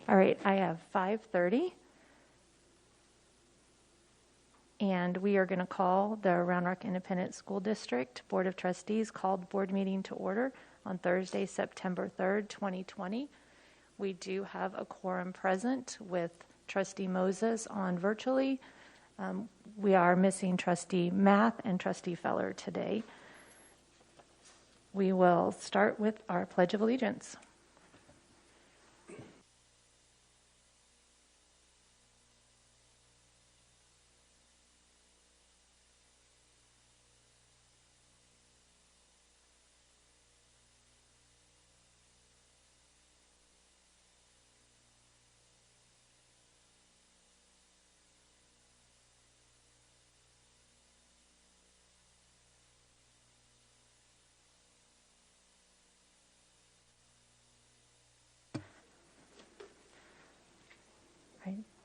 All right, I have 5:30. And we are going to call the Round Rock Independent School District Board of Trustees called board meeting to order on Thursday, September 3rd, 2020. We do have a quorum present with Trustee Moses on virtually. We are missing Trustee Math and Trustee Feller today. We will start with our Pledge of Allegiance.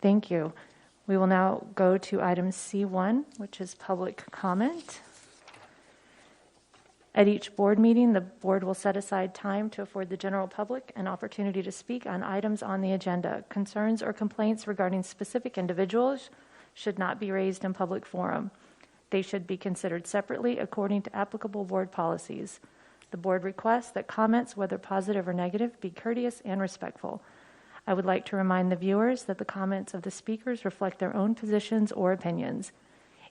Thank you. We will now go to item C1, which is public comment. At each board meeting, the board will set aside time to afford the general public an opportunity to speak on items on the agenda. Concerns or complaints regarding specific individuals should not be raised in public forum. They should be considered separately according to applicable board policies. The board requests that comments, whether positive or negative, be courteous and respectful. I would like to remind the viewers that the comments of the speakers reflect their own positions or opinions.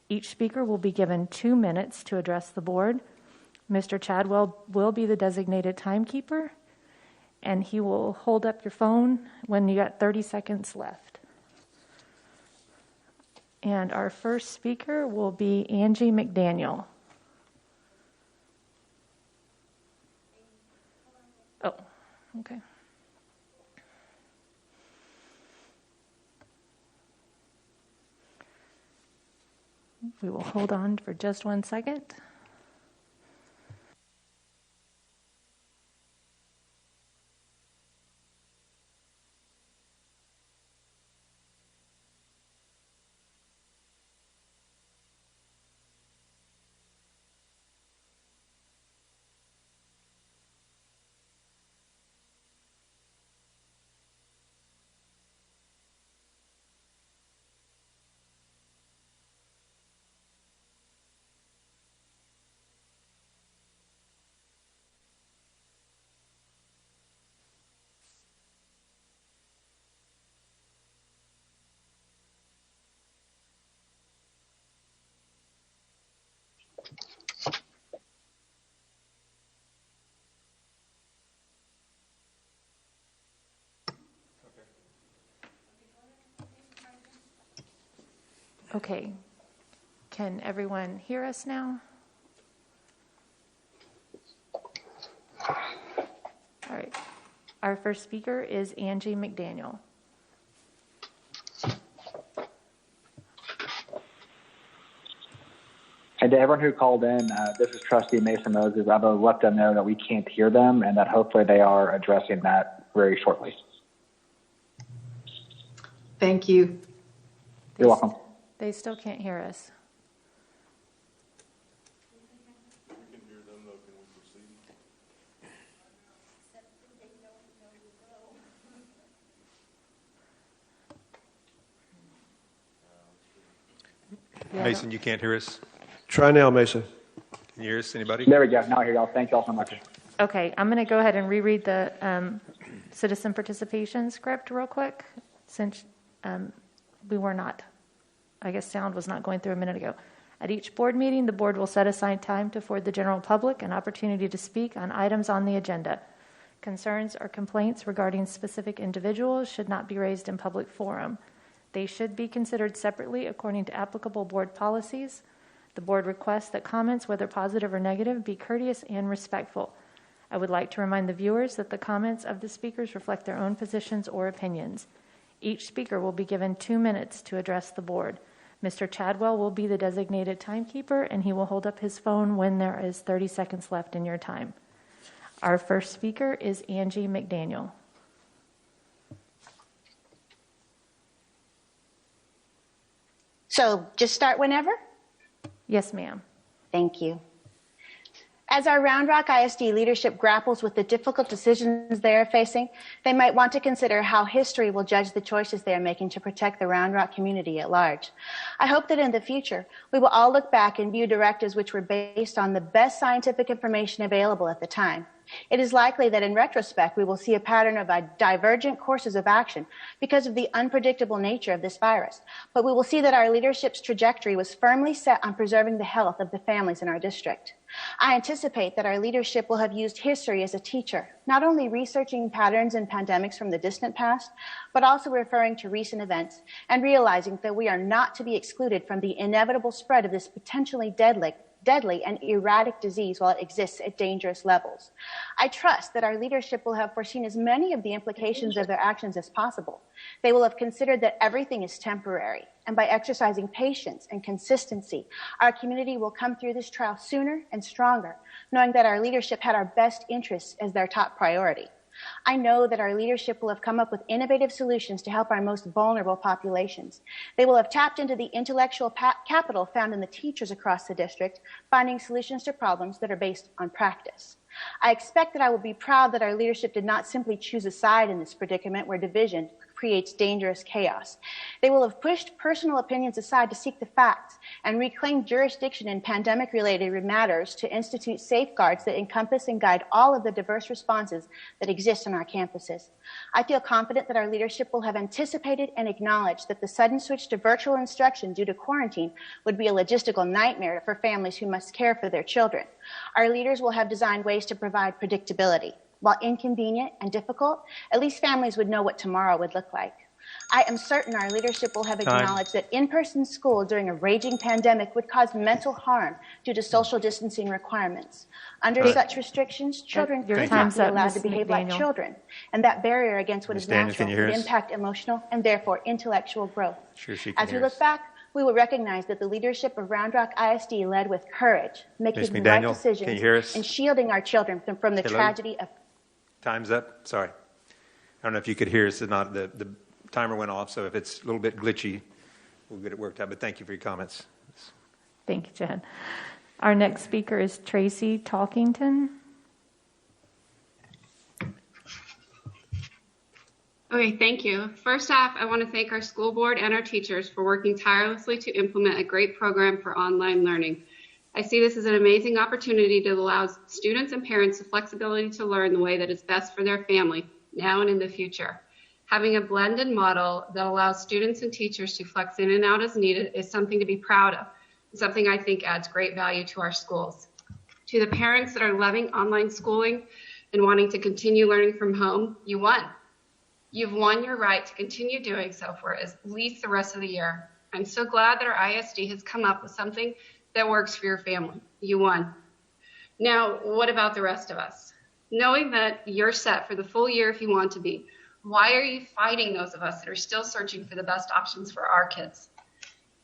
Each speaker will be given 2 minutes to address the board. Mr. Chadwell will be the designated timekeeper, and he will hold up your phone when you got 30 seconds left. And our first speaker will be Angie McDaniel. Oh, okay. We will hold on for just 1 second. Okay. Can everyone hear us now? All right. Our first speaker is Angie McDaniel. And to everyone who called in, this is Trustee Mason Moses. I will let them know that we can't hear them and that hopefully they are addressing that very shortly. Thank you. You're welcome. They still can't hear us. We can hear them though. Can we proceed? Mason, you can't hear us? Try now, Mason. Can you hear us? Anybody? There we go. Now I hear y'all. Thank y'all so much. Okay, I'm going to go ahead and reread the citizen participation script real quick, since we were not, I guess sound was not going through a minute ago. At each board meeting, the board will set aside time to afford the general public an opportunity to speak on items on the agenda. Concerns or complaints regarding specific individuals should not be raised in public forum. They should be considered separately according to applicable board policies. The board requests that comments, whether positive or negative, be courteous and respectful. I would like to remind the viewers that the comments of the speakers reflect their own positions or opinions. Each speaker will be given 2 minutes to address the board. Mr. Chadwell will be the designated timekeeper, and he will hold up his phone when there is 30 seconds left in your time. Our first speaker is Angie McDaniel. So just start whenever? Yes, ma'am. Thank you. As our Round Rock ISD leadership grapples with the difficult decisions they are facing, they might want to consider how history will judge the choices they are making to protect the Round Rock community at large. I hope that in the future, we will all look back and view directives which were based on the best scientific information available at the time. It is likely that in retrospect, we will see a pattern of divergent courses of action because of the unpredictable nature of this virus. But we will see that our leadership's trajectory was firmly set on preserving the health of the families in our district. I anticipate that our leadership will have used history as a teacher, not only researching patterns in pandemics from the distant past, but also referring to recent events and realizing that we are not to be excluded from the inevitable spread of this potentially deadly and erratic disease while it exists at dangerous levels. I trust that our leadership will have foreseen as many of the implications of their actions as possible. They will have considered that everything is temporary, and by exercising patience and consistency, our community will come through this trial sooner and stronger, knowing that our leadership had our best interests as their top priority. I know that our leadership will have come up with innovative solutions to help our most vulnerable populations. They will have tapped into the intellectual capital found in the teachers across the district, finding solutions to problems that are based on practice. I expect that I will be proud that our leadership did not simply choose a side in this predicament where division creates dangerous chaos. They will have pushed personal opinions aside to seek the facts and reclaim jurisdiction in pandemic-related matters to institute safeguards that encompass and guide all of the diverse responses that exist on our campuses. I feel confident that our leadership will have anticipated and acknowledged that the sudden switch to virtual instruction due to quarantine would be a logistical nightmare for families who must care for their children. Our leaders will have designed ways to provide predictability. While inconvenient and difficult, at least families would know what tomorrow would look like. I am certain our leadership will have acknowledged that in-person school during a raging pandemic would cause mental harm due to social distancing requirements. Under such restrictions, children could not be allowed to behave like children, and that barrier against what is natural would impact emotional and therefore intellectual growth. As we look back, we will recognize that the leadership of Round Rock ISD led with courage, making the right decisions, and shielding our children from the tragedy of... Time's up. Sorry. I don't know if you could hear us or not. The timer went off, so if it's a little bit glitchy, we'll get it worked out. But thank you for your comments. Thank you, Chad. Our next speaker is Tracy Talkington. Okay, thank you. First off, I want to thank our school board and our teachers for working tirelessly to implement a great program for online learning. I see this as an amazing opportunity to allow students and parents the flexibility to learn the way that is best for their family now and in the future. Having a blended model that allows students and teachers to flex in and out as needed is something to be proud of, and something I think adds great value to our schools. To the parents that are loving online schooling and wanting to continue learning from home, you won. You've won your right to continue doing so for at least the rest of the year. I'm so glad that our ISD has come up with something that works for your family. You won. Now, what about the rest of us? Knowing that you're set for the full year if you want to be, why are you fighting those of us that are still searching for the best options for our kids?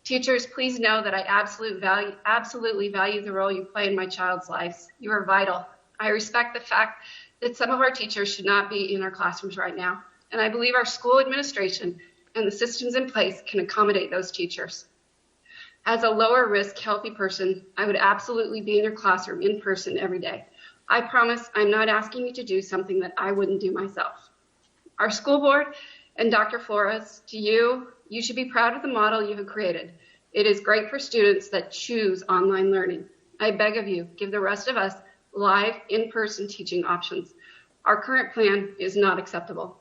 Teachers, please know that I absolutely value the role you play in my child's lives. You are vital. I respect the fact that some of our teachers should not be in our classrooms right now, and I believe our school administration and the systems in place can accommodate those teachers. As a lower risk, healthy person, I would absolutely be in your classroom in person every day. I promise I'm not asking you to do something that I wouldn't do myself. Our school board and Dr. Flores, to you, you should be proud of the model you have created. It is great for students that choose online learning. I beg of you, give the rest of us live in-person teaching options. Our current plan is not acceptable.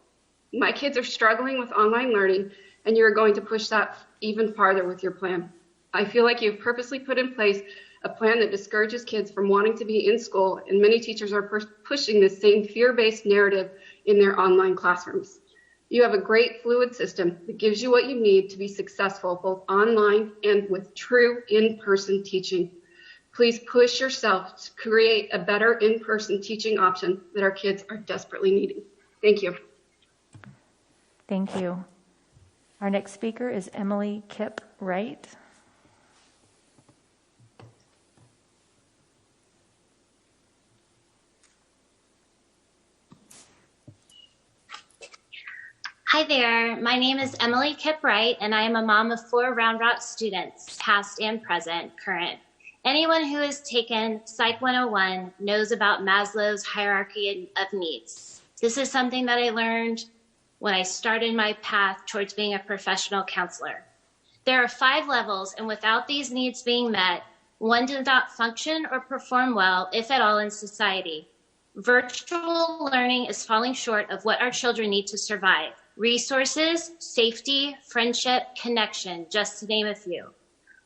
My kids are struggling with online learning, and you're going to push that even farther with your plan. I feel like you've purposely put in place a plan that discourages kids from wanting to be in school, and many teachers are pushing this same fear-based narrative in their online classrooms. You have a great fluid system that gives you what you need to be successful both online and with true in-person teaching. Please push yourself to create a better in-person teaching option that our kids are desperately needing. Thank you. Thank you. Our next speaker is Emily Kipp Wright. Hi there, my name is Emily Kipp Wright, and I am a mom of 4 Round Rock students, past and present, current, Anyone who has taken Psych 101 knows about Maslow's hierarchy of needs. This is something that I learned when I started my path towards being a professional counselor. There are 5 levels, and without these needs being met, one does not function or perform well, if at all, in society. Virtual learning is falling short of what our children need to survive. Resources, safety, friendship, connection, just to name a few.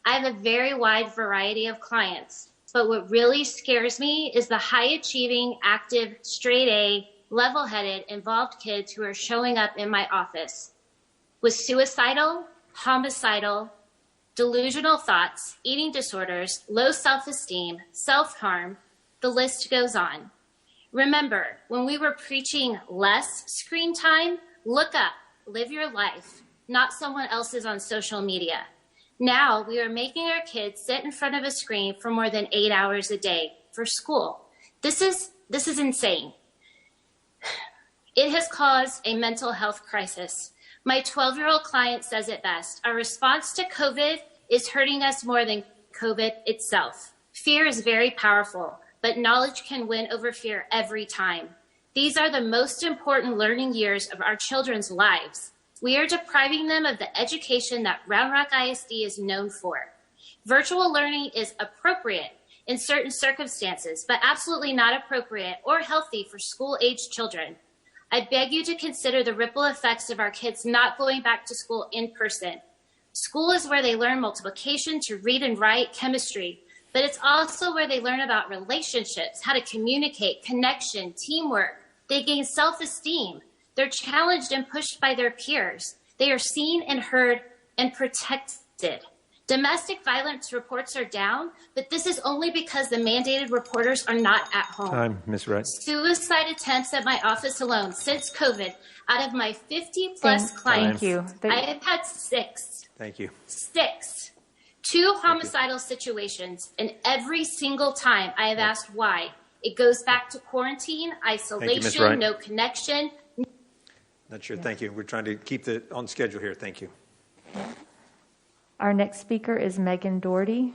I have a very wide variety of clients, but what really scares me is the high-achieving, active, straight-A, level-headed, involved kids who are showing up in my office with suicidal, homicidal, delusional thoughts, eating disorders, low self-esteem, self-harm, the list goes on. Remember, when we were preaching less screen time, look up, live your life, not someone else's on social media. Now we are making our kids sit in front of a screen for more than 8 hours a day for school. This is insane. It has caused a mental health crisis. My 12-year-old client says it best. Our response to COVID is hurting us more than COVID itself. Fear is very powerful, but knowledge can win over fear every time. These are the most important learning years of our children's lives. We are depriving them of the education that Round Rock ISD is known for. Virtual learning is appropriate in certain circumstances, but absolutely not appropriate or healthy for school-aged children. I beg you to consider the ripple effects of our kids not going back to school in person. School is where they learn multiplication, to read and write, chemistry, but it's also where they learn about relationships, how to communicate, connection, teamwork. They gain self-esteem. They're challenged and pushed by their peers. They are seen and heard and protected. Domestic violence reports are down, but this is only because the mandated reporters are not at home. Time, Ms. Wright. Suicide attempts at my office alone since COVID, out of my 50-plus clients, Thank you. I have had 6. Thank you. 6. 2 homicidal situations, and every single time I have asked why. It goes back to quarantine, isolation, Wright. no connection. Not sure. Thank you. We're trying to keep on schedule here. Thank you. Our next speaker is Megan Doherty.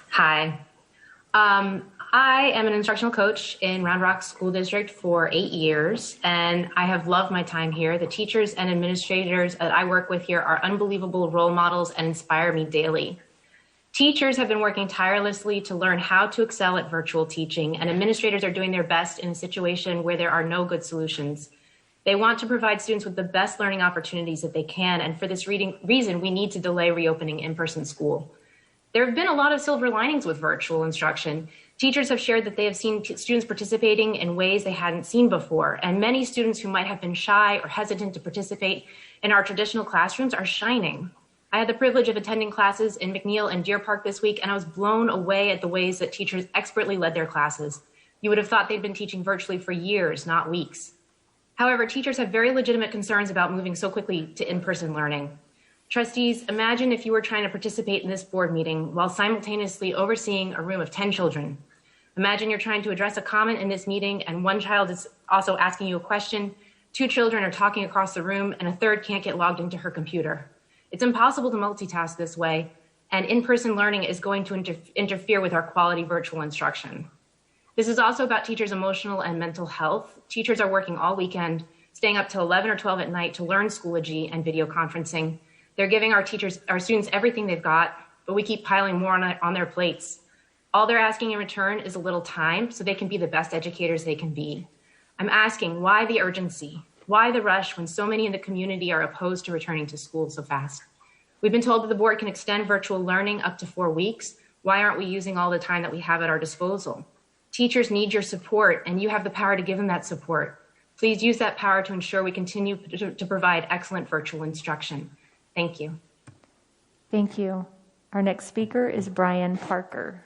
Hi. I am an instructional coach in Round Rock School District for 8 years, and I have loved my time here. The teachers and administrators that I work with here are unbelievable role models and inspire me daily. Teachers have been working tirelessly to learn how to excel at virtual teaching, and administrators are doing their best in a situation where there are no good solutions. They want to provide students with the best learning opportunities that they can, and for this reason, we need to delay reopening in-person school. There have been a lot of silver linings with virtual instruction. Teachers have shared that they have seen students participating in ways they hadn't seen before, and many students who might have been shy or hesitant to participate in our traditional classrooms are shining. I had the privilege of attending classes in McNeil and Deer Park this week, and I was blown away at the ways that teachers expertly led their classes. You would have thought they'd been teaching virtually for years, not weeks. However, teachers have very legitimate concerns about moving so quickly to in-person learning. Trustees, imagine if you were trying to participate in this board meeting while simultaneously overseeing a room of 10 children. Imagine you're trying to address a comment in this meeting and one child is also asking you a question, 2 children are talking across the room, and a third can't get logged into her computer. It's impossible to multitask this way, and in-person learning is going to interfere with our quality virtual instruction. This is also about teachers' emotional and mental health. Teachers are working all weekend, staying up till 11 or 12 at night to learn Schoology and video conferencing. They're giving our students everything they've got, but we keep piling more on their plates. All they're asking in return is a little time so they can be the best educators they can be. I'm asking, why the urgency? Why the rush when so many in the community are opposed to returning to school so fast? We've been told that the board can extend virtual learning up to 4 weeks. Why aren't we using all the time that we have at our disposal? Teachers need your support, and you have the power to give them that support. Please use that power to ensure we continue to provide excellent virtual instruction. Thank you. Thank you. Our next speaker is Brian Parker.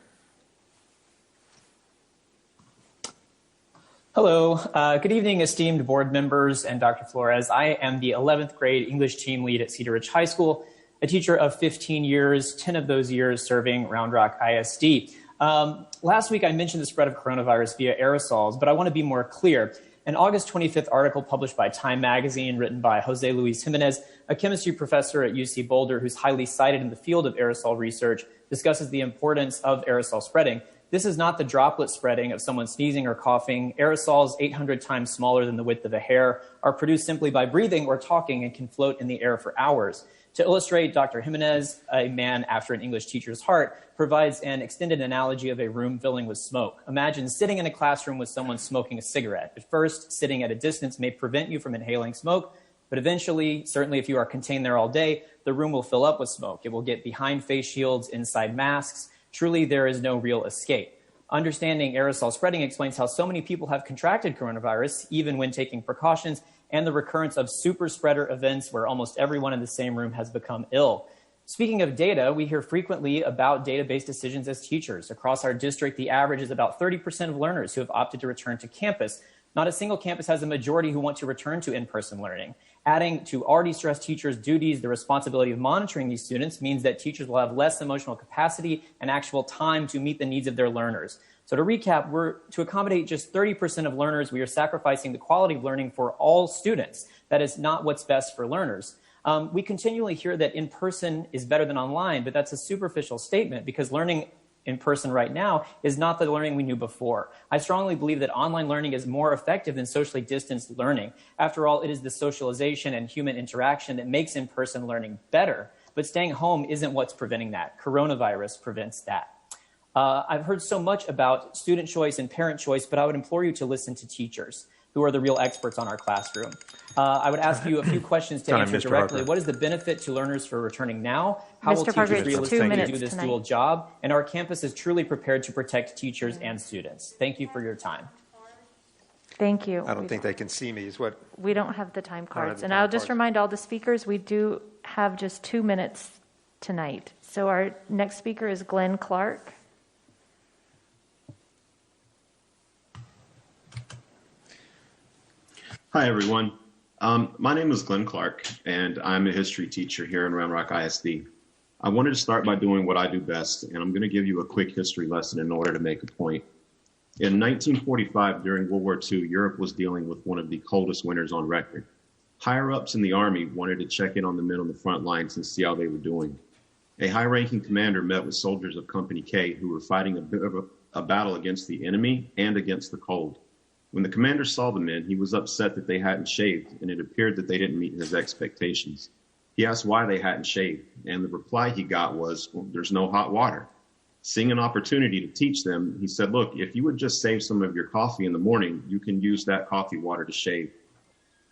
Hello. Good evening, esteemed board members and Dr. Flores. I am the 11th grade English team lead at Cedar Ridge High School, a teacher of 15 years, 10 of those years serving Round Rock ISD. Last week, I mentioned the spread of coronavirus via aerosols, but I want to be more clear. An August 25th article published by Time magazine, written by Jose Luis Jimenez, a chemistry professor at UC Boulder who's highly cited in the field of aerosol research, discusses the importance of aerosol spreading. This is not the droplet spreading of someone sneezing or coughing. Aerosols, 800 times smaller than the width of a hair, are produced simply by breathing or talking and can float in the air for hours. To illustrate, Dr. Jimenez, a man after an English teacher's heart, provides an extended analogy of a room filling with smoke. Imagine sitting in a classroom with someone smoking a cigarette. At first, sitting at a distance may prevent you from inhaling smoke, but eventually, certainly if you are contained there all day, the room will fill up with smoke. It will get behind face shields, inside masks. Truly, there is no real escape. Understanding aerosol spreading explains how so many people have contracted coronavirus, even when taking precautions, and the recurrence of super spreader events where almost everyone in the same room has become ill. Speaking of data, we hear frequently about data-based decisions as teachers. Across our district, the average is about 30% of learners who have opted to return to campus. Not a single campus has a majority who want to return to in-person learning. Adding to already stressed teachers' duties, the responsibility of monitoring these students means that teachers will have less emotional capacity and actual time to meet the needs of their learners. So to recap, to accommodate just 30% of learners, we are sacrificing the quality of learning for all students. That is not what's best for learners. We continually hear that in-person is better than online, but that's a superficial statement because learning in person right now is not the learning we knew before. I strongly believe that online learning is more effective than socially distanced learning. After all, it is the socialization and human interaction that makes in-person learning better. But staying home isn't what's preventing that. Coronavirus prevents that. I've heard so much about student choice and parent choice, but I would implore you to listen to teachers who are the real experts on our classroom. I would ask you a few questions to answer directly. Harper. What is the benefit to learners for returning now? How will Mr. Parker, teachers it's 2 realistically minutes do this tonight. dual job? And our campus is truly prepared to protect teachers and students. Thank you for your time. Thank you. I don't think they can see me is what, We don't have the time have cards. the And time I'll just cards. remind all the speakers, we do have just 2 minutes tonight. So our next speaker is Glenn Clark. Hi, everyone. My name is Glenn Clark, and I'm a history teacher here in Round Rock ISD. I wanted to start by doing what I do best, and I'm going to give you a quick history lesson in order to make a point. In 1945, during World War II, Europe was dealing with one of the coldest winters on record. Higher-ups in the Army wanted to check in on the men on the front lines and see how they were doing. A high-ranking commander met with soldiers of Company K who were fighting a bit of a battle against the enemy and against the cold. When the commander saw the men, he was upset that they hadn't shaved, and it appeared that they didn't meet his expectations. He asked why they hadn't shaved, and the reply he got was, well, there's no hot water. Seeing an opportunity to teach them, he said, look, if you would just save some of your coffee in the morning, you can use that coffee water to shave.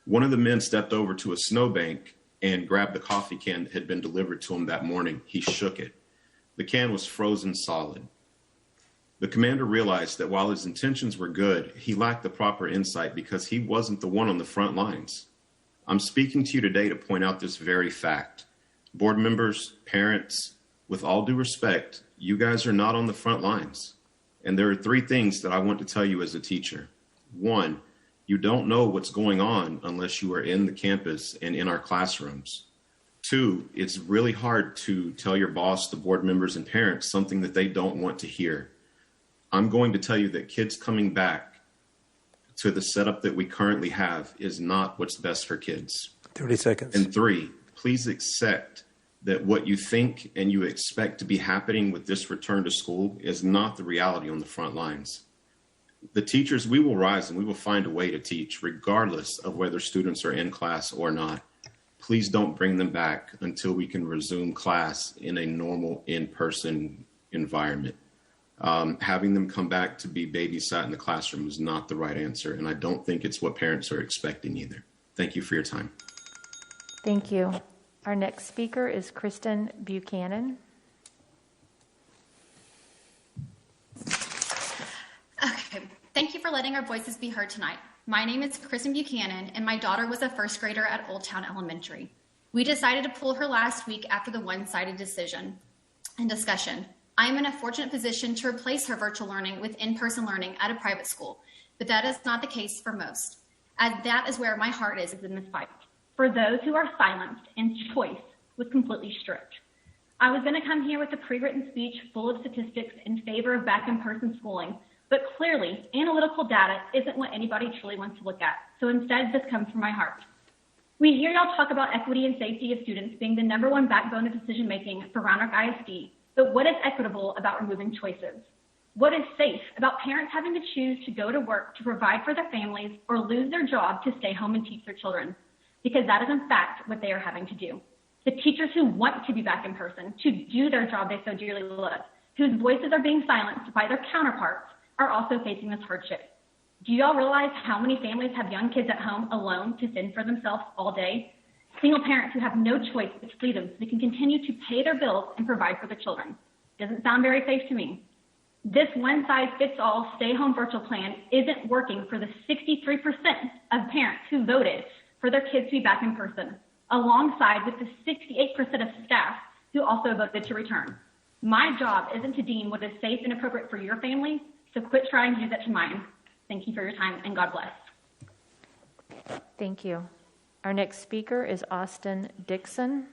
One of the men stepped over to a snowbank and grabbed the coffee can that had been delivered to him that morning. He shook it. The can was frozen solid. The commander realized that while his intentions were good, he lacked the proper insight because he wasn't the one on the front lines. I'm speaking to you today to point out this very fact. Board members, parents, with all due respect, you guys are not on the front lines. And there are 3 things that I want to tell you as a teacher. 1, you don't know what's going on unless you are in the campus and in our classrooms. 2, it's really hard to tell your boss, the board members, and parents something that they don't want to hear. I'm going to tell you that kids coming back to the setup that we currently have is not what's best for kids. 30 seconds. And 3, please accept that what you think and you expect to be happening with this return to school is not the reality on the front lines. The teachers, we will rise and we will find a way to teach regardless of whether students are in class or not. Please don't bring them back until we can resume class in a normal in-person environment. Having them come back to be babysat in the classroom is not the right answer, and I don't think it's what parents are expecting either. Thank you for your time. Thank you. Our next speaker is Kristen Buchanan. Okay, thank you for letting our voices be heard tonight. My name is Kristen Buchanan, and my daughter was a first grader at Old Town Elementary. We decided to pull her last week after the one-sided decision and discussion. I am in a fortunate position to replace her virtual learning with in-person learning at a private school, but that is not the case for most, as that is where my heart is in this fight. For those who are silenced and choice was completely stripped. I was going to come here with a pre-written speech full of statistics in favor of back in-person schooling, But clearly, analytical data isn't what anybody truly wants to look at. So instead, this comes from my heart. We hear y'all talk about equity and safety of students being the #1 backbone of decision-making for Round Rock ISD, but what is equitable about removing choices? What is safe about parents having to choose to go to work to provide for their families or lose their job to stay home and teach their children? Because that is in fact what they are having to do. The teachers who want to be back in person, to do their job they so dearly love, whose voices are being silenced by their counterparts, are also facing this hardship. Do y'all realize how many families have young kids at home alone to fend for themselves all day? Single parents who have no choice but freedom so they can continue to pay their bills and provide for their children. Doesn't sound very safe to me. This one-size-fits-all stay-home virtual plan isn't working for the 63% of parents who voted for their kids to be back in person, alongside with the 68% of staff who also voted to return. My job isn't to deem what is safe and appropriate for your family, so quit trying to do that to mine. Thank you for your time, and God bless. Thank you. Our next speaker is Austin Dixon.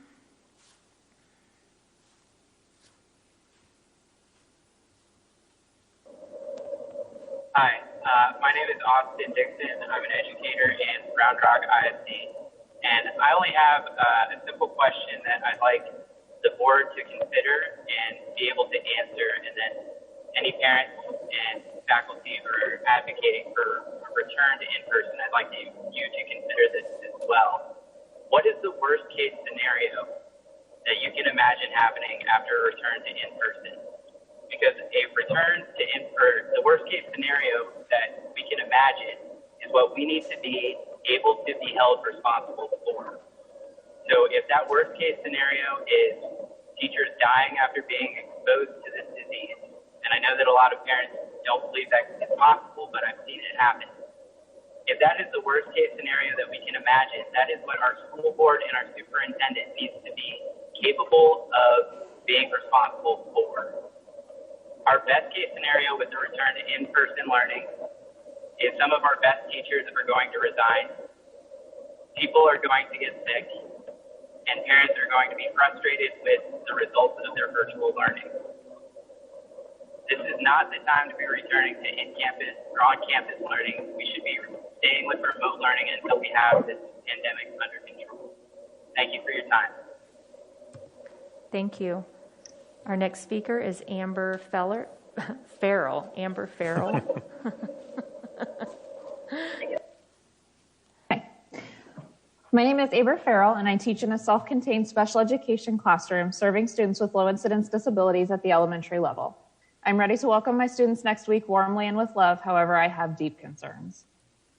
Hi, my name is Austin Dixon. I'm an educator in Round Rock ISD, and I only have a simple question that I'd like the board to consider and be able to answer, and then any parents and faculty who are advocating for a return to in-person, I'd like you to consider this as well. What is the worst case scenario that you can imagine happening after a return to in-person? Because a return to the worst case scenario that we can imagine is what we need to be able to be held responsible for. So if that worst case scenario is teachers dying after being exposed to this disease, and I know that a lot of parents don't believe that is possible, but I've seen it happen. If that is the worst case scenario that we can imagine, that is what our school board and our superintendent needs to be capable of being responsible for. Our best case scenario with the return to in-person learning is some of our best teachers are going to resign, people are going to get sick, and parents are going to be frustrated with the results of their virtual learning. This is not the time to be returning to in-campus or on-campus learning. We should be staying with remote learning until we have this pandemic under control. Thank you for your time. Thank you. Our next speaker is Amber Farrell. Amber Farrell. My name is Amber Farrell, and I teach in a self-contained special education classroom serving students with low incidence disabilities at the elementary level. I'm ready to welcome my students next week warmly and with love. However, I have deep concerns.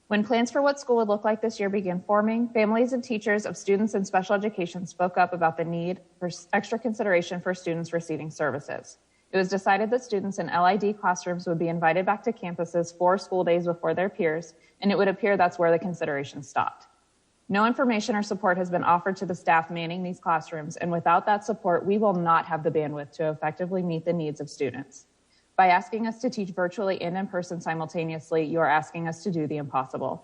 When plans for what school would look like this year began forming, families and teachers of students in special education spoke up about the need for extra consideration for students receiving services. It was decided that students in LID classrooms would be invited back to campuses 4 school days before their peers, and it would appear that's where the consideration stopped. No information or support has been offered to the staff manning these classrooms, and without that support, we will not have the bandwidth to effectively meet the needs of students. By asking us to teach virtually and in person simultaneously, you are asking us to do the impossible.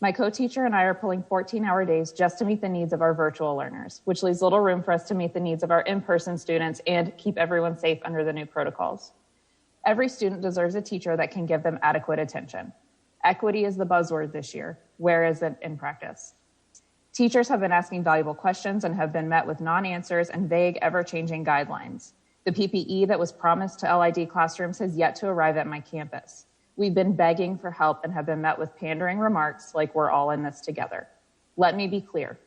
My co-teacher and I are pulling 14-hour days just to meet the needs of our virtual learners, which leaves little room for us to meet the needs of our in-person students and keep everyone safe under the new protocols. Every student deserves a teacher that can give them adequate attention. Equity is the buzzword this year. Where is it in practice? Teachers have been asking valuable questions and have been met with non-answers and vague, ever-changing guidelines. The PPE that was promised to LID classrooms has yet to arrive at my campus. We've been begging for help and have been met with pandering remarks like we're all in this together. Let me be clear.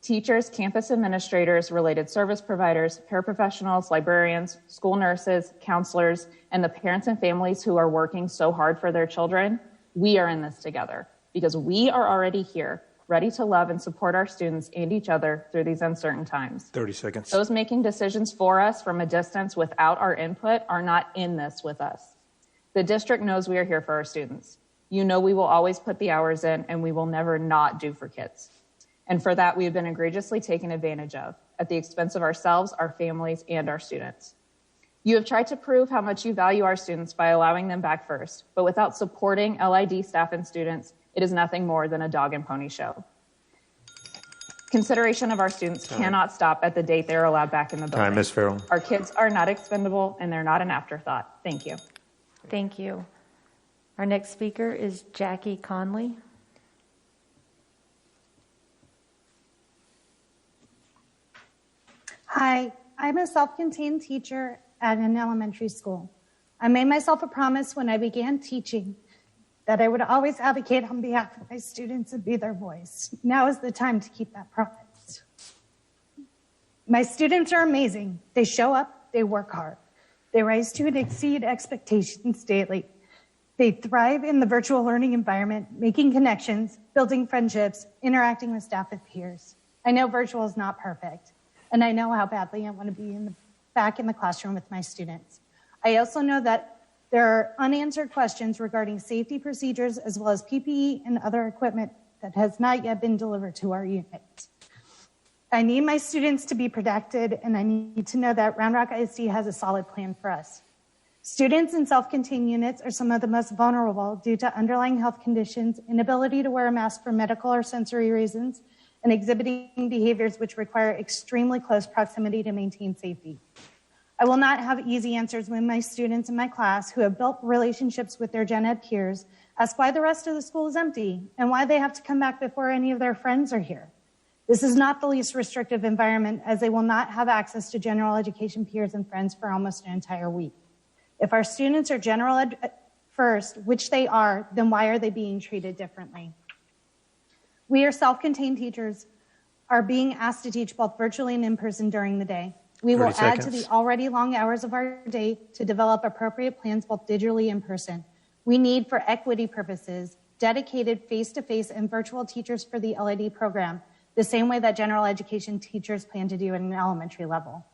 Teachers, campus administrators, related service providers, paraprofessionals, librarians, school nurses, counselors, and the parents and families who are working so hard for their children, we are in this together because we are already here, ready to love and support our students and each other through these uncertain times. 30 seconds. Those making decisions for us from a distance without our input are not in this with us. The district knows we are here for our students. You know we will always put the hours in and we will never not do for kids. And for that, we have been egregiously taken advantage of at the expense of ourselves, our families, and our students. You have tried to prove how much you value our students by allowing them back first, but without supporting LID staff and students, it is nothing more than a dog and pony show. Consideration of our students cannot stop at the date they're allowed back in the building. Time, Ms. Farrell. Our kids are not expendable and they're not an afterthought. Thank you. Thank you. Our next speaker is Jackie Conley. Hi, I'm a self-contained teacher at an elementary school. I made myself a promise when I began teaching that I would always advocate on behalf of my students and be their voice. Now is the time to keep that promise. My students are amazing. They show up, they work hard. They rise to and exceed expectations daily. They thrive in the virtual learning environment, making connections, building friendships, interacting with staff and peers. I know virtual is not perfect, and I know how badly I want to be back in the classroom with my students. I also know that there are unanswered questions regarding safety procedures as well as PPE and other equipment that has not yet been delivered to our unit. I need my students to be protected, and I need to know that Round Rock ISD has a solid plan for us. Students in self-contained units are some of the most vulnerable due to underlying health conditions, inability to wear a mask for medical or sensory reasons, and exhibiting behaviors which require extremely close proximity to maintain safety. I will not have easy answers when my students in my class who have built relationships with their gen ed peers ask why the rest of the school is empty and why they have to come back before any of their friends are here. This is not the least restrictive environment, as they will not have access to general education peers and friends for almost an entire week. If our students are general ed first, which they are, then why are they being treated differently? We are self-contained teachers are being asked to teach both virtually and in person during the day. We will add to the already long hours of our day to develop appropriate plans both digitally and in person. We need, for equity purposes, dedicated face-to-face and virtual teachers for the LID program, the same way that general education teachers plan to do at an elementary level.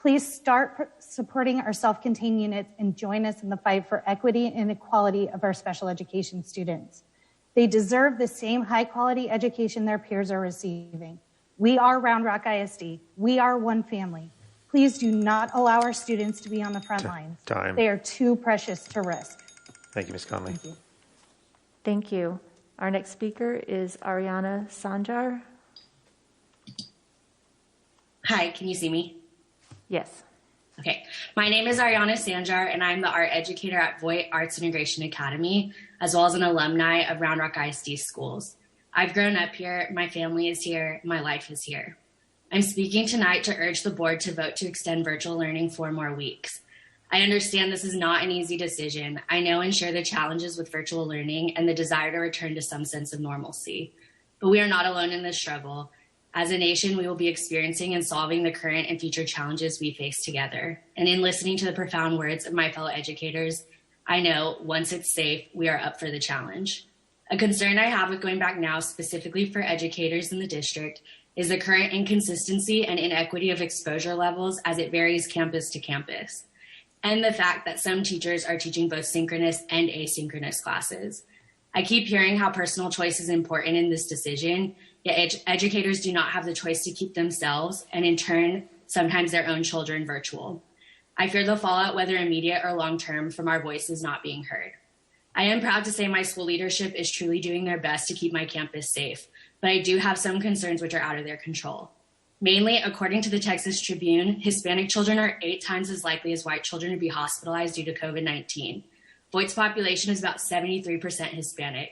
Please start supporting our self-contained units and join us in the fight for equity and equality of our special education students. They deserve the same high-quality education their peers are receiving. We are Round Rock ISD. We are one family. Please do not allow our students to be on the front lines. Time. They are too precious to risk. Thank you, Ms. Conley. Thank you. Thank you. Our next speaker is Ariana Sanjar. Hi, can you see me? Yes. Okay. My name is Ariana Sanjar, and I'm the art educator at Voight Arts Integration Academy, as well as an alumni of Round Rock ISD schools. I've grown up here, my family is here, my life is here. I'm speaking tonight to urge the board to vote to extend virtual learning 4 more weeks. I understand this is not an easy decision. I know and share the challenges with virtual learning and the desire to return to some sense of normalcy. But we are not alone in this struggle. As a nation, we will be experiencing and solving the current and future challenges we face together. And in listening to the profound words of my fellow educators, I know once it's safe, we are up for the challenge. A concern I have with going back now, specifically for educators in the district, is the current inconsistency and inequity of exposure levels as it varies campus to campus, and the fact that some teachers are teaching both synchronous and asynchronous classes. I keep hearing how personal choice is important in this decision, yet educators do not have the choice to keep themselves and in turn, sometimes their own children virtual. I fear the fallout, whether immediate or long-term, from our voices not being heard. I am proud to say my school leadership is truly doing their best to keep my campus safe, but I do have some concerns which are out of their control. Mainly, according to the Texas Tribune, Hispanic children are 8 times as likely as white children to be hospitalized due to COVID-19. Voight's population is about 73% Hispanic.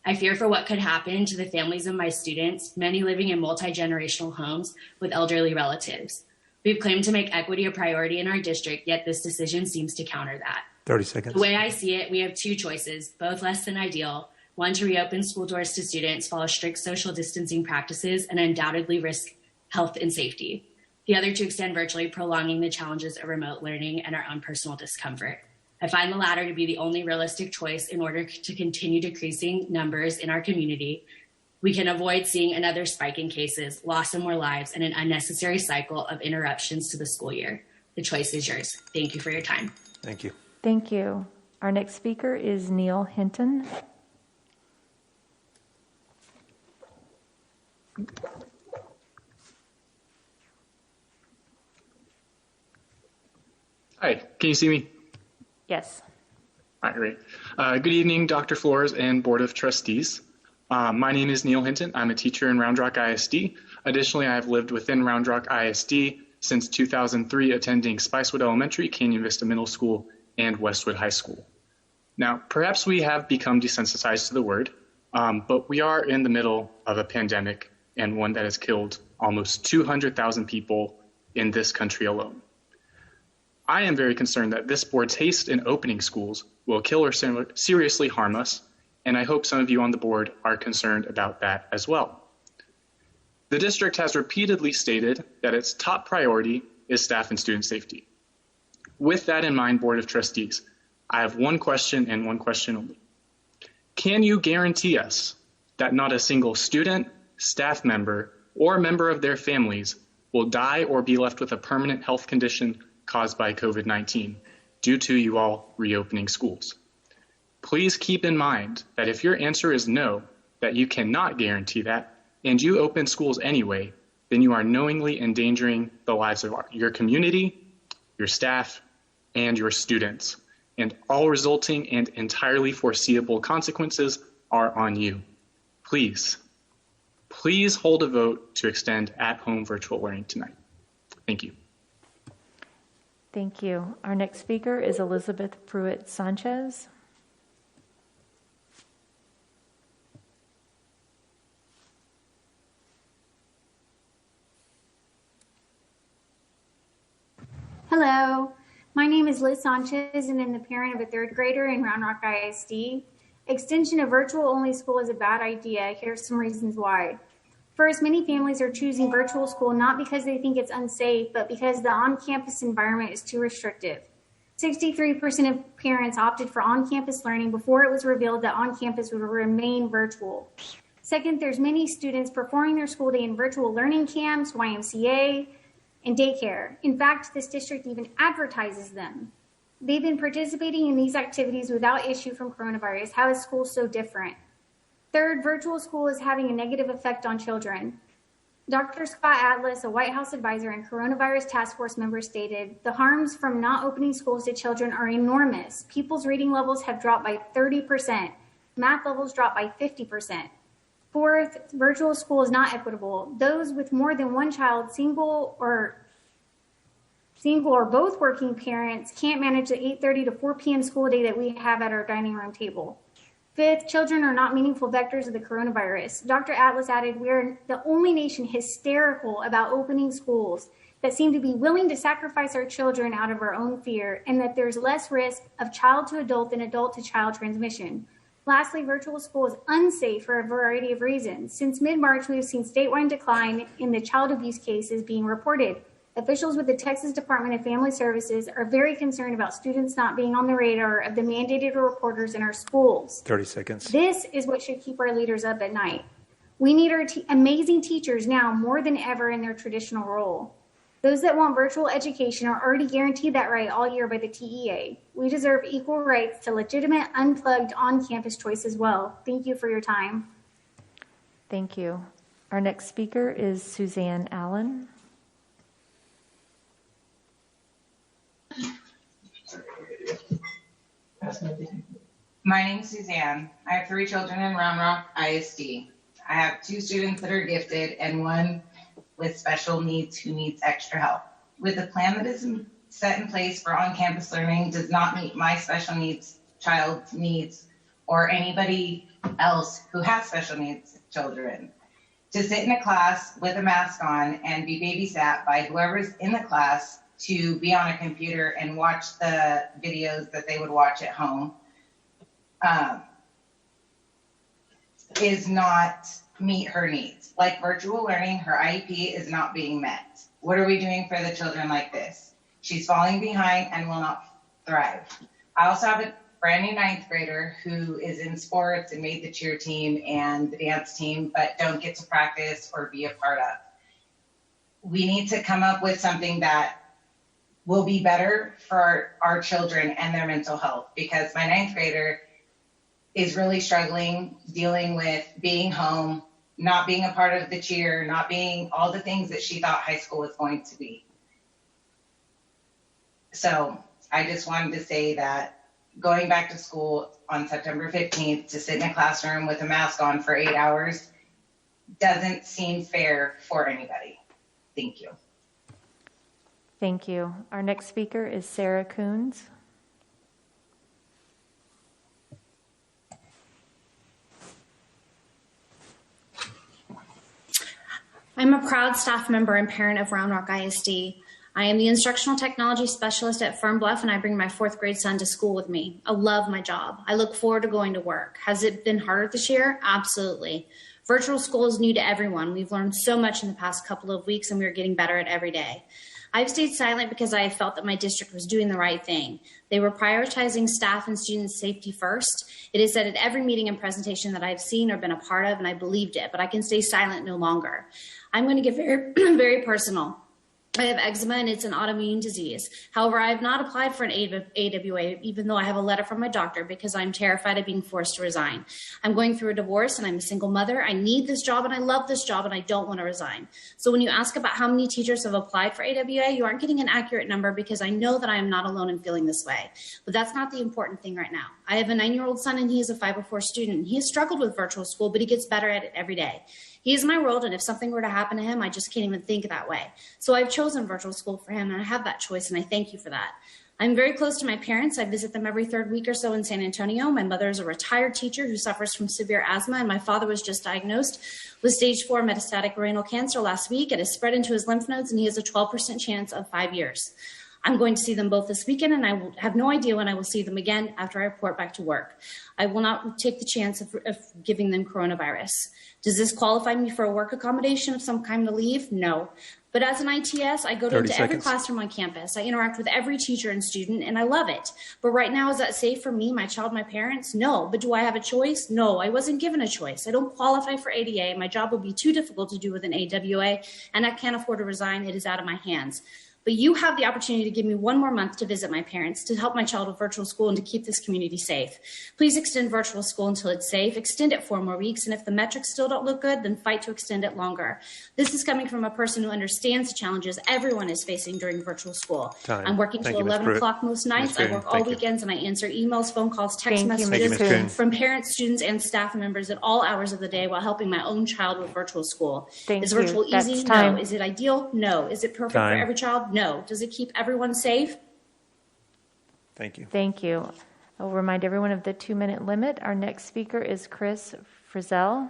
I fear for what could happen to the families of my students, many living in multi-generational homes with elderly relatives. We've claimed to make equity a priority in our district, yet this decision seems to counter that. 30 seconds. The way I see it, we have 2 choices, both less than ideal. One, to reopen school doors to students, follow strict social distancing practices, and undoubtedly risk health and safety. The other, to extend virtually, prolonging the challenges of remote learning and our own personal discomfort. I find the latter to be the only realistic choice in order to continue decreasing numbers in our community. We can avoid seeing another spike in cases, loss of more lives, and an unnecessary cycle of interruptions to the school year. The choice is yours. Thank you for your time. Thank you. Thank you. Our next speaker is Neil Hinton. Hi, can you see me? Yes. All right, great. Good evening, Dr. Flores and Board of Trustees. My name is Neil Hinton. I'm a teacher in Round Rock ISD. Additionally, I've lived within Round Rock ISD since 2003, attending Spicewood Elementary, Canyon Vista Middle School, and Westwood High School. Now, perhaps we have become desensitized to the word, but we are in the middle of a pandemic, and one that has killed almost 200,000 people in this country alone. I am very concerned that this board's haste in opening schools will kill or seriously harm us, and I hope some of you on the board are concerned about that as well. The district has repeatedly stated that its top priority is staff and student safety. With that in mind, Board of Trustees, I have one question and one question only. Can you guarantee us that not a single student, staff member, or member of their families will die or be left with a permanent health condition caused by COVID-19 due to you all reopening schools? Please keep in mind that if your answer is no, that you cannot guarantee that, and you open schools anyway, then you are knowingly endangering the lives of your community, your staff, and your students, and all resulting and entirely foreseeable consequences are on you. Please hold a vote to extend at-home virtual learning tonight. Thank you. Thank you. Our next speaker is Elizabeth Pruitt Sanchez. Hello, my name is Liz Sanchez and I'm the parent of a third grader in Round Rock ISD. Extension of virtual only school is a bad idea. Here's some reasons why. First, many families are choosing virtual school not because they think it's unsafe, but because the on-campus environment is too restrictive. 63% of parents opted for on-campus learning before it was revealed that on-campus would remain virtual. Second, there's many students performing their school day in virtual learning camps, YMCA, and daycare. In fact, this district even advertises them. They've been participating in these activities without issue from coronavirus. How is school so different? Third, virtual school is having a negative effect on children. Dr. Scott Atlas, a White House advisor and coronavirus task force member, stated, the harms from not opening schools to children are enormous. People's reading levels have dropped by 30%. Math levels dropped by 50%. Fourth, virtual school is not equitable. Those with more than one child, single or both working parents, can't manage the 8:30 to 4 p.m. school day that we have at our dining room table. Fifth, children are not meaningful vectors of the coronavirus. Dr. Atlas added, we are the only nation hysterical about opening schools that seem to be willing to sacrifice our children out of our own fear, and that there's less risk of child to adult than adult to child transmission. Lastly, virtual school is unsafe for a variety of reasons. Since mid-March, we have seen statewide decline in the child abuse cases being reported. Officials with the Texas Department of Family Services are very concerned about students not being on the radar of the mandated reporters in our schools. 30 seconds. This is what should keep our leaders up at night. We need our amazing teachers now more than ever in their traditional role. Those that want virtual education are already guaranteed that right all year by the TEA. We deserve equal rights to legitimate, unplugged, on-campus choice as well. Thank you for your time. Thank you. Our next speaker is Suzanne Allen. My name is Suzanne. I have 3 children in Round Rock ISD. I have 2 students that are gifted and 1 with special needs who needs extra help. With the plan that is set in place for on-campus learning does not meet my special needs child's needs or anybody else who has special needs children. To sit in a class with a mask on and be babysat by whoever's in the class to be on a computer and watch the videos that they would watch at home is not meet her needs. Like virtual learning, her IEP is not being met. What are we doing for the children like this? She's falling behind and will not thrive. I also have a brand new 9th grader who is in sports and made the cheer team and the dance team, but don't get to practice or be a part of. We need to come up with something that will be better for our children and their mental health, because my 9th grader is really struggling dealing with being home, not being a part of the cheer, not being all the things that she thought high school was going to be. So I just wanted to say that going back to school on September 15th to sit in a classroom with a mask on for 8 hours doesn't seem fair for anybody. Thank you. Thank you. Our next speaker is Sarah Coons. I'm a proud staff member and parent of Round Rock ISD. I am the instructional technology specialist at Fern Bluff, and I bring my 4th grade son to school with me. I love my job. I look forward to going to work. Has it been harder this year? Absolutely. Virtual school is new to everyone. We've learned so much in the past couple of weeks, and we are getting better at every day. I've stayed silent because I have felt that my district was doing the right thing. They were prioritizing staff and student safety first. It is said at every meeting and presentation that I've seen or been a part of, and I believed it, but I can stay silent no longer. I'm going to get very, very personal. I have eczema and it's an autoimmune disease. However, I have not applied for an AWA, even though I have a letter from my doctor, because I'm terrified of being forced to resign. I'm going through a divorce and I'm a single mother. I need this job and I love this job and I don't want to resign. So when you ask about how many teachers have applied for AWA, you aren't getting an accurate number, because I know that I am not alone in feeling this way. But that's not the important thing right now. I have a 9-year-old son and he is a 504 student. He has struggled with virtual school, but he gets better at it every day. He is my world, and if something were to happen to him, I just can't even think that way. So I've chosen virtual school for him, and I have that choice, and I thank you for that. I'm very close to my parents. I visit them every 3rd week or so in San Antonio. My mother is a retired teacher who suffers from severe asthma, and my father was just diagnosed with stage 4 metastatic renal cancer last week. It has spread into his lymph nodes, and he has a 12% chance of 5 years. I'm going to see them both this weekend, and I will have no idea when I will see them again after I report back to work. I will not take the chance of giving them coronavirus. Does this qualify me for a work accommodation of some kind to leave? No. But as an ITS, I go into every classroom on campus. I interact with every teacher and student, and I love it. But right now, is that safe for me, my child, my parents? No. But do I have a choice? No, I wasn't given a choice. I don't qualify for ADA. My job would be too difficult to do with an AWA, and I can't afford to resign. It is out of my hands. But you have the opportunity to give me 1 more month to visit my parents, to help my child with virtual school, and to keep this community safe. Please extend virtual school until it's safe. Extend it 4 more weeks. And if the metrics still don't look good, then fight to extend it longer. This is coming from a person who understands the challenges everyone is facing during virtual school. I'm working till 11 o'clock most nights. I work all weekends, and I answer emails, phone calls, text messages from parents, students, and staff members at all hours of the day while helping my own child with virtual school. Is virtual easy? No. Is it ideal? No. Is it perfect for every child? No. Does it keep everyone safe? Thank you. Thank you. I'll remind everyone of the 2-minute limit. Our next speaker is Chris Frizzell.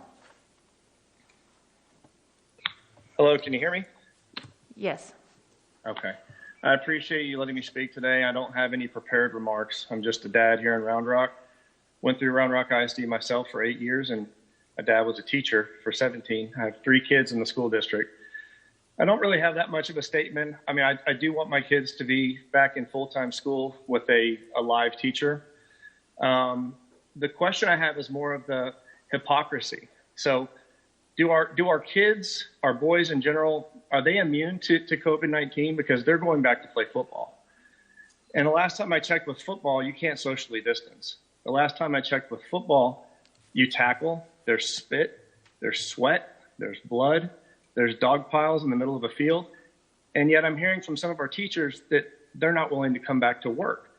Hello, can you hear me? Yes. Okay. I appreciate you letting me speak today. I don't have any prepared remarks. I'm just a dad here in Round Rock. Went through Round Rock ISD myself for 8 years, and my dad was a teacher for 17. I have 3 kids in the school district. I don't really have that much of a statement. I mean, I do want my kids to be back in full-time school with a live teacher. The question I have is more of the hypocrisy. So do our kids, our boys in general, are they immune to COVID-19? Because they're going back to play football. And the last time I checked with football, you can't socially distance. The last time I checked with football, you tackle, there's spit, there's sweat, there's blood, there's dog piles in the middle of a field. And yet I'm hearing from some of our teachers that they're not willing to come back to work.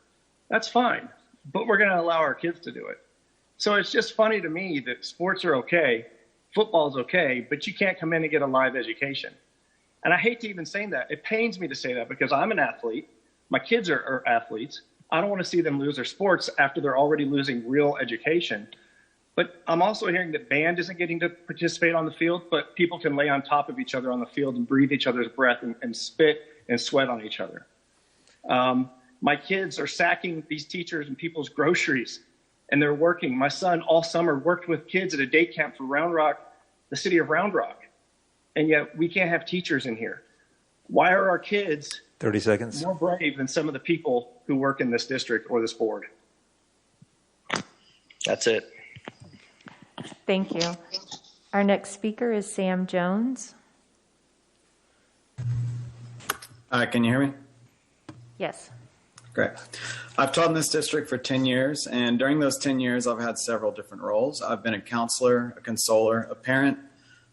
That's fine, but we're going to allow our kids to do it. So it's just funny to me that sports are okay, football's okay, but you can't come in and get a live education. And I hate to even say that. It pains me to say that because I'm an athlete. My kids are athletes. I don't want to see them lose their sports after they're already losing real education. But I'm also hearing that band isn't getting to participate on the field, but people can lay on top of each other on the field and breathe each other's breath and spit and sweat on each other. My kids are sacking these teachers and people's groceries, and they're working. My son all summer worked with kids at a day camp for Round Rock, the city of Round Rock, and yet we can't have teachers in here. Why are our kids 30 seconds more brave than some of the people who work in this district or this board? That's it. Thank you. Our next speaker is Sam Jones. Can you hear me? Yes. Great. I've taught in this district for 10 years, and during those 10 years, I've had several different roles. I've been a counselor, a consoler, a parent,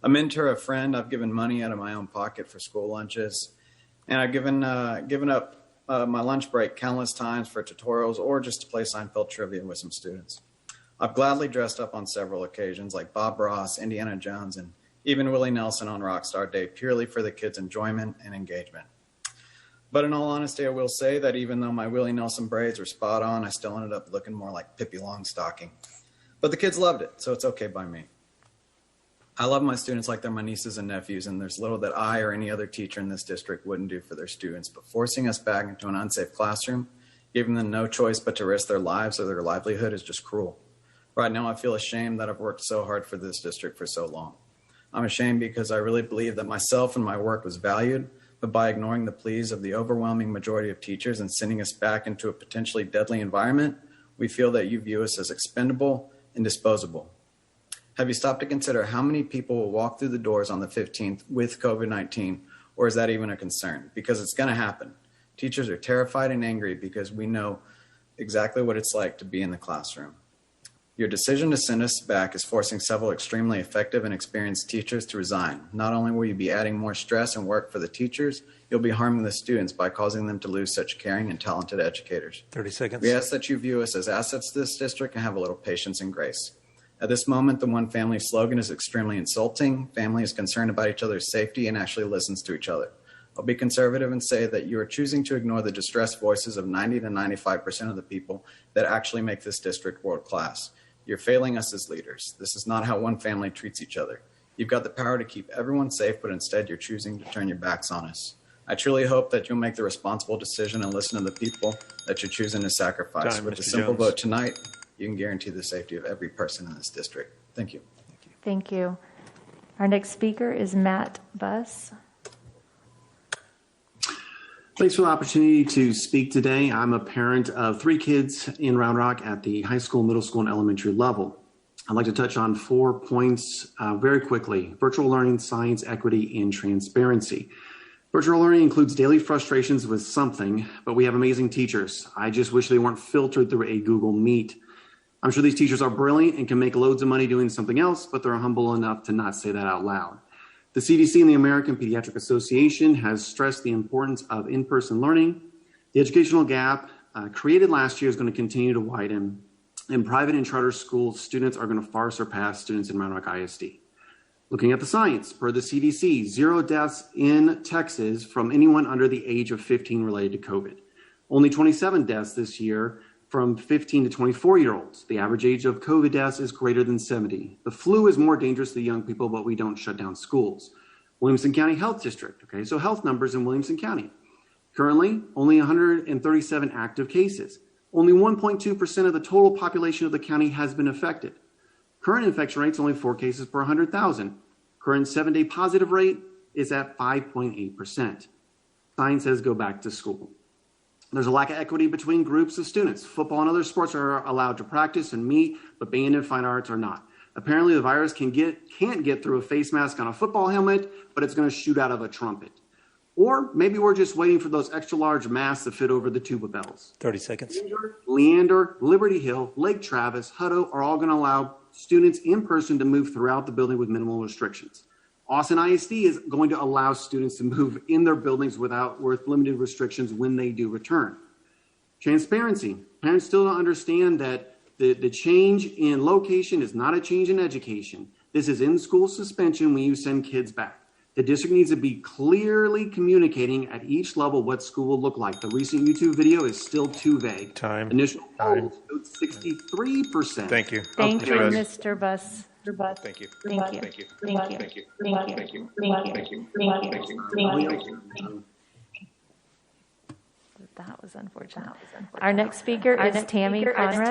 a mentor, a friend. I've given money out of my own pocket for school lunches, and I've given up my lunch break countless times for tutorials or just to play Seinfeld trivia with some students. I've gladly dressed up on several occasions like Bob Ross, Indiana Jones, and even Willie Nelson on Rockstar Day purely for the kids' enjoyment and engagement. But in all honesty, I will say that even though my Willie Nelson braids were spot on, I still ended up looking more like Pippi Longstocking. But the kids loved it, so it's okay by me. I love my students like they're my nieces and nephews, and there's little that I or any other teacher in this district wouldn't do for their students. But forcing us back into an unsafe classroom, giving them no choice but to risk their lives or their livelihood is just cruel. Right now, I feel ashamed that I've worked so hard for this district for so long. I'm ashamed because I really believe that myself and my work was valued, but by ignoring the pleas of the overwhelming majority of teachers and sending us back into a potentially deadly environment, we feel that you view us as expendable and disposable. Have you stopped to consider how many people will walk through the doors on the 15th with COVID-19, or is that even a concern? Because it's going to happen. Teachers are terrified and angry because we know exactly what it's like to be in the classroom. Your decision to send us back is forcing several extremely effective and experienced teachers to resign. Not only will you be adding more stress and work for the teachers, you'll be harming the students by causing them to lose such caring and talented educators. 30 seconds. We ask that you view us as assets to this district and have a little patience and grace. At this moment, the One Family slogan is extremely insulting. Family is concerned about each other's safety and actually listens to each other. I'll be conservative and say that you are choosing to ignore the distressed voices of 90 to 95% of the people that actually make this district world class. You're failing us as leaders. This is not how One Family treats each other. You've got the power to keep everyone safe, but instead you're choosing to turn your backs on us. I truly hope that you'll make the responsible decision and listen to the people that you're choosing to sacrifice. Time, With Mr. a simple Jones. vote tonight, you can guarantee the safety of every person in this district. Thank you. Thank you. Our next speaker is Matt Buss. Thanks for the opportunity to speak today. I'm a parent of 3 kids in Round Rock at the high school, middle school, and elementary level. I'd like to touch on 4 points very quickly: virtual learning, science, equity, and transparency. Virtual learning includes daily frustrations with something, but we have amazing teachers. I just wish they weren't filtered through a Google Meet. I'm sure these teachers are brilliant and can make loads of money doing something else, but they're humble enough to not say that out loud. The CDC and the American Pediatric Association has stressed the importance of in-person learning. The educational gap created last year is going to continue to widen. In private and charter schools, students are going to far surpass students in Round Rock ISD. Looking at the science, per the CDC, 0 deaths in Texas from anyone under the age of 15 related to COVID. Only 27 deaths this year from 15 to 24-year-olds. The average age of COVID deaths is greater than 70. The flu is more dangerous to young people, but we don't shut down schools. Williamson County Health District, okay, so health numbers in Williamson County. Currently, only 137 active cases. Only 1.2% of the total population of the county has been affected. Current infection rate's only 4 cases per 100,000. Current 7-day positive rate is at 5.8%. Science says go back to school. There's a lack of equity between groups of students. Football and other sports are allowed to practice and meet, but band and fine arts are not. Apparently, the virus can't get through a face mask on a football helmet, but it's going to shoot out of a trumpet. Or maybe we're just waiting for those extra large masks to fit over the tuba bells. 30 seconds. Leander, Liberty Hill, Lake Travis, Hutto are all going to allow students in person to move throughout the building with minimal restrictions. Austin ISD is going to allow students to move in their buildings with limited restrictions when they do return. Transparency. Parents still don't understand that the change in location is not a change in education. This is in-school suspension when you send kids back. The district needs to be clearly communicating at each level what school will look like. The recent YouTube video is still too vague. Time. Initial polls showed 63%. Thank you. Thank you, Mr. Buss. Thank you. Thank you. Thank you. Thank you. Thank you. Thank you. Thank you. Thank you. Thank you. That was unfortunate. Our next speaker is Tammy Conrad.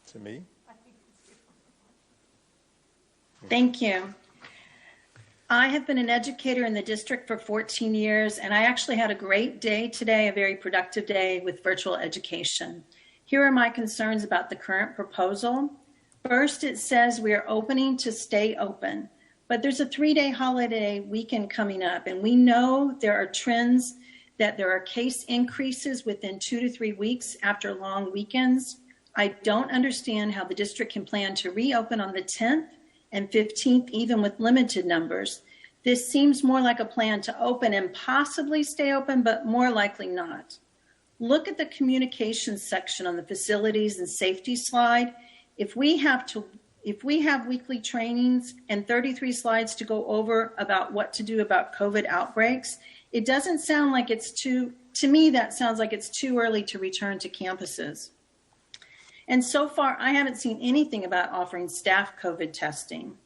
To me? Thank you. I have been an educator in the district for 14 years, and I actually had a great day today, a very productive day with virtual education. Here are my concerns about the current proposal. First, it says we are opening to stay open, but there's a 3-day holiday weekend coming up, and we know there are trends that there are case increases within 2 to 3 weeks after long weekends. I don't understand how the district can plan to reopen on the 10th and 15th, even with limited numbers. This seems more like a plan to open and possibly stay open, but more likely not. Look at the communications section on the facilities and safety slide. If we have weekly trainings and 33 slides to go over about what to do about COVID outbreaks, it doesn't sound like to me, that sounds like it's too early to return to campuses. And so far, I haven't seen anything about offering staff COVID testing.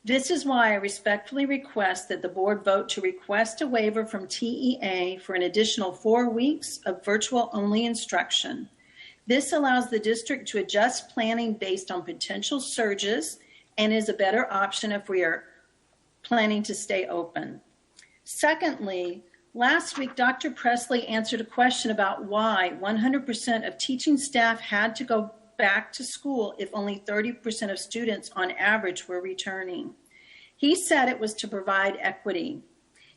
This is why I respectfully request that the board vote to request a waiver from TEA for an additional 4 weeks of virtual-only instruction. This allows the district to adjust planning based on potential surges and is a better option if we are planning to stay open. Secondly, last week, Dr. Presley answered a question about why 100% of teaching staff had to go back to school if only 30% of students on average were returning. He said it was to provide equity.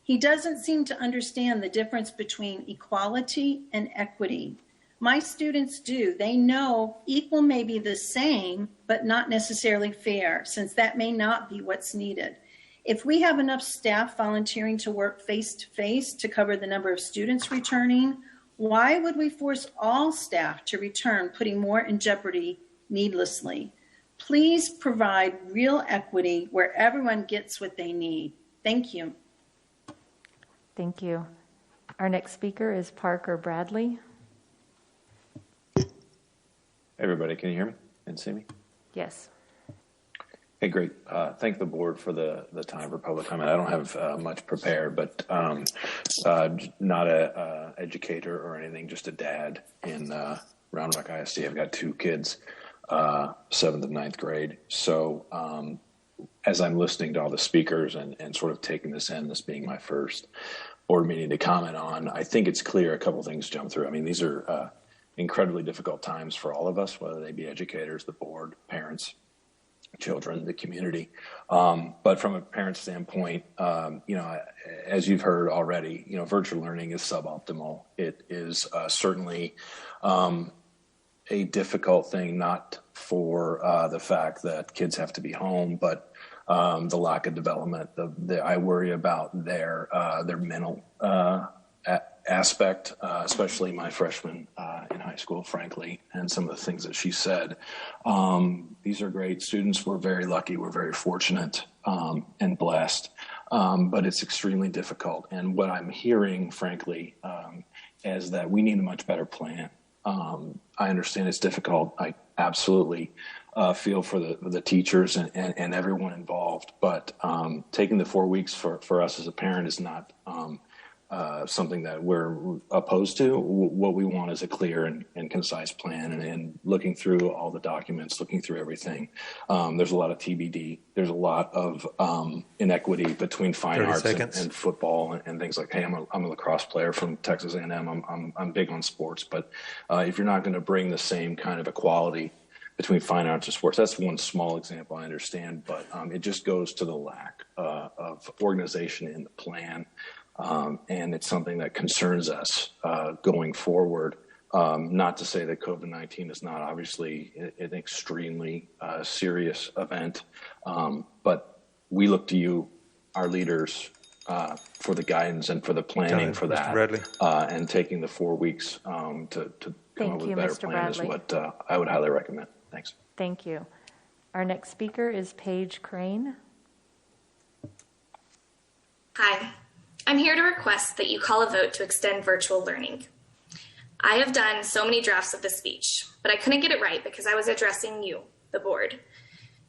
He doesn't seem to understand the difference between equality and equity. My students do. They know equal may be the same, but not necessarily fair, since that may not be what's needed. If we have enough staff volunteering to work face-to-face to cover the number of students returning, why would we force all staff to return, putting more in jeopardy needlessly? Please provide real equity where everyone gets what they need. Thank you. Thank you. Our next speaker is Parker Bradley. Hey everybody, can you hear me and see me? Yes. Hey, great. Thank the board for the time for public comment. I don't have much prepared, but not a educator or anything, just a dad in Round Rock ISD. I've got 2 kids, 7th and 9th grade. So as I'm listening to all the speakers and sort of taking this in, this being my first board meeting to comment on, I think it's clear a couple things jump through. I mean, these are incredibly difficult times for all of us, whether they be educators, the board, parents, children, the community. But from a parent standpoint, as you've heard already, virtual learning is suboptimal. It is certainly a difficult thing, not for the fact that kids have to be home, but the lack of development. I worry about their mental aspect, especially my freshman in high school, frankly, and some of the things that she said. These are great students. We're very lucky. We're very fortunate and blessed, but it's extremely difficult. And what I'm hearing, frankly, is that we need a much better plan. I understand it's difficult. I absolutely feel for the teachers and everyone involved, but taking the 4 weeks for us as a parent is not something that we're opposed to. What we want is a clear and concise plan, and looking through all the documents, looking through everything. There's a lot of TBD. There's a lot of inequity between fine arts and football and things like, hey, I'm a lacrosse player from Texas A&M. I'm big on sports, but if you're not going to bring the same kind of equality between fine arts and sports, that's one small example, I understand, but it just goes to the lack of organization in the plan. And it's something that concerns us going forward. Not to say that COVID-19 is not obviously an extremely serious event, but we look to you, our leaders, for the guidance and for the planning for that. And taking the 4 weeks to come up with a better plan is what I would highly recommend. Thanks. Thank you. Our next speaker is Paige Crane. Hi. I'm here to request that you call a vote to extend virtual learning. I have done so many drafts of this speech, but I couldn't get it right because I was addressing you, the board.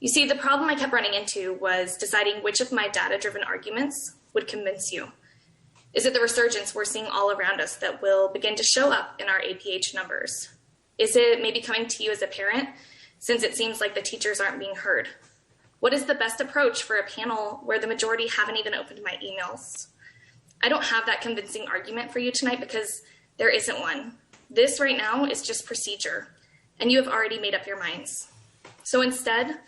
You see, the problem I kept running into was deciding which of my data-driven arguments would convince you. Is it the resurgence we're seeing all around us that will begin to show up in our APH numbers? Is it maybe coming to you as a parent, since it seems like the teachers aren't being heard? What is the best approach for a panel where the majority haven't even opened my emails? I don't have that convincing argument for you tonight because there isn't one. This right now is just procedure, and you have already made up your minds. So instead,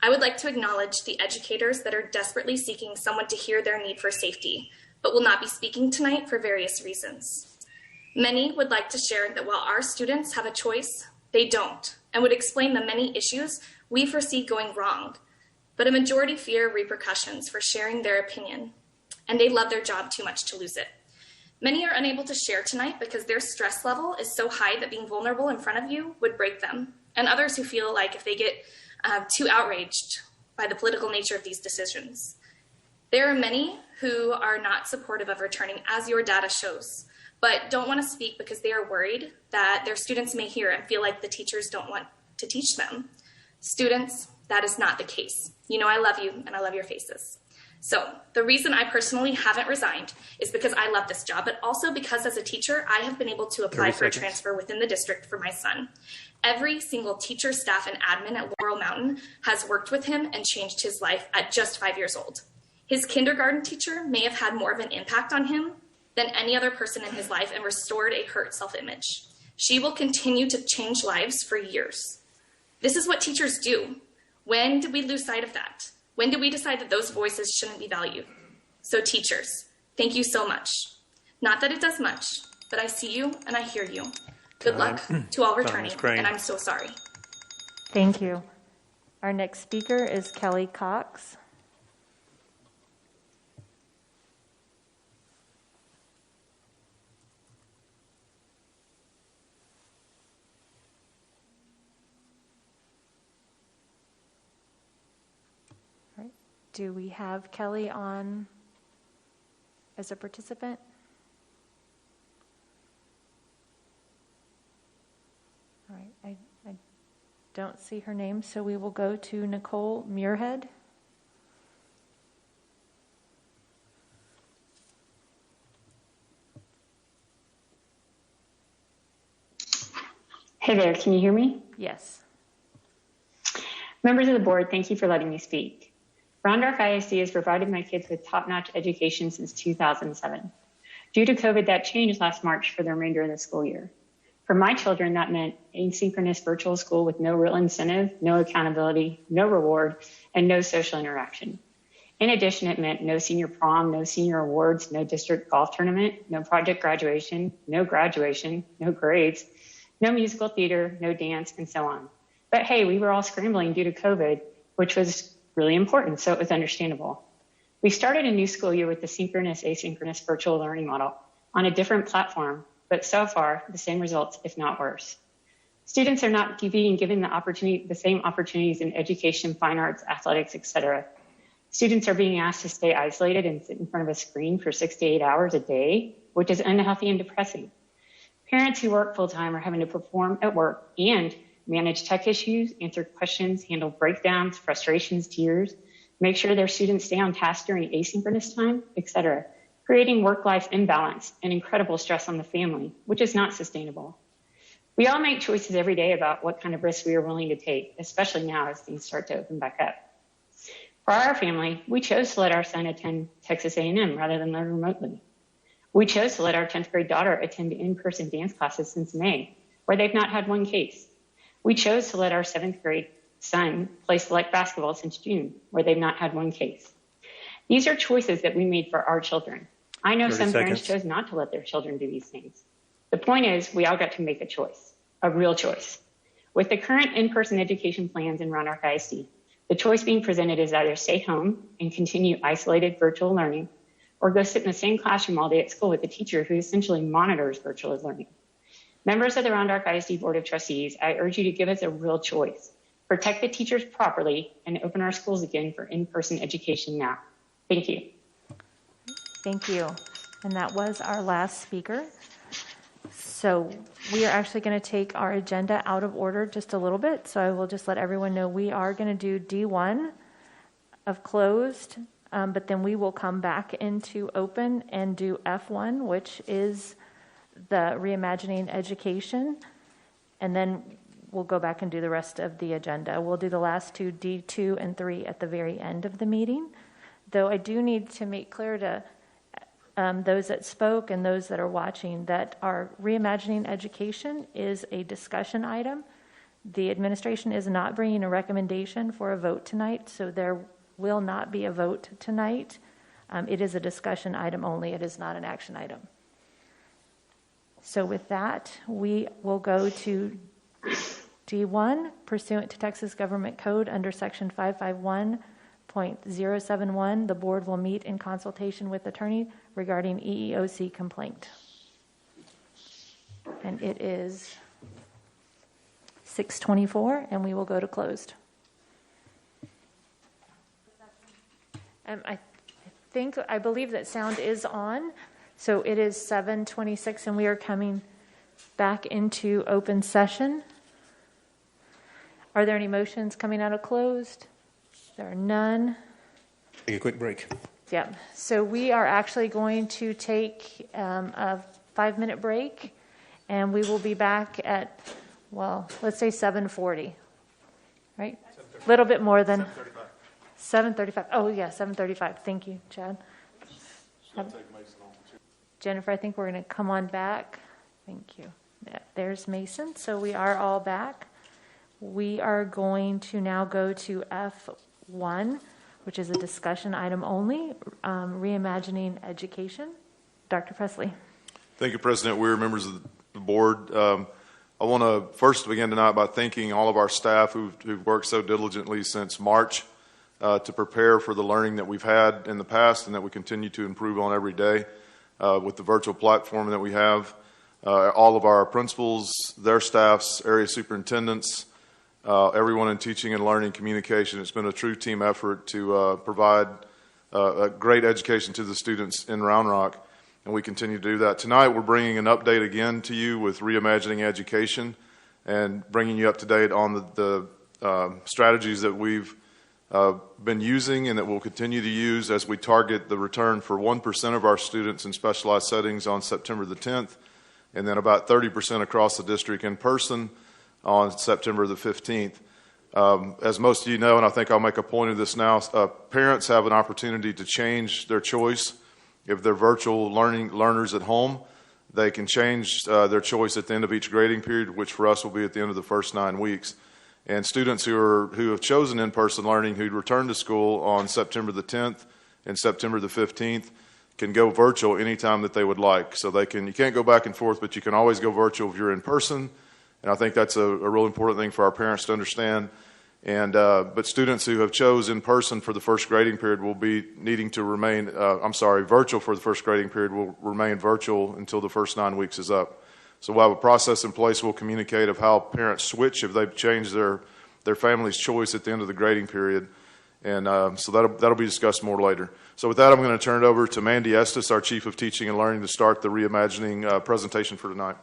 I would like to acknowledge the educators that are desperately seeking someone to hear their need for safety, but will not be speaking tonight for various reasons. Many would like to share that while our students have a choice, they don't, and would explain the many issues we foresee going wrong, but a majority fear repercussions for sharing their opinion, and they love their job too much to lose it. Many are unable to share tonight because their stress level is so high that being vulnerable in front of you would break them, and others who feel like if they get too outraged by the political nature of these decisions. There are many who are not supportive of returning, as your data shows, but don't want to speak because they are worried that their students may hear and feel like the teachers don't want to teach them. Students, that is not the case. You know I love you and I love your faces. So the reason I personally haven't resigned is because I love this job, but also because as a teacher, I have been able to apply for a transfer within the district for my son. Every single teacher, staff, and admin at Laurel Mountain has worked with him and changed his life at just 5 years old. His kindergarten teacher may have had more of an impact on him than any other person in his life and restored a hurt self-image. She will continue to change lives for years. This is what teachers do. When did we lose sight of that? When did we decide that those voices shouldn't be valued? So teachers, thank you so much. Not that it does much, but I see you and I hear you. Good luck to all returning, and I'm so sorry. Thank you. Our next speaker is Kelly Cox. Do we have Kelly on as a participant? All right, I don't see her name, so we will go to Nicole Muirhead. Hey there, can you hear me? Yes. Members of the board, thank you for letting me speak. Round Rock ISD has provided my kids with top-notch education since 2007. Due to COVID, that changed last March for the remainder of the school year. For my children, that meant asynchronous virtual school with no real incentive, no accountability, no reward, and no social interaction. In addition, it meant no senior prom, no senior awards, no district golf tournament, no project graduation, no grades, no musical theater, no dance, and so on. But hey, we were all scrambling due to COVID, which was really important, so it was understandable. We started a new school year with the synchronous, asynchronous virtual learning model on a different platform, but so far, the same results, if not worse. Students are not being given the same opportunities in education, fine arts, athletics, etc. Students are being asked to stay isolated and sit in front of a screen for 6 to 8 hours a day, which is unhealthy and depressing. Parents who work full-time are having to perform at work and manage tech issues, answer questions, handle breakdowns, frustrations, tears, make sure their students stay on task during asynchronous time, etc., creating work-life imbalance and incredible stress on the family, which is not sustainable. We all make choices every day about what kind of risks we are willing to take, especially now as things start to open back up. For our family, we chose to let our son attend Texas A&M rather than learn remotely. We chose to let our 10th grade daughter attend in-person dance classes since May, where they've not had one case. We chose to let our 7th grade son play select basketball since June, where they've not had one case. These are choices that we made for our children. I know some parents chose not to let their children do these things. The point is, we all got to make a choice, a real choice. With the current in-person education plans in Round Rock ISD, the choice being presented is either stay home and continue isolated virtual learning, or go sit in the same classroom all day at school with a teacher who essentially monitors virtual learning. Members of the Round Rock ISD Board of Trustees, I urge you to give us a real choice. Protect the teachers properly and open our schools again for in-person education now. Thank you. Thank you. And that was our last speaker. So we are actually going to take our agenda out of order just a little bit. So I will just let everyone know we are going to do D1 of closed, but then we will come back into open and do F1, which is the reimagining education, and then we'll go back and do the rest of the agenda. We'll do the last two, D2 and 3, at the very end of the meeting. Though I do need to make clear to those that spoke and those that are watching that our reimagining education is a discussion item. The administration is not bringing a recommendation for a vote tonight, so there will not be a vote tonight. It is a discussion item only. It is not an action item. So with that, we will go to D1, pursuant to Texas Government Code under Section 551.071, the board will meet in consultation with attorney regarding EEOC complaint. And it is 6:24, and we will go to closed. I believe that sound is on. So it is 7:26 and we are coming back into open session. Are there any motions coming out of closed? There are none. Take a quick break. Yep. So we are actually going to take a 5-minute break, and we will be back at, well, let's say 7:40, right? A little bit more than 7:35. Oh, yeah, 7:35. Thank you, Chad. Jennifer, I think we're going to come on back. Thank you. Yeah, there's Mason. So we are all back. We are going to now go to F1, which is a discussion item only, reimagining education. Dr. Presley. Thank you, President Weir, members of the board. I want to first begin tonight by thanking all of our staff who've worked so diligently since March to prepare for the learning that we've had in the past and that we continue to improve on every day with the virtual platform that we have. All of our principals, their staffs, area superintendents, everyone in teaching and learning communication. It's been a true team effort to provide a great education to the students in Round Rock, and we continue to do that. Tonight we're bringing an update again to you with Reimagining Education and bringing you up to date on the strategies that we've been using and that we'll continue to use as we target the return for 1% of our students in specialized settings on September the 10th, and then about 30% across the district in person on September the 15th. As most of you know, and I think I'll make a point of this now, parents have an opportunity to change their choice. If they're virtual learners at home, they can change their choice at the end of each grading period, which for us will be at the end of the first 9 weeks. And students who have chosen in-person learning, who return to school on September the 10th and September the 15th, can go virtual anytime that they would like. So you can't go back and forth, but you can always go virtual if you're in person. And I think that's a real important thing for our parents to understand. And but students who have chose in person for the first grading period will be needing to remain, virtual for the first grading period will remain virtual until the first 9 weeks is up. So we'll have a process in place. We'll communicate of how parents switch if they've changed their family's choice at the end of the grading period. And so that'll be discussed more later. So with that, I'm going to turn it over to Mandy Estes, our Chief of Teaching and Learning, to start the Reimagining presentation for tonight.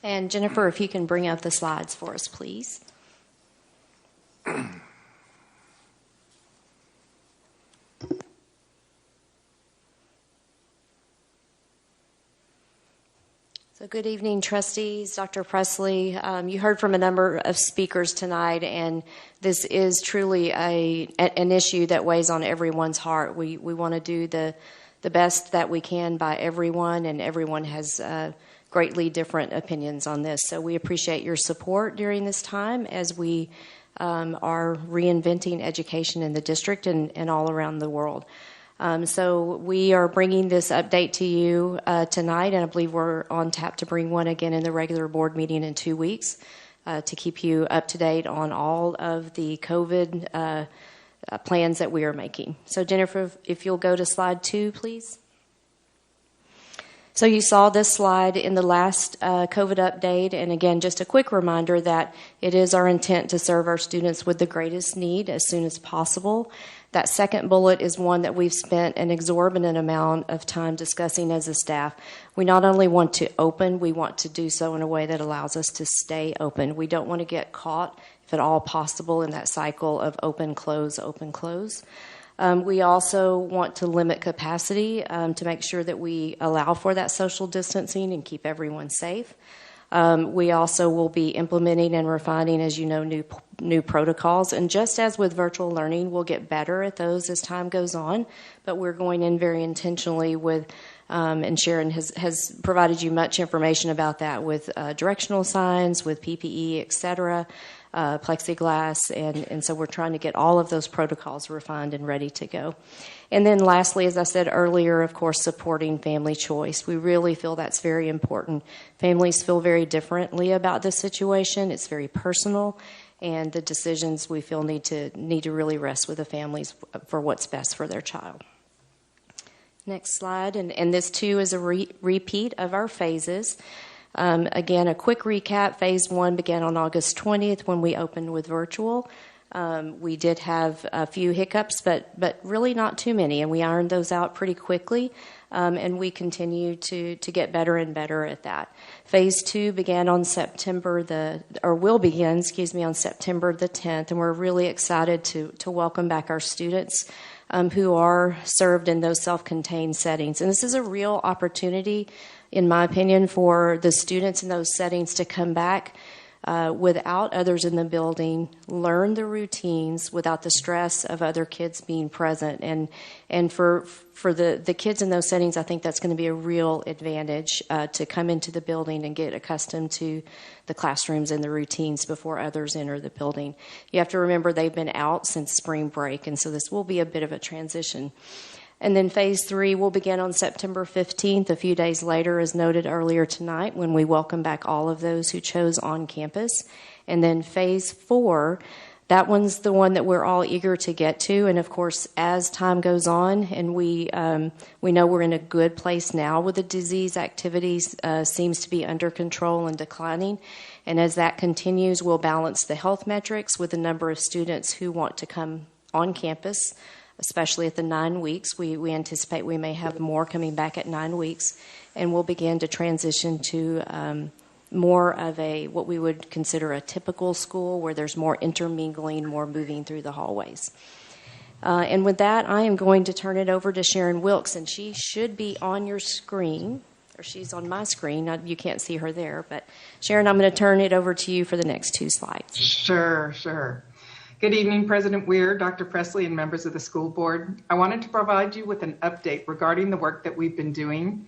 And Jennifer, if you can bring up the slides for us, please. So good evening, trustees, Dr. Presley. You heard from a number of speakers tonight, and this is truly an issue that weighs on everyone's heart. We want to do the best that we can by everyone, and everyone has greatly different opinions on this. So we appreciate your support during this time as we are reinventing education in the district and all around the world. So we are bringing this update to you tonight, and I believe we're on tap to bring one again in the regular board meeting in 2 weeks to keep you up to date on all of the COVID plans that we are making. So Jennifer, if you'll go to slide 2, please. So you saw this slide in the last COVID update, and again, just a quick reminder that it is our intent to serve our students with the greatest need as soon as possible. That second bullet is one that we've spent an exorbitant amount of time discussing as a staff. We not only want to open, we want to do so in a way that allows us to stay open. We don't want to get caught, if at all possible, in that cycle of open, close, open, close. We also want to limit capacity to make sure that we allow for that social distancing and keep everyone safe. We also will be implementing and refining, as you know, new protocols. And just as with virtual learning, we'll get better at those as time goes on. But we're going in very intentionally with, and Sharon has provided you much information about that with directional signs, with PPE, et cetera, plexiglass. And so we're trying to get all of those protocols refined and ready to go. And then lastly, as I said earlier, of course, supporting family choice. We really feel that's very important. Families feel very differently about this situation. It's very personal, and the decisions we feel need to really rest with the families for what's best for their child. Next slide, and this too is a repeat of our phases. Again, a quick recap. Phase 1 began on August 20th when we opened with virtual. We did have a few hiccups, but really not too many, and we ironed those out pretty quickly. and we continue to get better and better at that. Phase 2 began on will begin on September the 10th, and we're really excited to welcome back our students who are served in those self-contained settings. And this is a real opportunity, in my opinion, for the students in those settings to come back without others in the building, learn the routines without the stress of other kids being present. And for the kids in those settings, I think that's going to be a real advantage to come into the building and get accustomed to the classrooms and the routines before others enter the building. You have to remember they've been out since spring break, and so this will be a bit of a transition. And then phase 3 will begin on September 15th, a few days later, as noted earlier tonight, when we welcome back all of those who chose on campus. And then phase 4, that one's the one that we're all eager to get to. And of course, as time goes on, and we know we're in a good place now with the disease activities, seems to be under control and declining. And as that continues, we'll balance the health metrics with the number of students who want to come on campus, especially at the 9 weeks. We anticipate we may have more coming back at 9 weeks, and we'll begin to transition to more of what we would consider a typical school, where there's more intermingling, more moving through the hallways. And with that, I am going to turn it over to Sharon Wilkes, and she should be on your screen, or she's on my screen. You can't see her there, but Sharon, I'm going to turn it over to you for the next 2 slides. Sure. Good evening, President Weir, Dr. Presley, and members of the school board. I wanted to provide you with an update regarding the work that we've been doing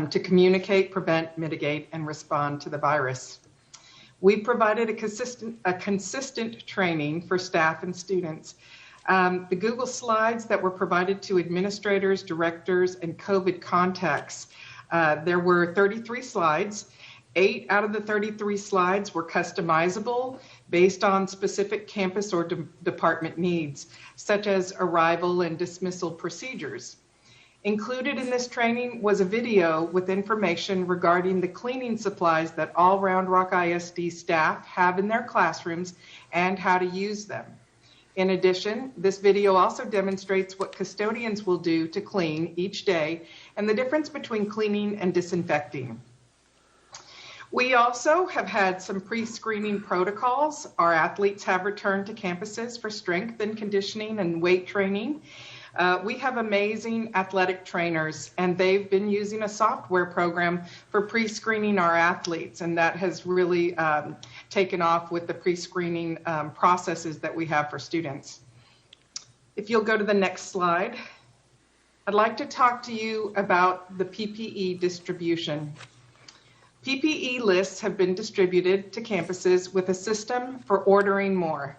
to communicate, prevent, mitigate, and respond to the virus. We provided a consistent training for staff and students. The Google Slides that were provided to administrators, directors, and COVID contacts, there were 33 slides. 8 out of the 33 slides were customizable based on specific campus or department needs, such as arrival and dismissal procedures. Included in this training was a video with information regarding the cleaning supplies that all Round Rock ISD staff have in their classrooms and how to use them. In addition, this video also demonstrates what custodians will do to clean each day and the difference between cleaning and disinfecting. We also have had some pre-screening protocols. Our athletes have returned to campuses for strength and conditioning and weight training. We have amazing athletic trainers, and they've been using a software program for pre-screening our athletes, and that has really taken off with the pre-screening processes that we have for students. If you'll go to the next slide, I'd like to talk to you about the PPE distribution. PPE lists have been distributed to campuses with a system for ordering more.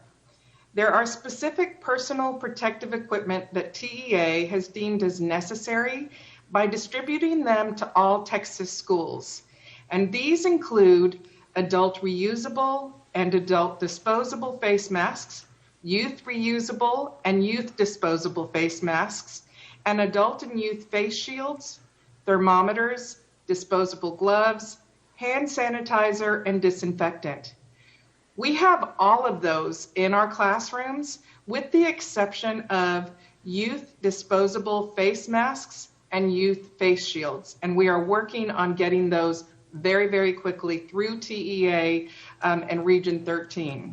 There are specific personal protective equipment that TEA has deemed as necessary by distributing them to all Texas schools. And these include adult reusable and adult disposable face masks, youth reusable and youth disposable face masks, and adult and youth face shields, thermometers, disposable gloves, hand sanitizer, and disinfectant. We have all of those in our classrooms, with the exception of youth disposable face masks and youth face shields. And we are working on getting those very, very quickly through TEA and Region 13.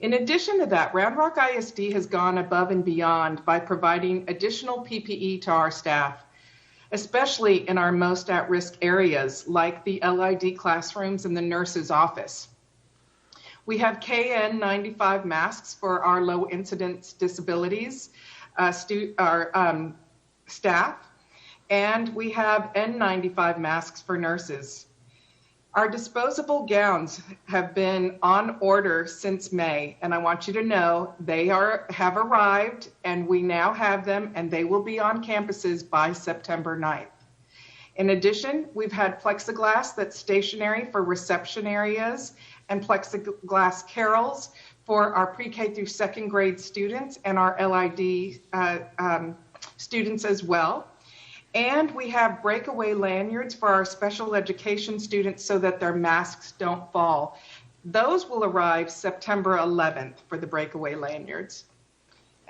In addition to that, Round Rock ISD has gone above and beyond by providing additional PPE to our staff, especially in our most at-risk areas like the LID classrooms and the nurse's office. We have KN95 masks for our low incidence disabilities staff, and we have N95 masks for nurses. Our disposable gowns have been on order since May, and I want you to know they have arrived, and we now have them, and they will be on campuses by September 9th. In addition, we've had plexiglass that's stationary for reception areas and plexiglass carrels for our pre-K through second grade students and our LID students as well. And we have breakaway lanyards for our special education students so that their masks don't fall. Those will arrive September 11th for the breakaway lanyards.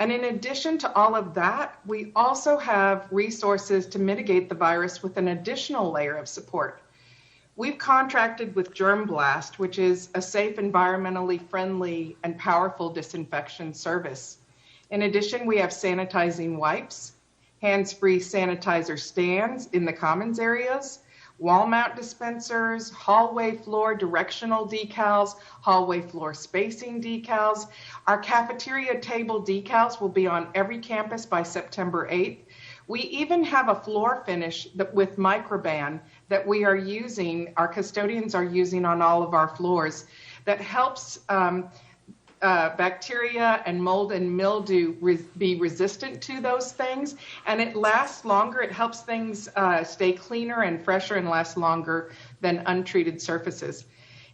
And in addition to all of that, we also have resources to mitigate the virus with an additional layer of support. We've contracted with Germ Blast, which is a safe, environmentally friendly, and powerful disinfection service. In addition, we have sanitizing wipes, hands-free sanitizer stands in the commons areas, wall mount dispensers, hallway floor directional decals, hallway floor spacing decals. Our cafeteria table decals will be on every campus by September 8th. We even have a floor finish with Microban that we are using, our custodians are using on all of our floors, that helps bacteria and mold and mildew be resistant to those things, and it lasts longer. It helps things stay cleaner and fresher and last longer than untreated surfaces.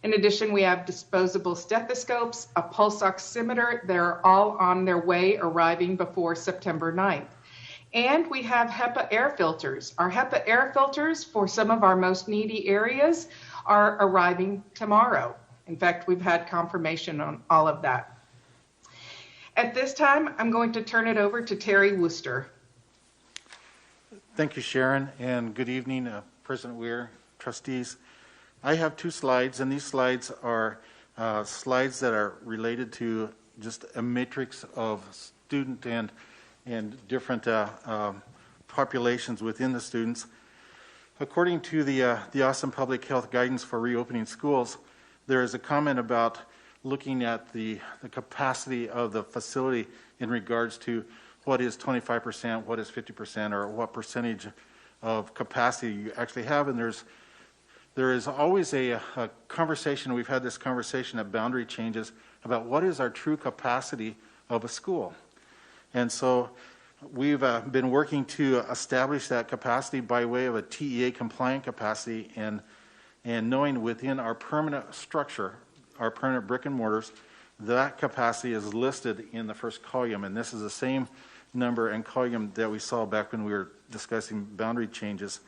In addition, we have disposable stethoscopes, a pulse oximeter. They're all on their way, arriving before September 9th. And we have HEPA air filters. Our HEPA air filters for some of our most needy areas are arriving tomorrow. In fact, we've had confirmation on all of that. At this time, I'm going to turn it over to Terry Wooster. Thank you, Sharon, and good evening, President Weir, trustees. I have 2 slides, and these slides are slides that are related to just a matrix of student and different populations within the students. According to the Austin Public Health Guidance for Reopening Schools, there is a comment about looking at the capacity of the facility in regards to what is 25%, what is 50%, or what percentage of capacity you actually have. And there is always a conversation, we've had this conversation at boundary changes, about what is our true capacity of a school. And so we've been working to establish that capacity by way of a TEA compliant capacity, and knowing within our permanent structure, our permanent brick and mortars, that capacity is listed in the first column, and this is the same number and column that we saw back when we were discussing boundary changes.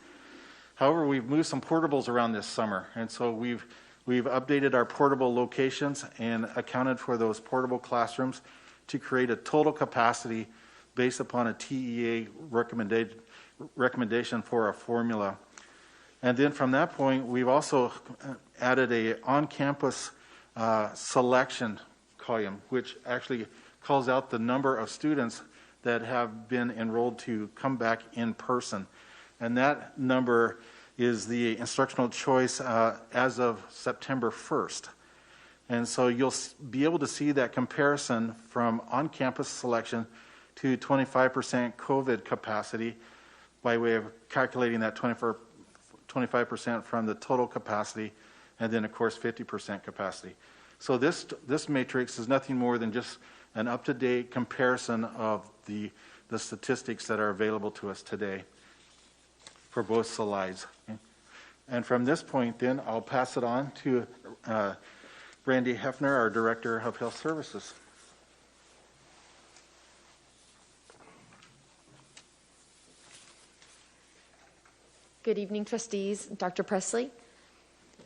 However, we've moved some portables around this summer, and so we've updated our portable locations and accounted for those portable classrooms to create a total capacity based upon a TEA recommendation for a formula. And then from that point, we've also added a on-campus selection column, which actually calls out the number of students that have been enrolled to come back in person. And that number is the instructional choice as of September 1st. And so you'll be able to see that comparison from on-campus selection to 25% COVID capacity by way of calculating that 25% from the total capacity, and then of course 50% capacity. So this matrix is nothing more than just an up-to-date comparison of the statistics that are available to us today for both slides. And from this point then, I'll pass it on to Randy Hefner, our Director of Health Services. Good evening, trustees. Dr. Presley,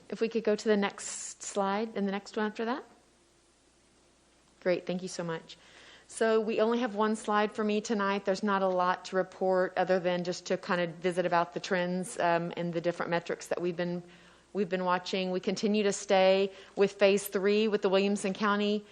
if we could go to the next slide and the next one after that. Great, thank you so much. So we only have one slide for me tonight. There's not a lot to report other than just to kind of visit about the trends and the different metrics that we've been watching. We continue to stay with phase 3 with the Williamson County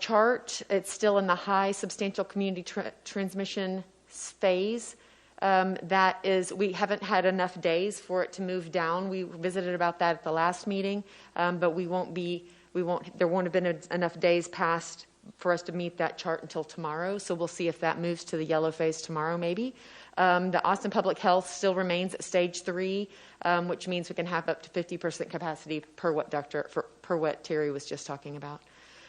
chart. It's still in the high substantial community transmission phase. That is, we haven't had enough days for it to move down. We visited about that at the last meeting, but there won't have been enough days passed for us to meet that chart until tomorrow. So we'll see if that moves to the yellow phase tomorrow, maybe. The Austin Public Health still remains at stage 3, which means we can have up to 50% capacity per what Terry was just talking about.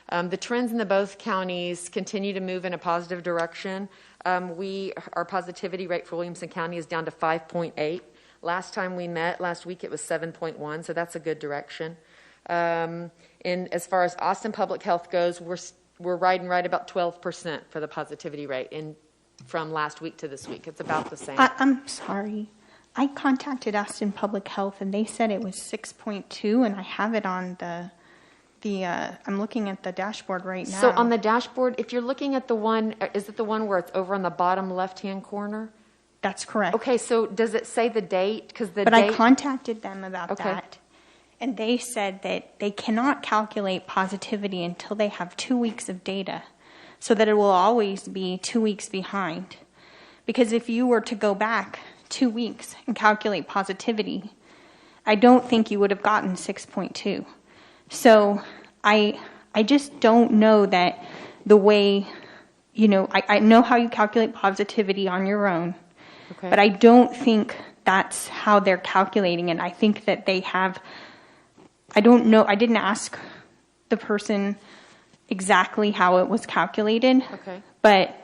The trends in the both counties continue to move in a positive direction. Our positivity rate for Williamson County is down to 5.8. Last time we met, last week, it was 7.1, so that's a good direction. And as far as Austin Public Health goes, we're riding right about 12% for the positivity rate from last week to this week. It's about the same. I'm sorry. I contacted Austin Public Health, and they said it was 6.2, and I have it on the I'm looking at the dashboard right now. So on the dashboard, if you're looking at the one, is it the one where it's over on the bottom left-hand corner? That's correct. Okay, so does it say the date? Because But I contacted them about that, and they said that they cannot calculate positivity until they have 2 weeks of data, so that it will always be 2 weeks behind. Because if you were to go back 2 weeks and calculate positivity, I don't think you would have gotten 6.2. So I just don't know that the way, I know how you calculate positivity on your own, but I don't think that's how they're calculating it. I think that they have, I don't know, I didn't ask the person exactly how it was calculated, but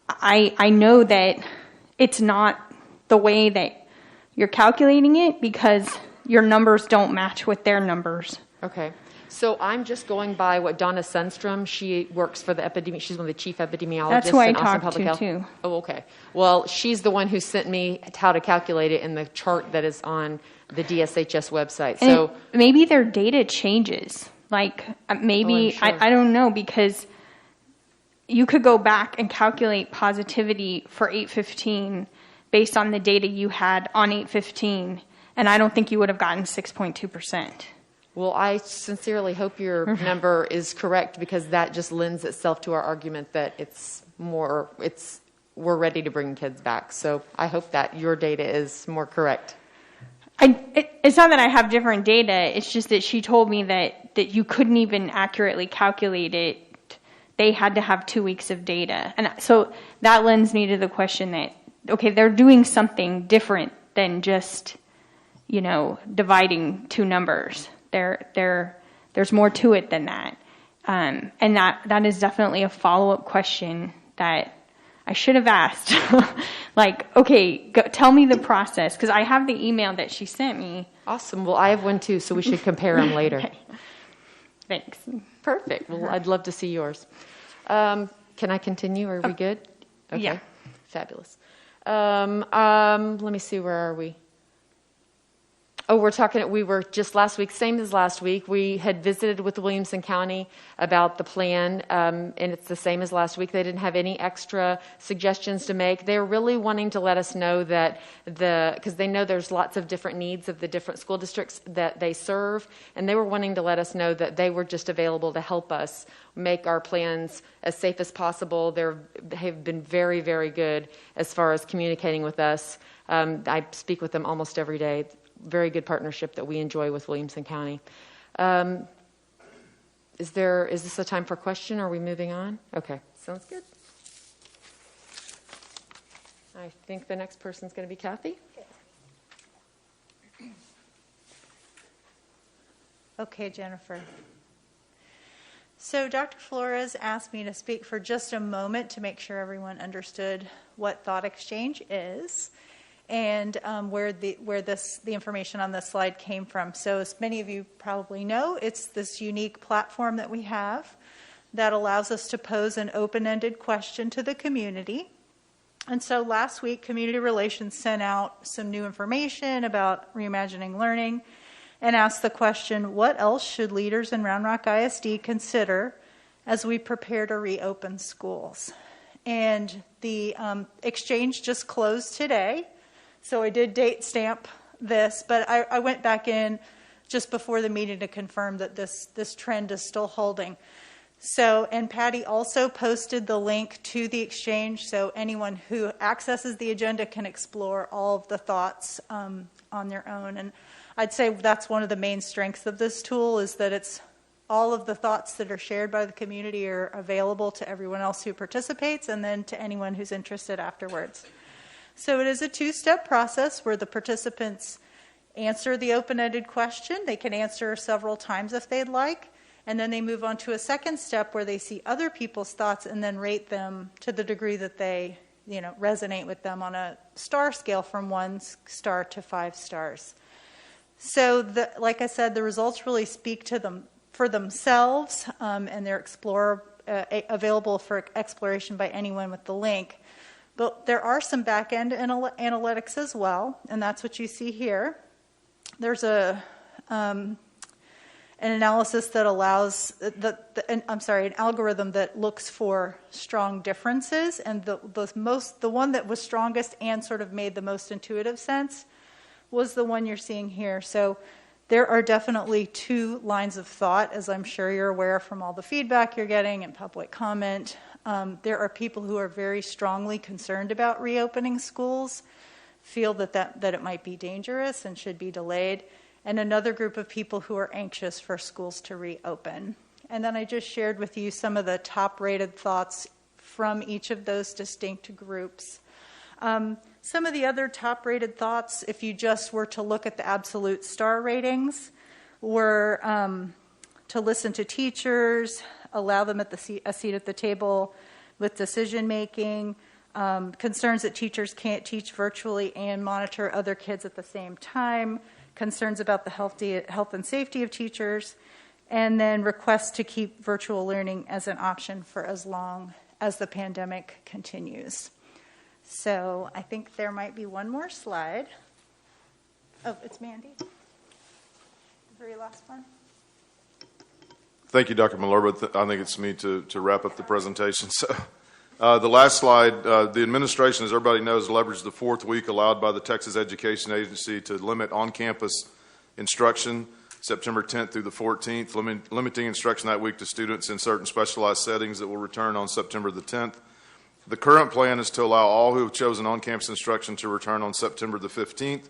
I know that it's not the way that you're calculating it because your numbers don't match with their numbers. Okay. So I'm just going by what Donna Sundstrom, she works for the she's one of the chief epidemiologists. That's who I in Austin talked Public to, Health. too. Oh, okay. Well, she's the one who sent me how to calculate it in the chart that is on the DSHS website. And So maybe their data changes. Like maybe, Oh, I'm sure. I don't know, because you could go back and calculate positivity for 815 based on the data you had on 815, and I don't think you would have gotten 6.2%. well, I sincerely hope your number is correct because that just lends itself to our argument that we're ready to bring kids back. So I hope that your data is more correct. It's not that I have different data. It's just that she told me that you couldn't even accurately calculate it. They had to have 2 weeks of data. And so that lends me to the question that, okay, they're doing something different than just, dividing two numbers. There's more to it than that. And that is definitely a follow-up question that I should have asked. Like, okay, tell me the process, because I have the email that she sent me. Awesome. Well, I have one too, so we should compare them later. Okay. Thanks. Perfect. Well, I'd love to see yours. Can I continue? Are we good? Okay. Yeah. Fabulous. Let me see. Where are we? Oh, we were just last week, same as last week. We had visited with Williamson County about the plan, and it's the same as last week. They didn't have any extra suggestions to make. They're really wanting to let us know that because they know there's lots of different needs of the different school districts that they serve, and they were wanting to let us know that they were just available to help us make our plans as safe as possible. They have been very, very good as far as communicating with us. I speak with them almost every day. Very good partnership that we enjoy with Williamson County. Is this a time for a question, or are we moving on? Okay, sounds good. I think the next person's going to be Kathy. Okay, Jennifer. So Dr. Flores asked me to speak for just a moment to make sure everyone understood what Thought Exchange is and where the information on this slide came from. So as many of you probably know, it's this unique platform that we have that allows us to pose an open-ended question to the community. And so last week, Community Relations sent out some new information about reimagining learning and asked the question, what else should leaders in Round Rock ISD consider as we prepare to reopen schools? And the exchange just closed today. So I did date stamp this, but I went back in just before the meeting to confirm that this trend is still holding. So, and Patty also posted the link to the exchange, so anyone who accesses the agenda can explore all of the thoughts on their own. And I'd say that's one of the main strengths of this tool is that it's all of the thoughts that are shared by the community are available to everyone else who participates and then to anyone who's interested afterwards. So it is a two-step process where the participants answer the open-ended question. They can answer several times if they'd like. And then they move on to a second step where they see other people's thoughts and then rate them to the degree that they, resonate with them on a star scale from 1 star to 5 stars. So, like I said, the results really speak to them for themselves, and they're available for exploration by anyone with the link. But there are some back-end analytics as well, and that's what you see here. There's an an analysis that allows, an algorithm that looks for strong differences, and the one that was strongest and sort of made the most intuitive sense was the one you're seeing here. So there are definitely two lines of thought, as I'm sure you're aware from all the feedback you're getting and public comment. There are people who are very strongly concerned about reopening schools, feel that it might be dangerous and should be delayed, and another group of people who are anxious for schools to reopen. And then I just shared with you some of the top-rated thoughts from each of those distinct groups. Some of the other top-rated thoughts, if you just were to look at the absolute star ratings, were to listen to teachers, allow them a seat at the table with decision-making, concerns that teachers can't teach virtually and monitor other kids at the same time, concerns about the health and safety of teachers, and then requests to keep virtual learning as an option for as long as the pandemic continues. So I think there might be one more slide. Oh, it's Mandy. The very last one. Thank you, Dr. Miller, but I think it's me to wrap up the presentation. So, the last slide, the administration, as everybody knows, leveraged the 4th week allowed by the Texas Education Agency to limit on-campus instruction September 10th through the 14th, limiting instruction that week to students in certain specialized settings that will return on September the 10th. The current plan is to allow all who have chosen on-campus instruction to return on September the 15th.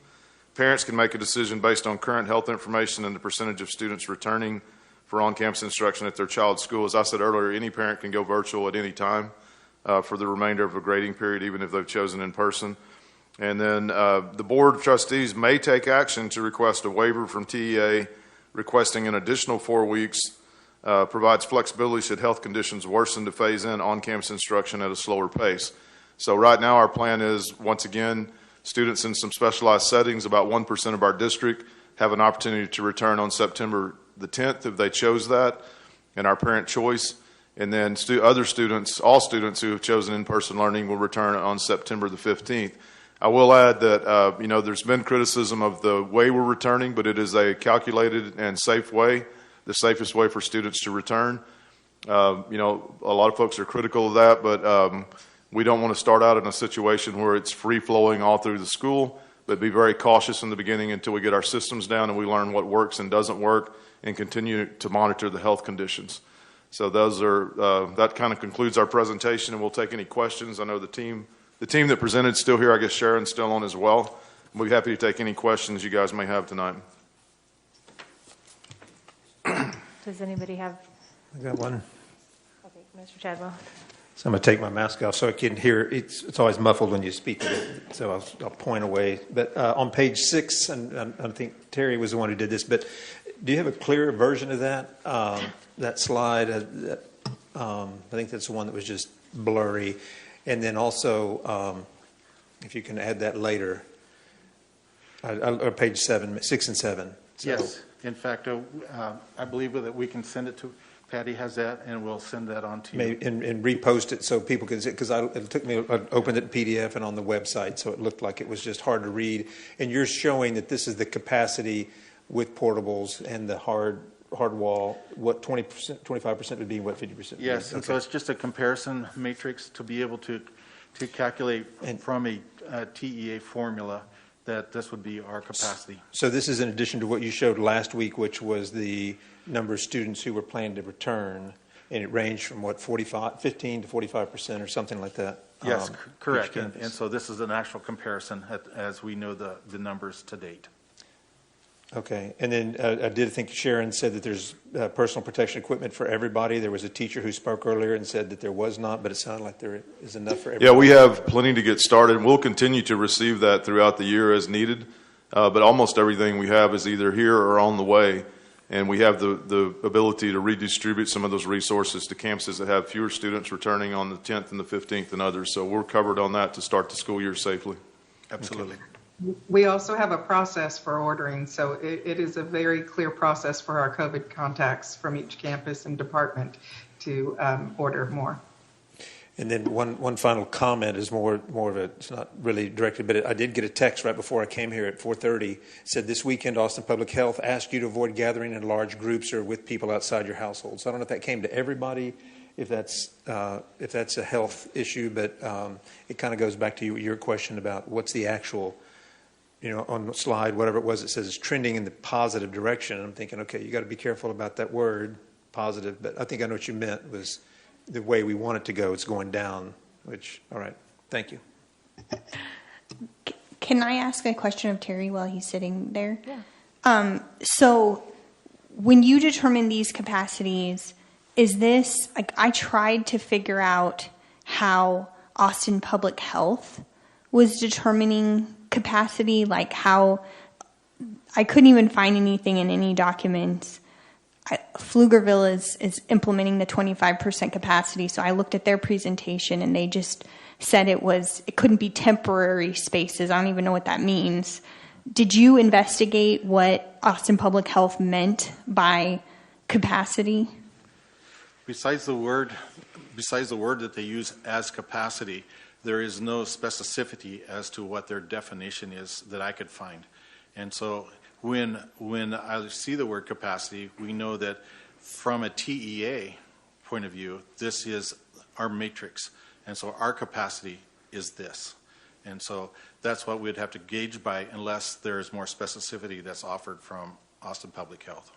Parents can make a decision based on current health information and the percentage of students returning for on-campus instruction at their child's school. As I said earlier, any parent can go virtual at any time for the remainder of a grading period, even if they've chosen in person. And then the Board of Trustees may take action to request a waiver from TEA, requesting an additional 4 weeks, provides flexibility should health conditions worsen to phase in on-campus instruction at a slower pace. So right now our plan is, once again, students in some specialized settings, about 1% of our district, have an opportunity to return on September the 10th if they chose that, and our parent choice. And then other students, all students who have chosen in-person learning, will return on September the 15th. I will add that, there's been criticism of the way we're returning, but it is a calculated and safe way, the safest way for students to return. A lot of folks are critical of that, but we don't want to start out in a situation where it's free-flowing all through the school, but be very cautious in the beginning until we get our systems down and we learn what works and doesn't work and continue to monitor the health conditions. So that kind of concludes our presentation, and we'll take any questions. I know the team that presented is still here. I guess Sharon's still on as well. We'll be happy to take any questions you guys may have tonight. Does anybody have? I got one. Okay, Mr. Chadwell. So I'm going to take my mask off so I can hear. It's always muffled when you speak, so I'll point away. But on page 6, and I think Terry was the one who did this, but do you have a clearer version of that slide? I think that's the one that was just blurry. And then also, if you can add that later, or page 6 and 7. So. Yes. In fact, I believe that we can send it to, Patty has that, and we'll send that on to you. And repost it so people can see, because it took me, I opened it in PDF and on the website, so it looked like it was just hard to read. And you're showing that this is the capacity with portables and the hard wall, what 20%, 25% would be, what 50%? Yes, and so it's just a comparison matrix to be able to calculate from a TEA formula that this would be our capacity. So this is in addition to what you showed last week, which was the number of students who were planning to return, and it ranged from 15 to 45% or something like that. Yes, correct. And so this is an actual comparison as we know the numbers to date. Okay, and then I did think Sharon said that there's personal protection equipment for everybody. There was a teacher who spoke earlier and said that there was not, but it sounded like there is enough for everybody. Yeah, we have plenty to get started. We'll continue to receive that throughout the year as needed, but almost everything we have is either here or on the way, and we have the ability to redistribute some of those resources to campuses that have fewer students returning on the 10th and the 15th than others. So we're covered on that to start the school year safely. Absolutely. Okay. We also have a process for ordering, so it is a very clear process for our COVID contacts from each campus and department to order more. And then one final comment is more of a, it's not really directed, but I did get a text right before I came here at 4:30. Said this weekend, Austin Public Health asked you to avoid gathering in large groups or with people outside your household. So I don't know if that came to everybody, if that's a health issue, but it kind of goes back to your question about what's the actual, on the slide, whatever it was, it says it's trending in the positive direction. And I'm thinking, okay, you got to be careful about that word, positive. But I think I know what you meant was the way we want it to go, it's going down, which, all right, thank you. Can I ask a question of Terry while he's sitting there? Yeah. So when you determine these capacities, is this, like, I tried to figure out how Austin Public Health was determining capacity, like how I couldn't even find anything in any documents. Pflugerville is implementing the 25% capacity, so I looked at their presentation and they just said it couldn't be temporary spaces. I don't even know what that means. Did you investigate what Austin Public Health meant by capacity? Besides the word that they use as capacity, there is no specificity as to what their definition is that I could find. And so when I see the word capacity, we know that from a TEA point of view, this is our matrix. And so our capacity is this. And so that's what we'd have to gauge by unless there is more specificity that's offered from Austin Public Health.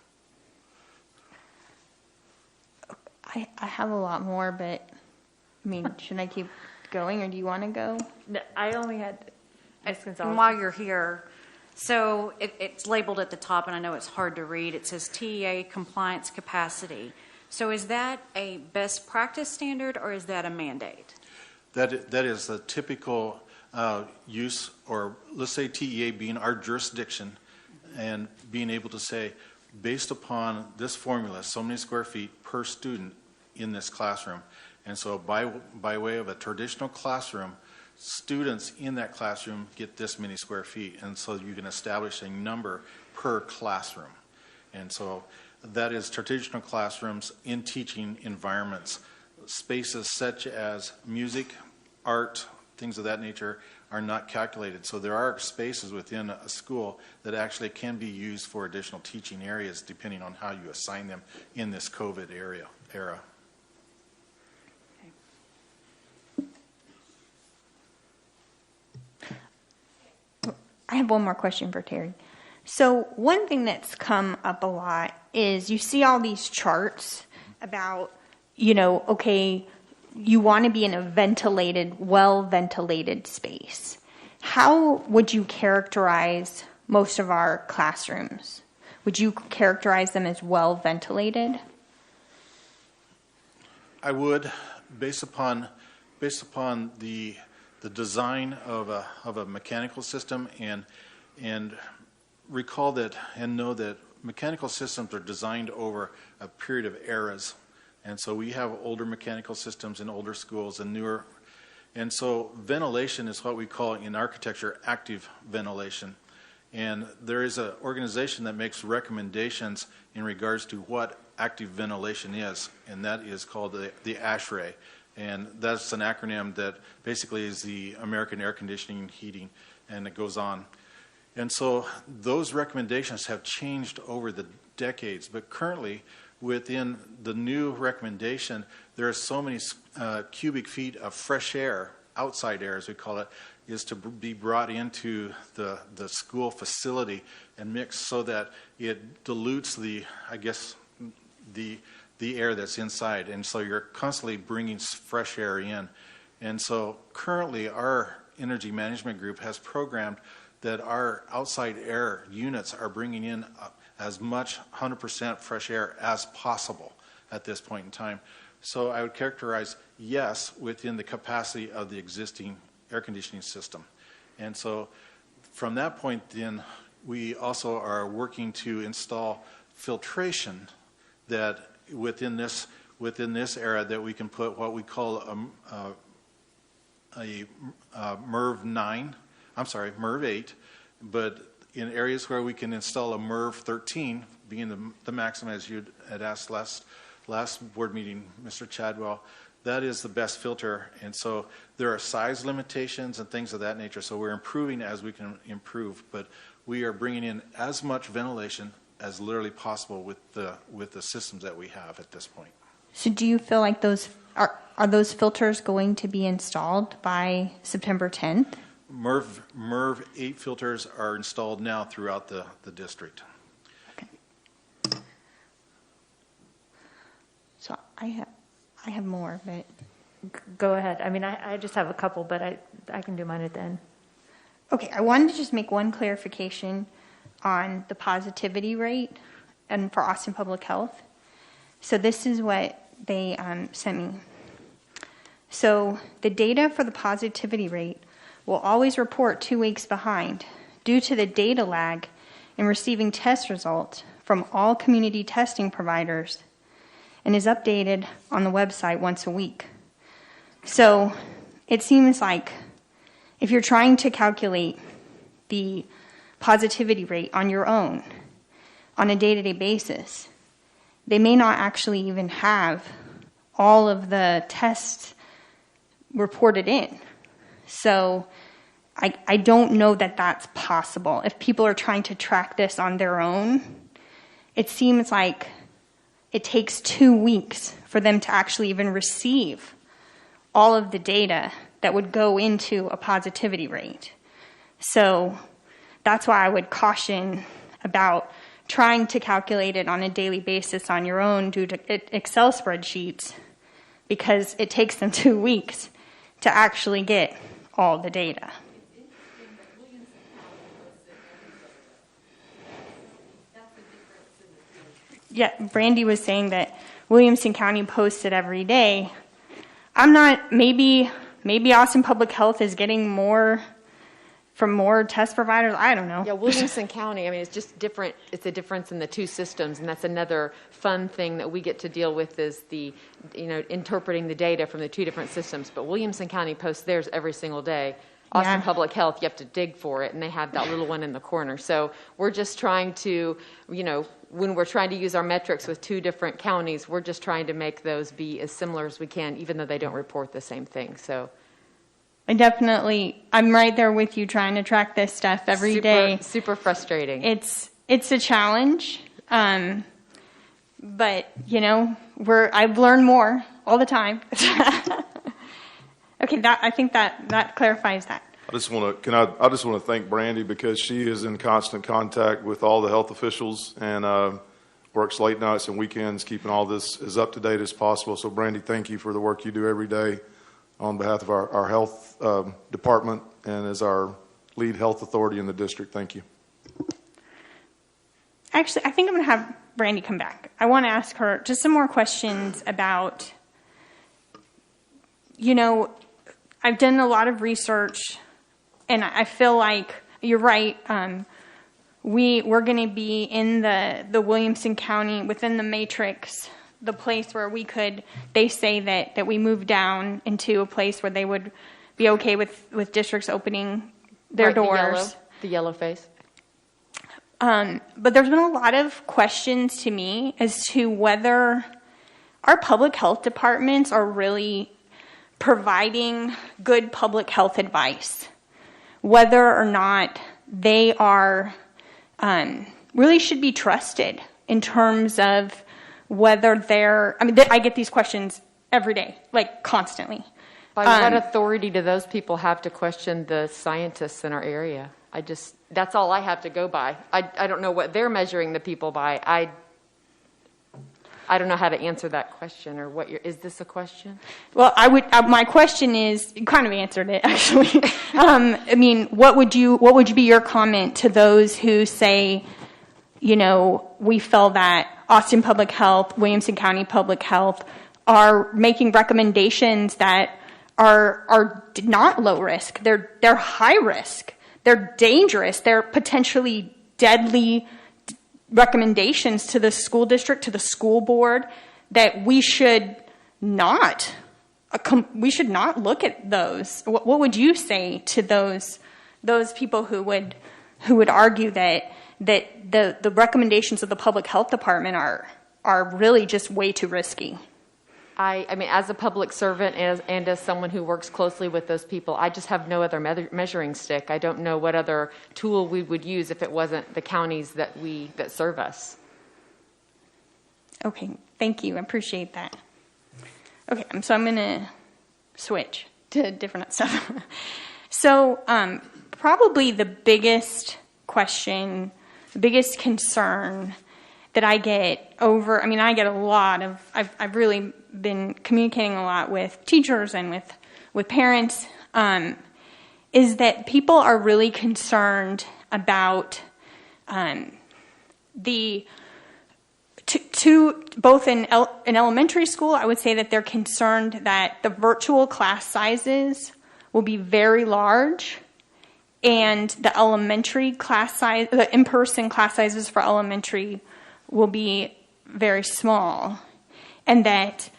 I have a lot more, but I mean, should I keep going or do you want to go? No, I only had Ms. Gonzalez. And while you're here, so it's labeled at the top, and I know it's hard to read. It says TEA compliance capacity. So is that a best practice standard or is that a mandate? That is a typical use, or let's say TEA being our jurisdiction and being able to say, based upon this formula, so many square feet per student in this classroom. And so by way of a traditional classroom, students in that classroom get this many square feet. And so you can establish a number per classroom. And so that is traditional classrooms in teaching environments. Spaces such as music, art, things of that nature are not calculated. So there are spaces within a school that actually can be used for additional teaching areas depending on how you assign them in this COVID era. I have one more question for Terry. So one thing that's come up a lot is you see all these charts about, okay, you want to be in a well-ventilated space. How would you characterize most of our classrooms? Would you characterize them as well-ventilated? I would, based upon the design of a mechanical system, and recall that and know that mechanical systems are designed over a period of eras. And so we have older mechanical systems in older schools and newer. And so ventilation is what we call in architecture active ventilation. And there is an organization that makes recommendations in regards to what active ventilation is, and that is called the ASHRAE. And that's an acronym that basically is the American Air Conditioning Heating, and it goes on. And so those recommendations have changed over the decades, but currently within the new recommendation, there are so many cubic feet of fresh air, outside air as we call it, is to be brought into the school facility and mixed so that it dilutes the air that's inside. And so you're constantly bringing fresh air in. And so currently our energy management group has programmed that our outside air units are bringing in as much 100% fresh air as possible at this point in time. So I would characterize, yes, within the capacity of the existing air conditioning system. And so from that point then, we also are working to install filtration that within this era that we can put what we call a MERV 8, but in areas where we can install a MERV 13, being the maximum, as you had asked last board meeting, Mr. Chadwell, that is the best filter. And so there are size limitations and things of that nature. So we're improving as we can improve, but we are bringing in as much ventilation as literally possible with the systems that we have at this point. So do you feel like those are those filters going to be installed by September 10th? MERV 8 filters are installed now throughout the district. Okay. So I have more, but go ahead. I mean, I just have a couple, but I can do mine at the end. okay, I wanted to just make one clarification on the positivity rate and for Austin Public Health. So this is what they sent me. So the data for the positivity rate will always report 2 weeks behind due to the data lag in receiving test results from all community testing providers and is updated on the website once a week. So it seems like if you're trying to calculate the positivity rate on your own on a day-to-day basis, they may not actually even have all of the tests reported in. So I don't know that that's possible. If people are trying to track this on their own, it seems like it takes 2 weeks for them to actually even receive all of the data that would go into a positivity rate. So that's why I would caution about trying to calculate it on a daily basis on your own due to Excel spreadsheets, because it takes them 2 weeks to actually get all the data. Yeah, Brandy was saying that Williamson County posts it every day. I'm not, maybe Austin Public Health is getting more from more test providers. I don't know. Yeah, Williamson County, I mean, it's just different. It's a difference in the two systems, and that's another fun thing that we get to deal with is the, interpreting the data from the two different systems. But Williamson County posts theirs every single day. Austin Public Health, you have to dig for it, and they have that little one in the corner. So we're just trying to, when we're trying to use our metrics with two different counties, we're just trying to make those be as similar as we can, even though they don't report the same thing. So I'm right there with you trying to track this stuff every day. Super frustrating. It's a challenge. But, I've learned more all the time. Okay, I think that clarifies that. I just want to thank Brandy because she is in constant contact with all the health officials and works late nights and weekends, keeping all this as up to date as possible. So Brandy, thank you for the work you do every day on behalf of our health department and as our lead health authority in the district. Thank you. Actually, I think I'm going to have Brandy come back. I want to ask her just some more questions about, I've done a lot of research, and I feel like you're right. We're going to be in the Williamson County, within the matrix, the place where they say that we move down into a place where they would be okay with districts opening their doors. The yellow face. But there's been a lot of questions to me as to whether our public health departments are really providing good public health advice, whether or not they are really should be trusted in terms of whether I get these questions every day, like constantly. By what authority do those people have to question the scientists in our area? That's all I have to go by. I don't know what they're measuring the people by. I don't know how to answer that question, or is this a question? Well, my question is, you kind of answered it actually. What would be your comment to those who say, we feel that Austin Public Health, Williamson County Public Health are making recommendations that are not low risk. They're high risk. They're dangerous. They're potentially deadly recommendations to the school district, to the school board, that we should not look at those. What would you say to those people who would argue that the recommendations of the public health department are really just way too risky? I mean, as a public servant and as someone who works closely with those people, I just have no other measuring stick. I don't know what other tool we would use if it wasn't the counties that serve us. Okay, thank you. I appreciate that. Okay, so I'm going to switch to different stuff. So probably the biggest question, the biggest concern that I get I get a lot of, I've really been communicating a lot with teachers and with parents, is that people are really concerned about both in elementary school, I would say that they're concerned that the virtual class sizes will be very large, and the elementary class size, the in-person class sizes for elementary will be very small. And that,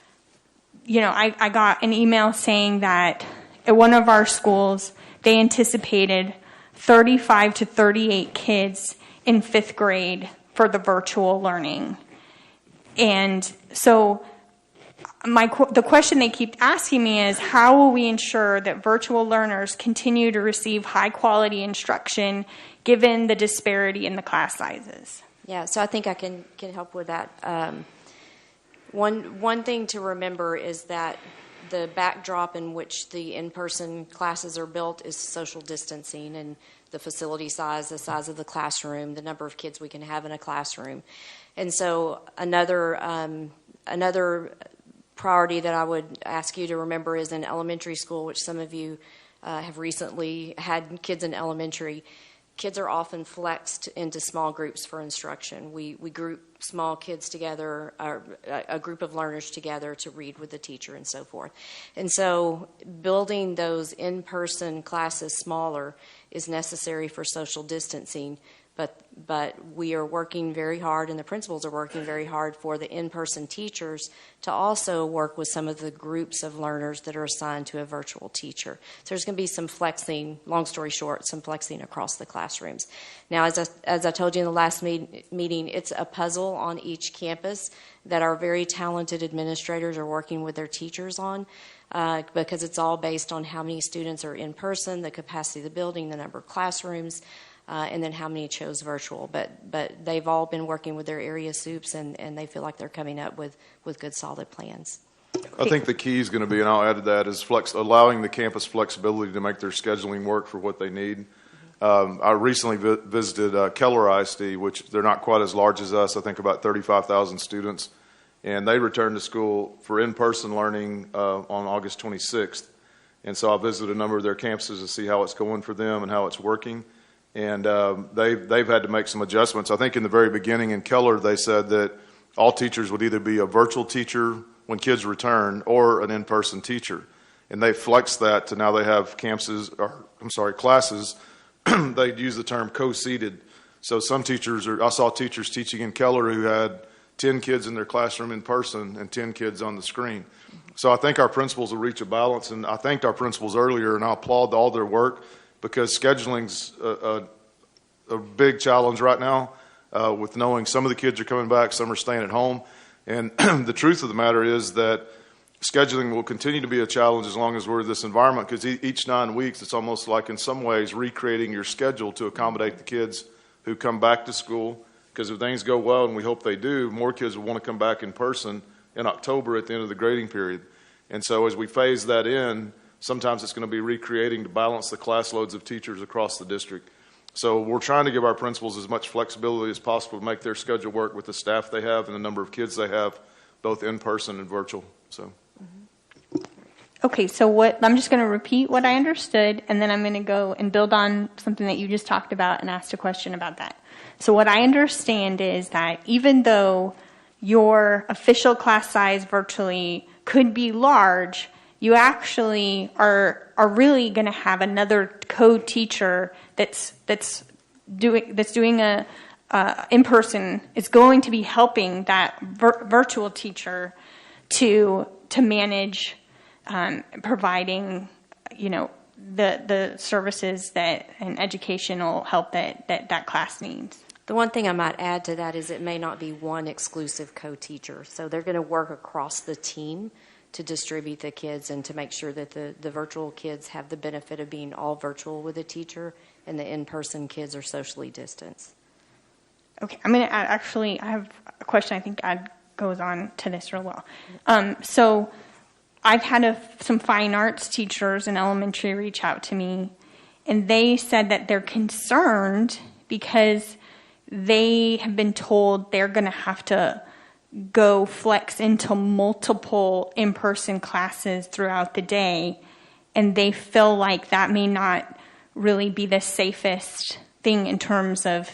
I got an email saying that at one of our schools, they anticipated 35 to 38 kids in 5th grade for the virtual learning. And so the question they keep asking me is, how will we ensure that virtual learners continue to receive high quality instruction given the disparity in the class sizes? Yeah, so I think I can help with that. One thing to remember is that the backdrop in which the in-person classes are built is social distancing and the facility size, the size of the classroom, the number of kids we can have in a classroom. And so another priority that I would ask you to remember is in elementary school, which some of you have recently had kids in elementary. Kids are often flexed into small groups for instruction. We group small kids together, or a group of learners together to read with the teacher and so forth. And so building those in-person classes smaller is necessary for social distancing, but we are working very hard, and the principals are working very hard for the in-person teachers to also work with some of the groups of learners that are assigned to a virtual teacher. So there's going to be some flexing, long story short, some flexing across the classrooms. Now, as I told you in the last meeting, it's a puzzle on each campus that our very talented administrators are working with their teachers on, because it's all based on how many students are in person, the capacity of the building, the number of classrooms, and then how many chose virtual. But they've all been working with their area soups, and they feel like they're coming up with good, solid plans. I think the key is going to be, and I'll add to that, is allowing the campus flexibility to make their scheduling work for what they need. I recently visited Keller ISD, which they're not quite as large as us, I think about 35,000 students. And they returned to school for in-person learning on August 26th. And so I visited a number of their campuses to see how it's going for them and how it's working. And they've had to make some adjustments. I think in the very beginning in Keller, they said that all teachers would either be a virtual teacher when kids return or an in-person teacher. And they flexed that to now they have classes. They use the term co-seated. So some teachers I saw teachers teaching in Keller who had 10 kids in their classroom in person and 10 kids on the screen. So I think our principals will reach a balance. And I thanked our principals earlier, and I applaud all their work, because scheduling's a big challenge right now, with knowing some of the kids are coming back, some are staying at home. And the truth of the matter is that scheduling will continue to be a challenge as long as we're in this environment, because each 9 weeks, it's almost like in some ways recreating your schedule to accommodate the kids who come back to school. Because if things go well, and we hope they do, more kids will want to come back in person in October at the end of the grading period. And so as we phase that in, sometimes it's going to be recreating to balance the class loads of teachers across the district. So we're trying to give our principals as much flexibility as possible to make their schedule work with the staff they have and the number of kids they have, both in person and virtual. So. Okay, so I'm just going to repeat what I understood, and then I'm going to go and build on something that you just talked about and asked a question about that. So what I understand is that even though your official class size virtually could be large, you actually are really going to have another co-teacher that's doing a in person, is going to be helping that virtual teacher to manage providing, the services and educational help that class needs. The one thing I might add to that is it may not be one exclusive co-teacher. So they're going to work across the team to distribute the kids and to make sure that the virtual kids have the benefit of being all virtual with a teacher and the in-person kids are socially distanced. Okay, I'm going to add, actually, I have a question I think goes on to this real well. So I've had some fine arts teachers in elementary reach out to me, and they said that they're concerned because they have been told they're going to have to go flex into multiple in-person classes throughout the day, and they feel like that may not really be the safest thing in terms of,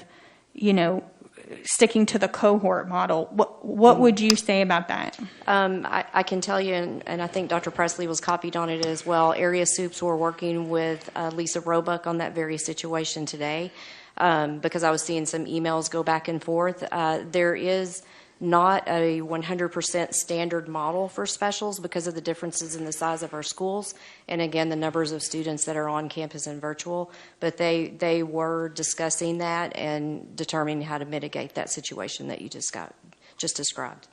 sticking to the cohort model. What would you say about that? I can tell you, and I think Dr. Presley was copied on it as well, Area Soups were working with Lisa Roebuck on that very situation today because I was seeing some emails go back and forth. There is not a 100% standard model for specials because of the differences in the size of our schools and, again, the numbers of students that are on campus and virtual. But they were discussing that and determining how to mitigate that situation that you just described.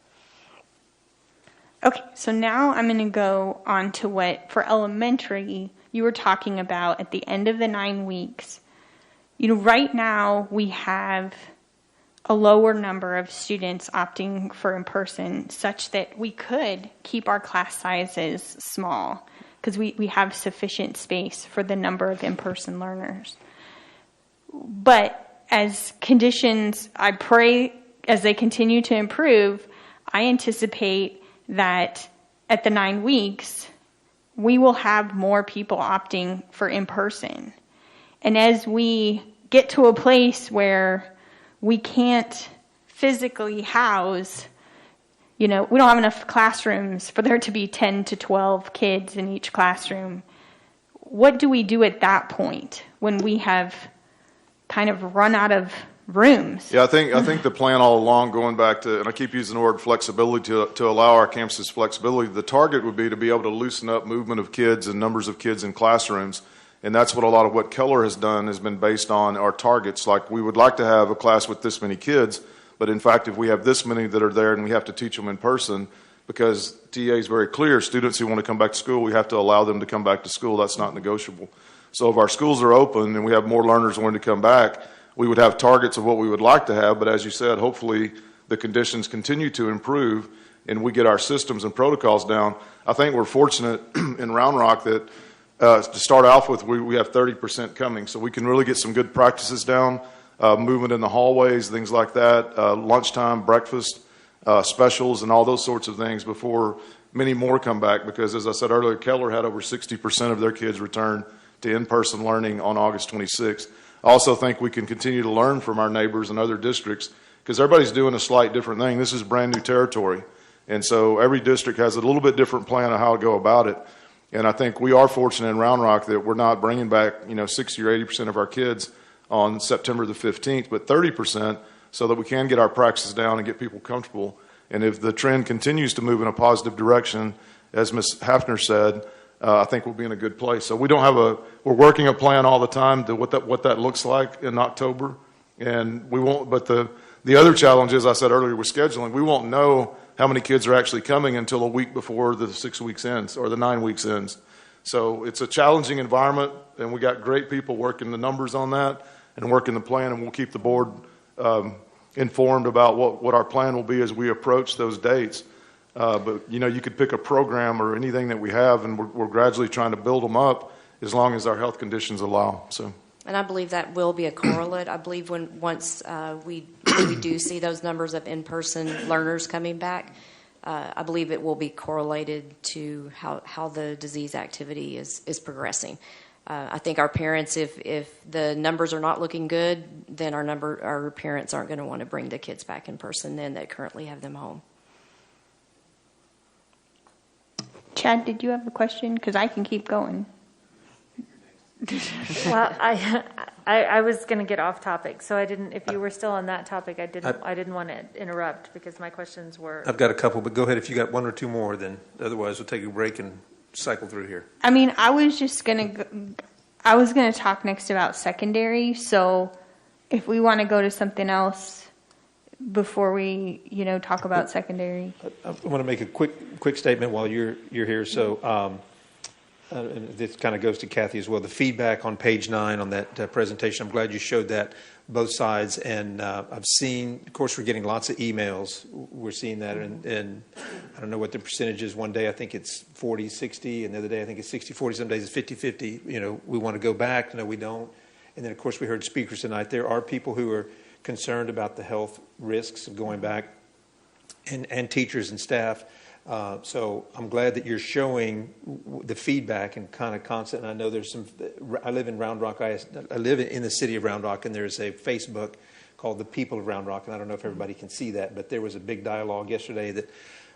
Okay, so now I'm going to go on to what, for elementary, you were talking about at the end of the 9 weeks. Right now we have a lower number of students opting for in-person such that we could keep our class sizes small because we have sufficient space for the number of in-person learners. But as conditions, I pray, as they continue to improve, I anticipate that at the 9 weeks, we will have more people opting for in-person. And as we get to a place where we can't physically house, we don't have enough classrooms for there to be 10 to 12 kids in each classroom. What do we do at that point when we have kind of run out of rooms? Yeah, I think the plan all along, going back to, and I keep using the word flexibility to allow our campuses flexibility, the target would be to be able to loosen up movement of kids and numbers of kids in classrooms. And that's what a lot of what Keller has done has been based on our targets. Like, we would like to have a class with this many kids, but in fact, if we have this many that are there and we have to teach them in person, because TA is very clear, students who want to come back to school, we have to allow them to come back to school. That's not negotiable. So if our schools are open and we have more learners wanting to come back, we would have targets of what we would like to have. But as you said, hopefully the conditions continue to improve and we get our systems and protocols down. I think we're fortunate in Round Rock that to start off with, we have 30% coming, so we can really get some good practices down, movement in the hallways, things like that, lunchtime, breakfast, specials, and all those sorts of things before many more come back, because as I said earlier, Keller had over 60% of their kids return to in-person learning on August 26th. I also think we can continue to learn from our neighbors and other districts, because everybody's doing a slight different thing. This is brand new territory, and so every district has a little bit different plan of how to go about it. And I think we are fortunate in Round Rock that we're not bringing back, 60 or 80% of our kids on September the 15th, but 30%, so that we can get our practices down and get people comfortable. And if the trend continues to move in a positive direction, as Ms. Hafner said, I think we'll be in a good place. So we're working a plan all the time to what that looks like in October. And we won't, but the other challenge, as I said earlier, with scheduling, we won't know how many kids are actually coming until a week before the 6 weeks ends or the 9 weeks ends. So it's a challenging environment, and we got great people working the numbers on that and working the plan, and we'll keep the board informed about what our plan will be as we approach those dates. But you could pick a program or anything that we have, and we're gradually trying to build them up as long as our health conditions allow. So. And I believe that will be a correlate. I believe once we do see those numbers of in-person learners coming back, I believe it will be correlated to how the disease activity is progressing. I think our parents, if the numbers are not looking good, then our parents aren't going to want to bring the kids back in person then that currently have them home. Chad, did you have a question? Because I can keep going. Well, I was going to get off topic, so I didn't. If you were still on that topic, I didn't want to interrupt because my questions were. I've got a couple, but go ahead. If you got one or two more, then otherwise we'll take a break and cycle through here. I was going to talk next about secondary. So if we want to go to something else before we, talk about secondary. I want to make a quick statement while you're here. So, and this kind of goes to Kathy as well. The feedback on page 9 on that presentation, I'm glad you showed that, both sides. And I've seen, of course, we're getting lots of emails. We're seeing that, and I don't know what the percentage is. One day I think it's 40-60, and the other day I think it's 60-40. Some days it's 50-50. We want to go back. No, we don't. And then, of course, we heard speakers tonight. There are people who are concerned about the health risks of going back, and teachers and staff. So I'm glad that you're showing the feedback and kind of constant. And I know there's some. I live in Round Rock. I live in the city of Round Rock, and there's a Facebook called the People of Round Rock. And I don't know if everybody can see that, but there was a big dialogue yesterday that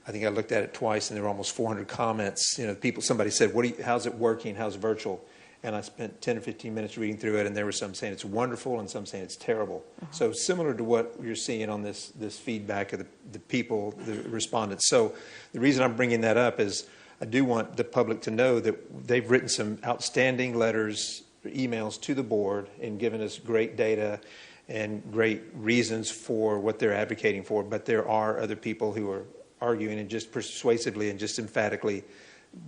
I think I looked at it twice, and there were almost 400 comments. Somebody said, "How's it working? How's it virtual?" And I spent 10 or 15 minutes reading through it, and there were some saying it's wonderful and some saying it's terrible. So similar to what you're seeing on this feedback of the people, the respondents. So the reason I'm bringing that up is I do want the public to know that they've written some outstanding letters, emails to the board, and given us great data and great reasons for what they're advocating for. But there are other people who are arguing and just persuasively and just emphatically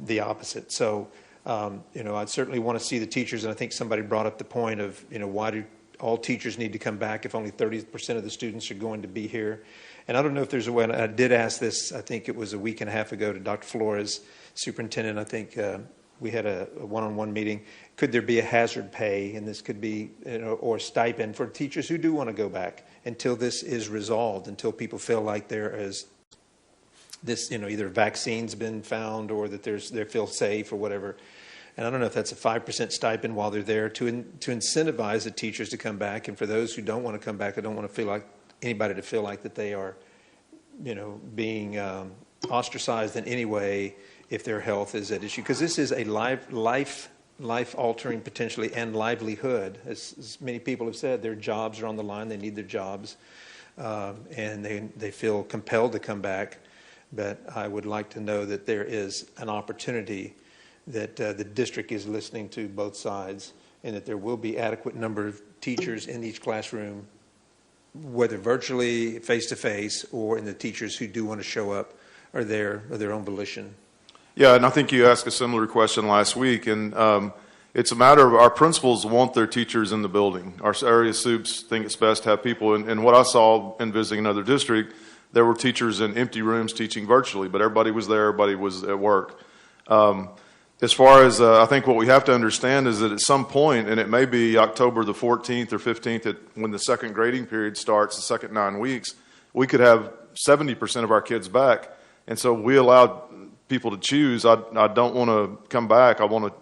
the opposite. So I certainly want to see the teachers, and I think somebody brought up the point of, why do all teachers need to come back if only 30% of the students are going to be here? And I don't know if there's a way, and I did ask this, I think it was a week and a half ago, to Dr. Flores, superintendent. I think we had a one-on-one meeting. Could there be a hazard pay, and this could be, or a stipend for teachers who do want to go back until this is resolved, until people feel like there is this, either vaccine's been found or that they feel safe or whatever. And I don't know if that's a 5% stipend while they're there to incentivize the teachers to come back. And for those who don't want to come back, I don't want to feel like anybody to feel like that they are, being ostracized in any way if their health is at issue. Because this is a life-altering potentially and livelihood. As many people have said, their jobs are on the line. They need their jobs. And they feel compelled to come back. But I would like to know that there is an opportunity that the district is listening to both sides, and that there will be adequate number of teachers in each classroom, whether virtually, face-to-face, or in the teachers who do want to show up are there of their own volition. Yeah, and I think you asked a similar question last week, and it's a matter of our principals want their teachers in the building. Our area soups think it's best to have people, and what I saw in visiting another district, there were teachers in empty rooms teaching virtually, but everybody was there, everybody was at work. As far as I think what we have to understand is that at some point, and it may be October the 14th or 15th, when the second grading period starts, the second 9 weeks, we could have 70% of our kids back. And so we allowed people to choose. I don't want to come back. I want to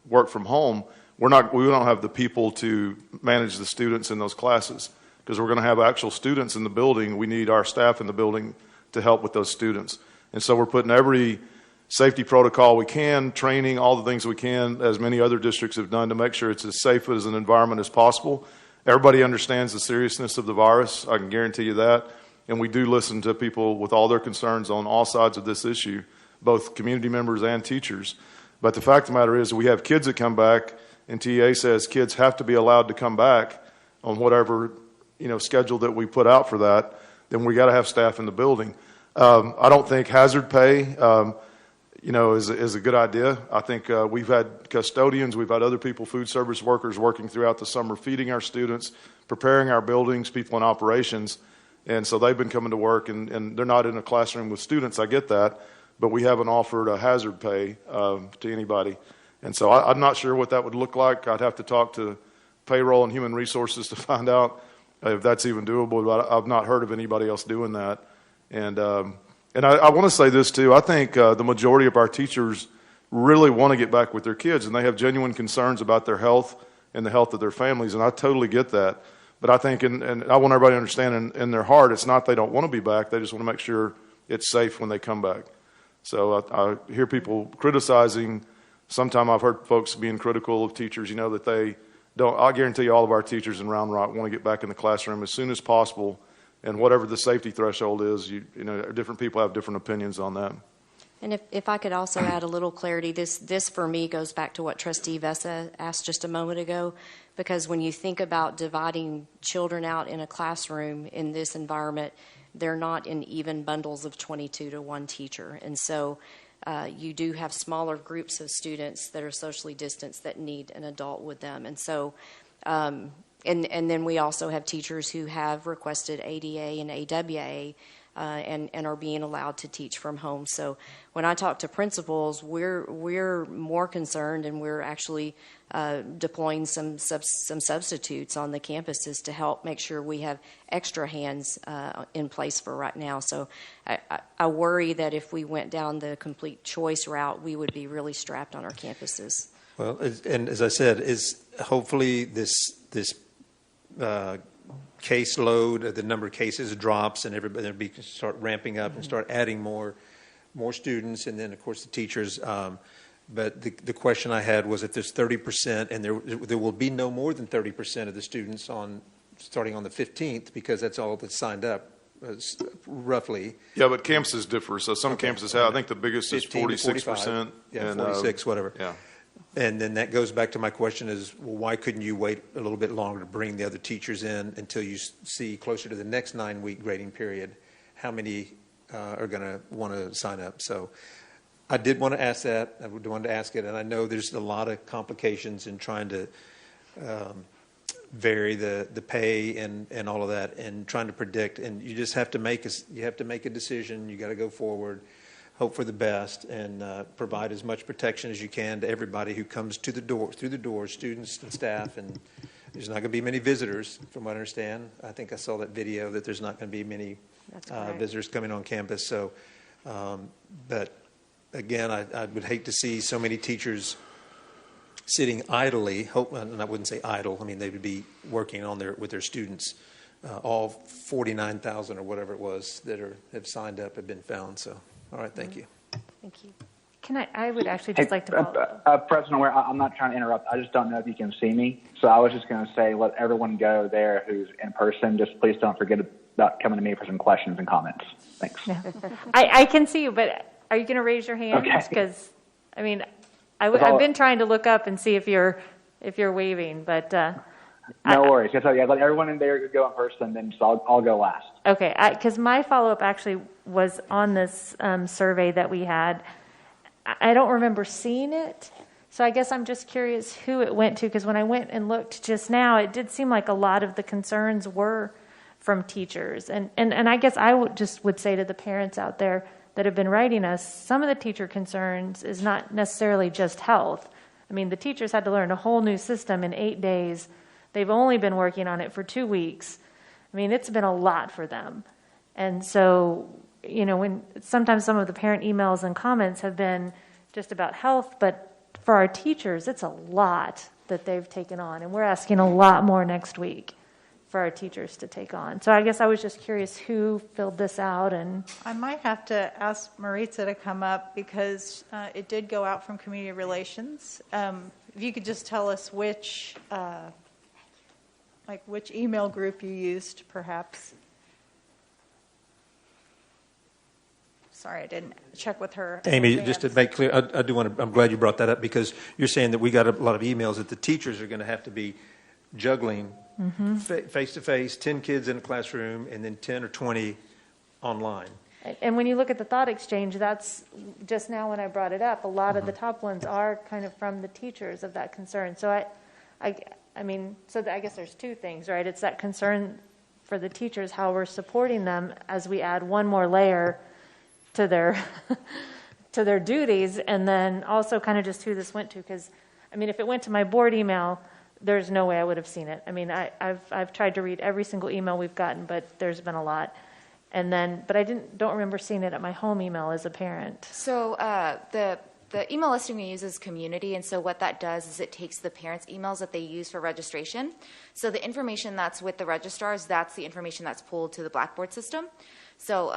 work from home. We don't have the people to manage the students in those classes, because we're going to have actual students in the building. We need our staff in the building to help with those students. And so we're putting every safety protocol we can, training, all the things we can, as many other districts have done, to make sure it's as safe as an environment as possible. Everybody understands the seriousness of the virus. I can guarantee you that. And we do listen to people with all their concerns on all sides of this issue, both community members and teachers. But the fact of the matter is, we have kids that come back, and TEA says kids have to be allowed to come back on whatever schedule that we put out for that. Then we got to have staff in the building. I don't think hazard pay is a good idea. I think we've had custodians, we've had other people, food service workers, working throughout the summer, feeding our students, preparing our buildings, people in operations. And so they've been coming to work, and they're not in a classroom with students. I get that. But we haven't offered a hazard pay to anybody. And so I'm not sure what that would look like. I'd have to talk to payroll and human resources to find out if that's even doable. But I've not heard of anybody else doing that. And I want to say this too. I think the majority of our teachers really want to get back with their kids, and they have genuine concerns about their health and the health of their families, and I totally get that. But I think, and I want everybody to understand in their heart, it's not they don't want to be back. They just want to make sure it's safe when they come back. So I hear people criticizing. Sometimes I've heard folks being critical of teachers, that they don't. I guarantee you all of our teachers in Round Rock want to get back in the classroom as soon as possible. And whatever the safety threshold is, different people have different opinions on that. And if I could also add a little clarity, this for me goes back to what Trustee Vessa asked just a moment ago, because when you think about dividing children out in a classroom in this environment, they're not in even bundles of 22 to one teacher. And so you do have smaller groups of students that are socially distanced that need an adult with them. And so, and then we also have teachers who have requested ADA and AWA and are being allowed to teach from home. So when I talk to principals, we're more concerned, and we're actually deploying some substitutes on the campuses to help make sure we have extra hands in place for right now. So I worry that if we went down the complete choice route, we would be really strapped on our campuses. Well, and as I said, is hopefully this caseload, the number of cases drops, and everybody start ramping up and start adding more students, and then of course the teachers. But the question I had was, if there's 30%, and there will be no more than 30% of the students starting on the 15th, because that's all that's signed up, roughly. Yeah, but campuses differ. So some campuses have, I think the biggest is 46%. Yeah, and 46, whatever. Yeah. And then that goes back to my question is, well, why couldn't you wait a little bit longer to bring the other teachers in until you see closer to the next 9-week grading period how many are going to want to sign up? So I did want to ask that. I wanted to ask it, and I know there's a lot of complications in trying to vary the pay and all of that, and trying to predict. And you just have to make a decision. You got to go forward, hope for the best, and provide as much protection as you can to everybody who comes through the door, students and staff. And there's not going to be many visitors, from what I understand. I think I saw that video that there's not going to be many visitors coming on campus. So, but again, I would hate to see so many teachers sitting idly. And I wouldn't say idle. I mean, they would be working with their students. All 49,000 or whatever it was that have signed up have been found. So. All right, thank you. Thank you. I would actually just like to follow President Ware, I'm not trying to interrupt. I just don't know if you can see me. So I was just going to say, let everyone go there who's in person. Just please don't forget about coming to me for some questions and comments. Thanks. Yeah. I can see you, but are you going to raise your hand? Okay. Because, I mean, I've been trying to look up and see if you're waving, but no worries. Yeah, let everyone in there go in person, then I'll go last. Okay, because my follow-up actually was on this survey that we had. I don't remember seeing it, so I guess I'm just curious who it went to, because when I went and looked just now, it did seem like a lot of the concerns were from teachers. And I guess I would say to the parents out there that have been writing us, some of the teacher concerns is not necessarily just health. I mean, the teachers had to learn a whole new system in 8 days. They've only been working on it for 2 weeks. I mean, it's been a lot for them. And so, when sometimes some of the parent emails and comments have been just about health, but for our teachers, it's a lot that they've taken on. And we're asking a lot more next week for our teachers to take on. So I guess I was just curious who filled this out. And I might have to ask Maritza to come up, because it did go out from Community Relations. If you could just tell us which email group you used, perhaps. Sorry, I didn't check with her. Amy, just to make clear, I'm glad you brought that up, because you're saying that we got a lot of emails that the teachers are going to have to be juggling face-to-face, 10 kids in a classroom, and then 10 or 20 online. And when you look at the thought exchange, that's just now when I brought it up, a lot of the top ones are kind of from the teachers of that concern. So I guess there's two things, right? It's that concern for the teachers, how we're supporting them as we add one more layer to their to their duties, and then also kind of just who this went to. Because, I mean, if it went to my board email, there's no way I would have seen it. I mean, I've tried to read every single email we've gotten, but there's been a lot. And then, but I don't remember seeing it at my home email as a parent. So the email listing we use is Community, and so what that does is it takes the parents' emails that they use for registration. So the information that's with the registrars, that's the information that's pulled to the Blackboard system. So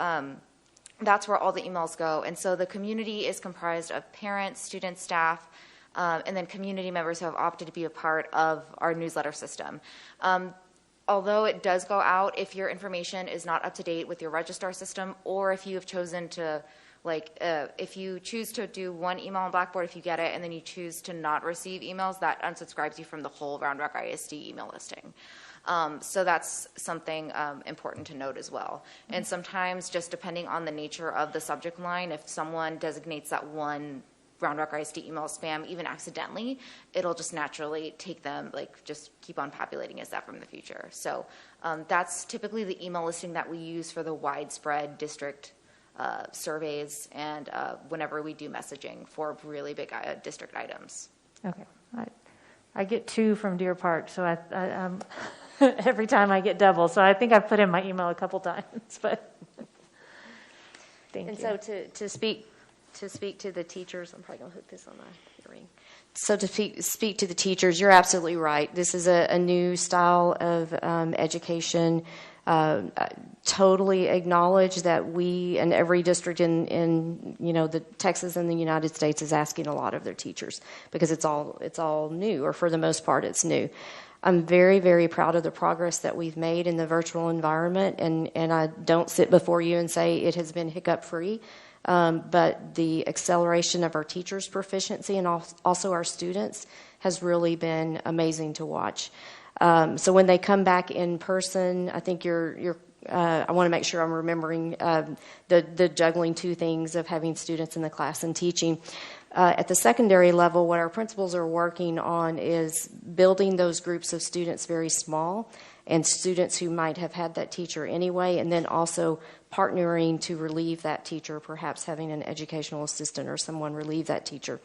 that's where all the emails go. And so the community is comprised of parents, students, staff, and then community members who have opted to be a part of our newsletter system. Although it does go out, if your information is not up to date with your registrar system, or if you have chosen to Like if you choose to do one email on Blackboard, if you get it, and then you choose to not receive emails, that unsubscribes you from the whole Round Rock ISD email listing. So that's something important to note as well. And sometimes, just depending on the nature of the subject line, if someone designates that one Round Rock ISD email spam, even accidentally, it'll just naturally take them, like, just keep on populating as that from the future. So that's typically the email listing that we use for the widespread district surveys and whenever we do messaging for really big district items. Okay. I get 2 from Deer Park, so I every time I get double. So I think I've put in my email a couple times, but thank you. And so to speak to the teachers, I'm probably going to hook this on my hearing. So to speak to the teachers, you're absolutely right. This is a new style of education. Totally acknowledge that we and every district in the Texas and the United States is asking a lot of their teachers because it's all new, or for the most part it's new. I'm very, very proud of the progress that we've made in the virtual environment, and I don't sit before you and say it has been hiccup free. But the acceleration of our teachers' proficiency and also our students has really been amazing to watch. So when they come back in person, I think I want to make sure I'm remembering the juggling 2 things of having students in the class and teaching. At the secondary level, what our principals are working on is building those groups of students very small, and students who might have had that teacher anyway, and then also partnering to relieve that teacher, perhaps having an educational assistant or someone relieve that teacher.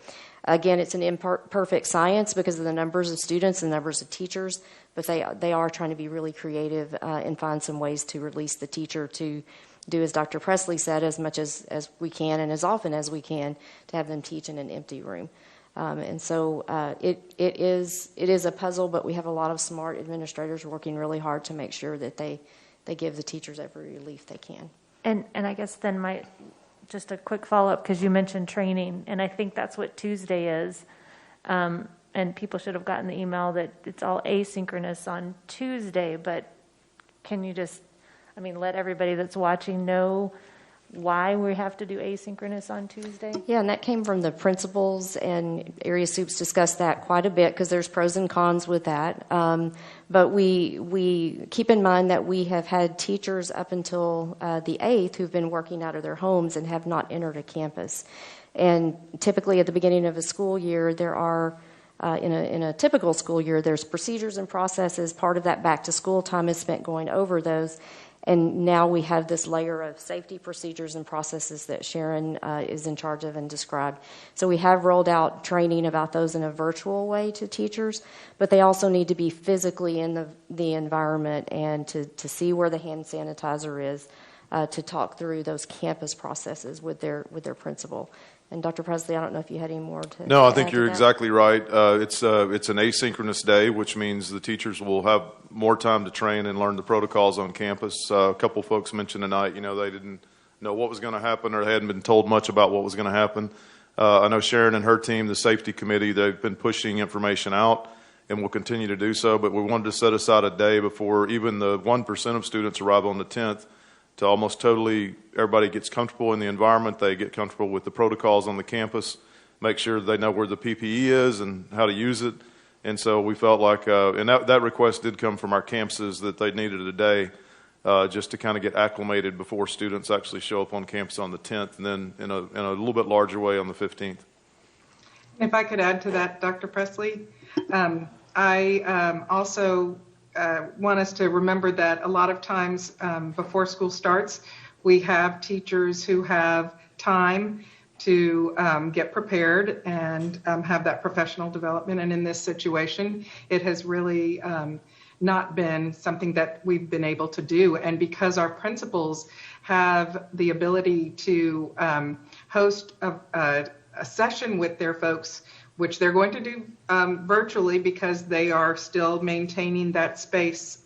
Again, it's an imperfect science because of the numbers of students and numbers of teachers, but they are trying to be really creative and find some ways to release the teacher to do, as Dr. Presley said, as much as we can and as often as we can to have them teach in an empty room. And so it is a puzzle, but we have a lot of smart administrators working really hard to make sure that they give the teachers every relief they can. And I guess then just a quick follow-up, because you mentioned training, and I think that's what Tuesday is. And people should have gotten the email that it's all asynchronous on Tuesday, but can you just, let everybody that's watching know why we have to do asynchronous on Tuesday? Yeah, and that came from the principals, and Area Soups discussed that quite a bit because there's pros and cons with that. But we keep in mind that we have had teachers up until the 8th who've been working out of their homes and have not entered a campus. And typically at the beginning of a school year, there are in a typical school year, there's procedures and processes. Part of that back to school time is spent going over those. And now we have this layer of safety procedures and processes that Sharon is in charge of and described. So we have rolled out training about those in a virtual way to teachers, but they also need to be physically in the environment and to see where the hand sanitizer is, to talk through those campus processes with their principal. And Dr. Presley, I don't know if you had any more to No, I add think to you're that. exactly right. It's an asynchronous day, which means the teachers will have more time to train and learn the protocols on campus. A couple folks mentioned tonight, they didn't know what was going to happen, or they hadn't been told much about what was going to happen. I know Sharon and her team, the safety committee, they've been pushing information out and will continue to do so, but we wanted to set aside a day before even the 1% of students arrive on the 10th to almost totally, everybody gets comfortable in the environment, they get comfortable with the protocols on the campus, make sure they know where the PPE is and how to use it. And so we felt like, and that request did come from our campuses, that they needed a day just to kind of get acclimated before students actually show up on campus on the 10th, and then in a little bit larger way on the 15th. If I could add to that, Dr. Presley, I also want us to remember that a lot of times before school starts, we have teachers who have time to get prepared and have that professional development. And in this situation, it has really not been something that we've been able to do. And because our principals have the ability to host a session with their folks, which they're going to do virtually because they are still maintaining that space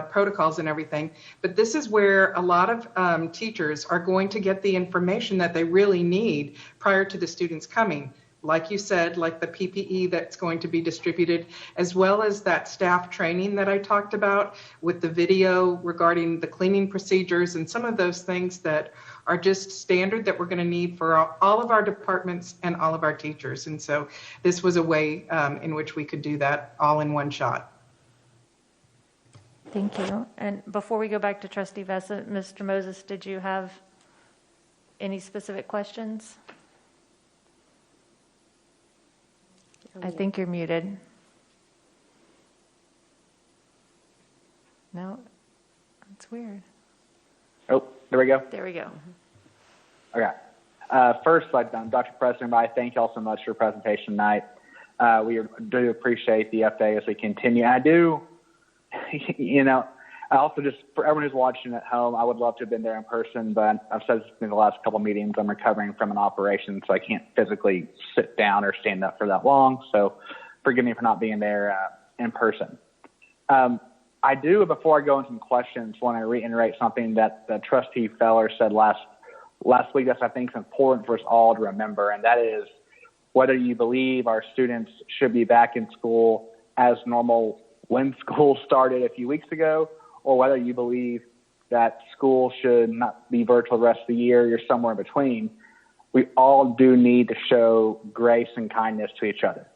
protocols and everything. But this is where a lot of teachers are going to get the information that they really need prior to the students coming. Like you said, like the PPE that's going to be distributed, as well as that staff training that I talked about with the video regarding the cleaning procedures and some of those things that are just standard that we're going to need for all of our departments and all of our teachers. And so this was a way in which we could do that all in one shot. Thank you. And before we go back to Trustee Vessa, Mr. Moses, did you have any specific questions? I think you're muted. No, that's weird. Oh, there we go. There we go. Okay. First, Dr. President, I thank you all so much for your presentation tonight. We do appreciate the update as we continue. And I do, I also just, for everyone who's watching at home, I would love to have been there in person, but I've said this in the last couple of meetings, I'm recovering from an operation, so I can't physically sit down or stand up for that long. So forgive me for not being there in person. I do, before I go into some questions, want to reiterate something that Trustee Feller said last week that I think is important for us all to remember, and that is whether you believe our students should be back in school as normal when school started a few weeks ago, or whether you believe that school should not be virtual the rest of the year, you're somewhere in between, we all do need to show grace and kindness to each other.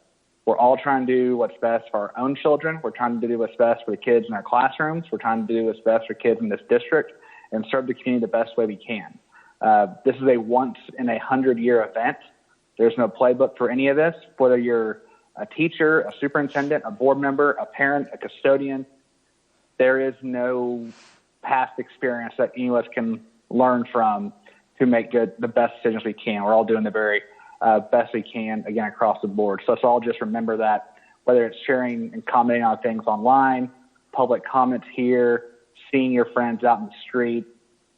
We're all trying to do what's best for our own children. We're trying to do what's best for the kids in our classrooms. We're trying to do what's best for kids in this district and serve the community the best way we can. This is a once-in-a-100-year event. There's no playbook for any of this, whether you're a teacher, a superintendent, a board member, a parent, a custodian. There is no past experience that any of us can learn from to make the best decisions we can. We're all doing the very best we can, again, across the board. So let's all just remember that, whether it's sharing and commenting on things online, public comments here, seeing your friends out in the street,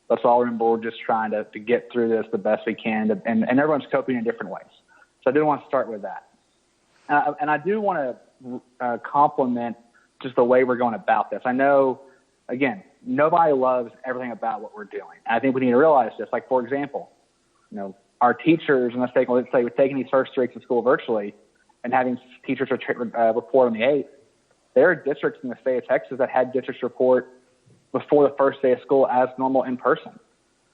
let's all remember we're just trying to get through this the best we can, and everyone's coping in different ways. So I do want to start with that. And I do want to compliment just the way we're going about this. I know, again, nobody loves everything about what we're doing. And I think we need to realize this. Like, for example, our teachers, and let's say we're taking these first 3 weeks of school virtually and having teachers report on the 8th. There are districts in the state of Texas that had districts report before the first day of school as normal in person.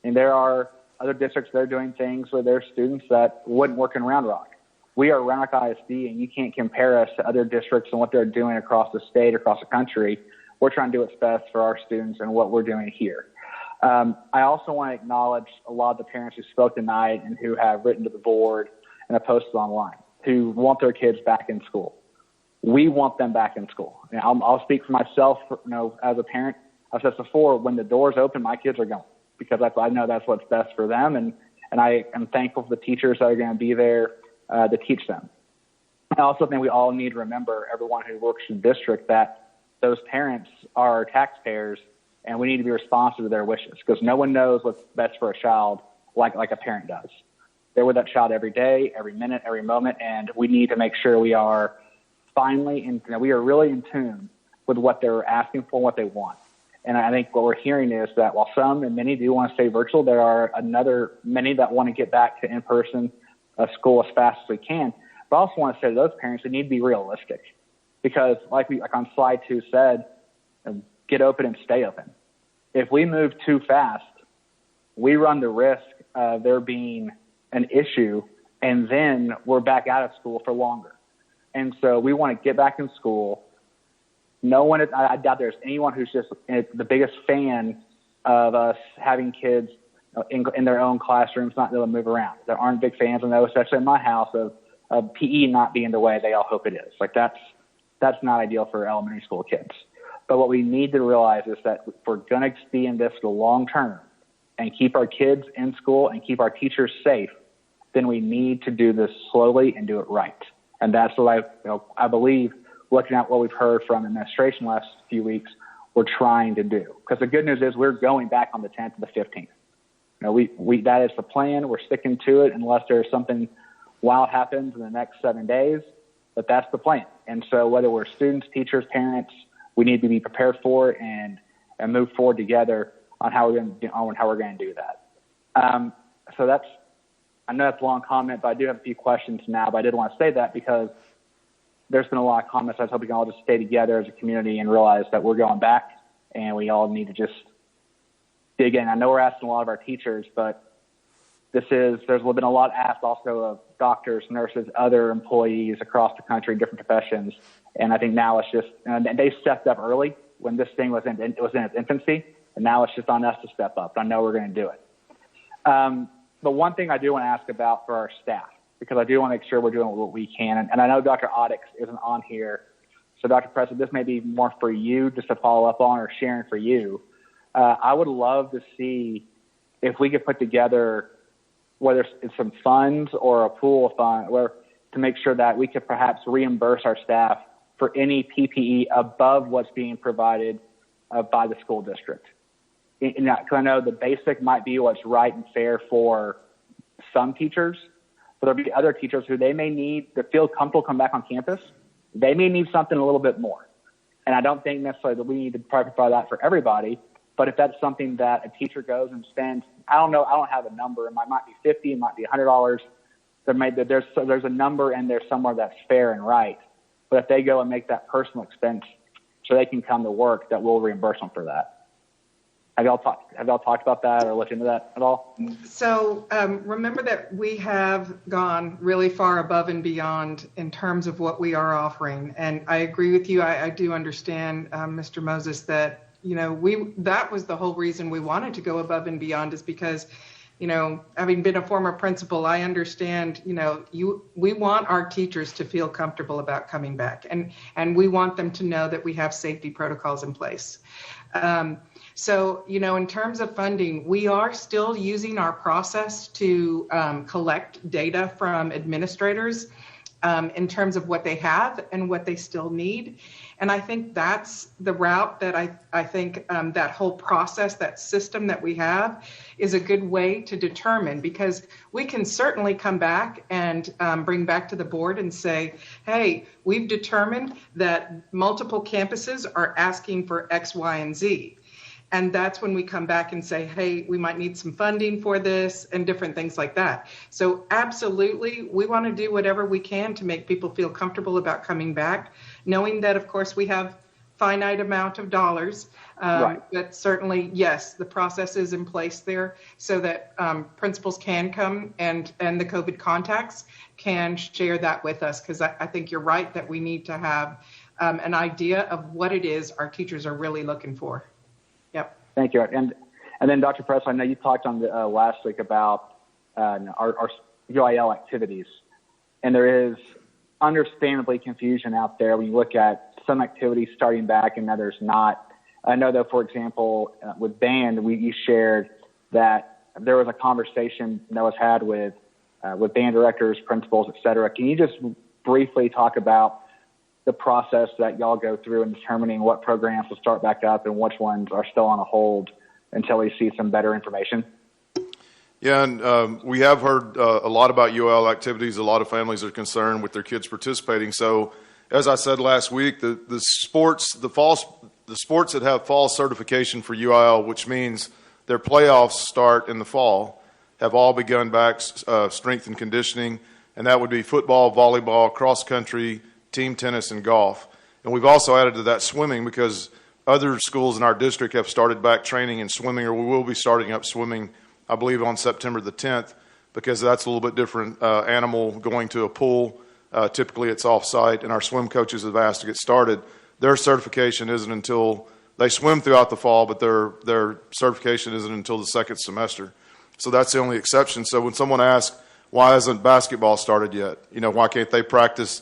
And there are other districts that are doing things with their students that wouldn't work in Round Rock. We are Round Rock ISD, and you can't compare us to other districts and what they're doing across the state, across the country. We're trying to do what's best for our students and what we're doing here. I also want to acknowledge a lot of the parents who spoke tonight and who have written to the board and have posted online, who want their kids back in school. We want them back in school. And I'll speak for myself, as a parent. I've said before, when the doors open, my kids are going, because I know that's what's best for them, and I am thankful for the teachers that are going to be there to teach them. I also think we all need to remember, everyone who works in the district, that those parents are taxpayers, and we need to be responsive to their wishes, because no one knows what's best for a child like a parent does. They're with that child every day, every minute, every moment, and we need to make sure we are we are really in tune with what they're asking for and what they want. And I think what we're hearing is that while some and many do want to stay virtual, there are many that want to get back to in-person school as fast as we can. But I also want to say to those parents, they need to be realistic, because like on slide 2 said, get open and stay open. If we move too fast, we run the risk of there being an issue, and then we're back out of school for longer. And so we want to get back in school. I doubt there's anyone who's just the biggest fan of us having kids in their own classrooms not able to move around. There aren't big fans, I know, especially in my house, of PE not being the way they all hope it is. Like, that's not ideal for elementary school kids. But what we need to realize is that if we're going to be in this for the long term and keep our kids in school and keep our teachers safe, then we need to do this slowly and do it right. And that's what I believe, looking at what we've heard from administration last few weeks, we're trying to do. Because the good news is we're going back on the 10th and the 15th. That is the plan. We're sticking to it unless there's something wild happens in the next 7 days. But that's the plan. And so whether we're students, teachers, parents, we need to be prepared for it and move forward together on how we're going to do that. So I know that's a long comment, but I do have a few questions now. But I did want to say that because there's been a lot of comments. I was hoping we can all just stay together as a community and realize that we're going back, and we all need to just dig in. I know we're asking a lot of our teachers, but there's been a lot asked also of doctors, nurses, other employees across the country, different professions. And I think now it's just, they stepped up early when this thing was in its infancy. And now it's just on us to step up. I know we're going to do it. But one thing I do want to ask about for our staff, because I do want to make sure we're doing what we can. And I know Dr. Audix isn't on here. So Dr. Presley, this may be more for you just to follow up on, or Sharon for you. I would love to see if we could put together, whether it's some funds or a pool of funds, to make sure that we could perhaps reimburse our staff for any PPE above what's being provided by the school district. Because I know the basic might be what's right and fair for some teachers, but there'll be other teachers who they may need to feel comfortable come back on campus. They may need something a little bit more. And I don't think necessarily that we need to provide that for everybody, but if that's something that a teacher goes and spends, I don't know, I don't have a number. It might be $50, it might be $100. There's a number in there somewhere that's fair and right. But if they go and make that personal expense so they can come to work, that we'll reimburse them for that. Have y'all talked about that or looked into that at all? So remember that we have gone really far above and beyond in terms of what we are offering. And I agree with you. I do understand, Mr. Moses, that, that was the whole reason we wanted to go above and beyond, is because, having been a former principal, I understand, we want our teachers to feel comfortable about coming back, and we want them to know that we have safety protocols in place. So, in terms of funding, we are still using our process to collect data from administrators in terms of what they have and what they still need. And I think that's the route that I think that whole process, that system that we have, is a good way to determine, because we can certainly come back and bring back to the board and say, hey, we've determined that multiple campuses are asking for X, Y, and Z. And that's when we come back and say, hey, we might need some funding for this and different things like that. So absolutely, we want to do whatever we can to make people feel comfortable about coming back, knowing that, of course, we have finite amount of dollars. Right. But certainly, yes, the process is in place there so that principals can come and the COVID contacts can share that with us, because I think you're right that we need to have an idea of what it is our teachers are really looking for. Yep. Thank you. And then Dr. Presley, I know you talked on last week about our UIL activities, and there is understandably confusion out there when you look at some activities starting back and others not. I know that, for example, with band, you shared that there was a conversation that was had with band directors, principals, et cetera. Can you just briefly talk about the process that y'all go through in determining what programs will start back up and which ones are still on a hold until we see some better information? Yeah, and we have heard a lot about UIL activities. A lot of families are concerned with their kids participating. So, as I said last week, the sports that have fall certification for UIL, which means their playoffs start in the fall, have all begun back strength and conditioning, and that would be football, volleyball, cross country, team tennis, and golf. And we've also added to that swimming, because other schools in our district have started back training in swimming, or we will be starting up swimming, I believe, on September the 10th, because that's a little bit different animal going to a pool. Typically it's off-site, and our swim coaches have asked to get started. Their certification isn't until they swim throughout the fall, but their certification isn't until the second semester. So that's the only exception. So when someone asks, why hasn't basketball started yet? Why can't they practice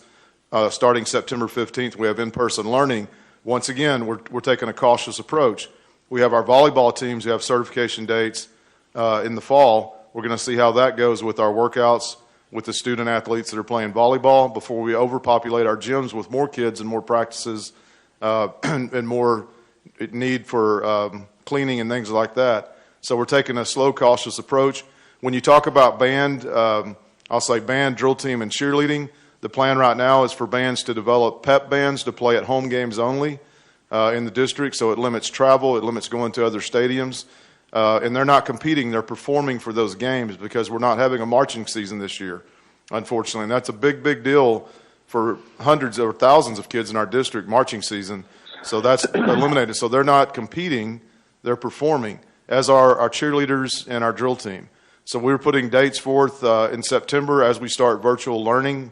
starting September 15th? We have in-person learning. Once again, we're taking a cautious approach. We have our volleyball teams who have certification dates in the fall. We're going to see how that goes with our workouts with the student athletes that are playing volleyball before we overpopulate our gyms with more kids and more practices and more need for cleaning and things like that. So we're taking a slow, cautious approach. When you talk about band, I'll say band, drill team, and cheerleading. The plan right now is for bands to develop pep bands to play at home games only in the district, so it limits travel, it limits going to other stadiums. And they're not competing, they're performing for those games, because we're not having a marching season this year, unfortunately. And that's a big, big deal for hundreds or thousands of kids in our district, marching season. So that's eliminated. So they're not competing, they're performing, as are our cheerleaders and our drill team. So we're putting dates forth in September as we start virtual learning.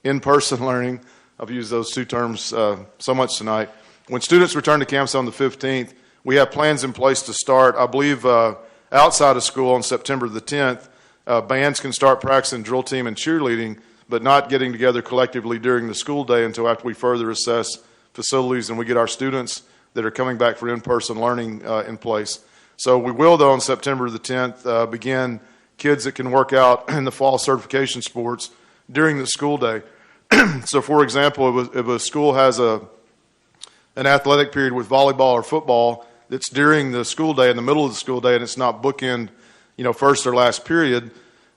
In-person learning. I've used those two terms so much tonight. When students return to campus on the 15th, we have plans in place to start, I believe, outside of school on September the 10th. Bands can start practicing drill team and cheerleading, but not getting together collectively during the school day until after we further assess facilities and we get our students that are coming back for in-person learning in place. So we will, though, on September the 10th, begin kids that can work out in the fall certification sports during the school day. So, for example, if a school has an athletic period with volleyball or football that's during the school day, in the middle of the school day, and it's not bookend, first or last period,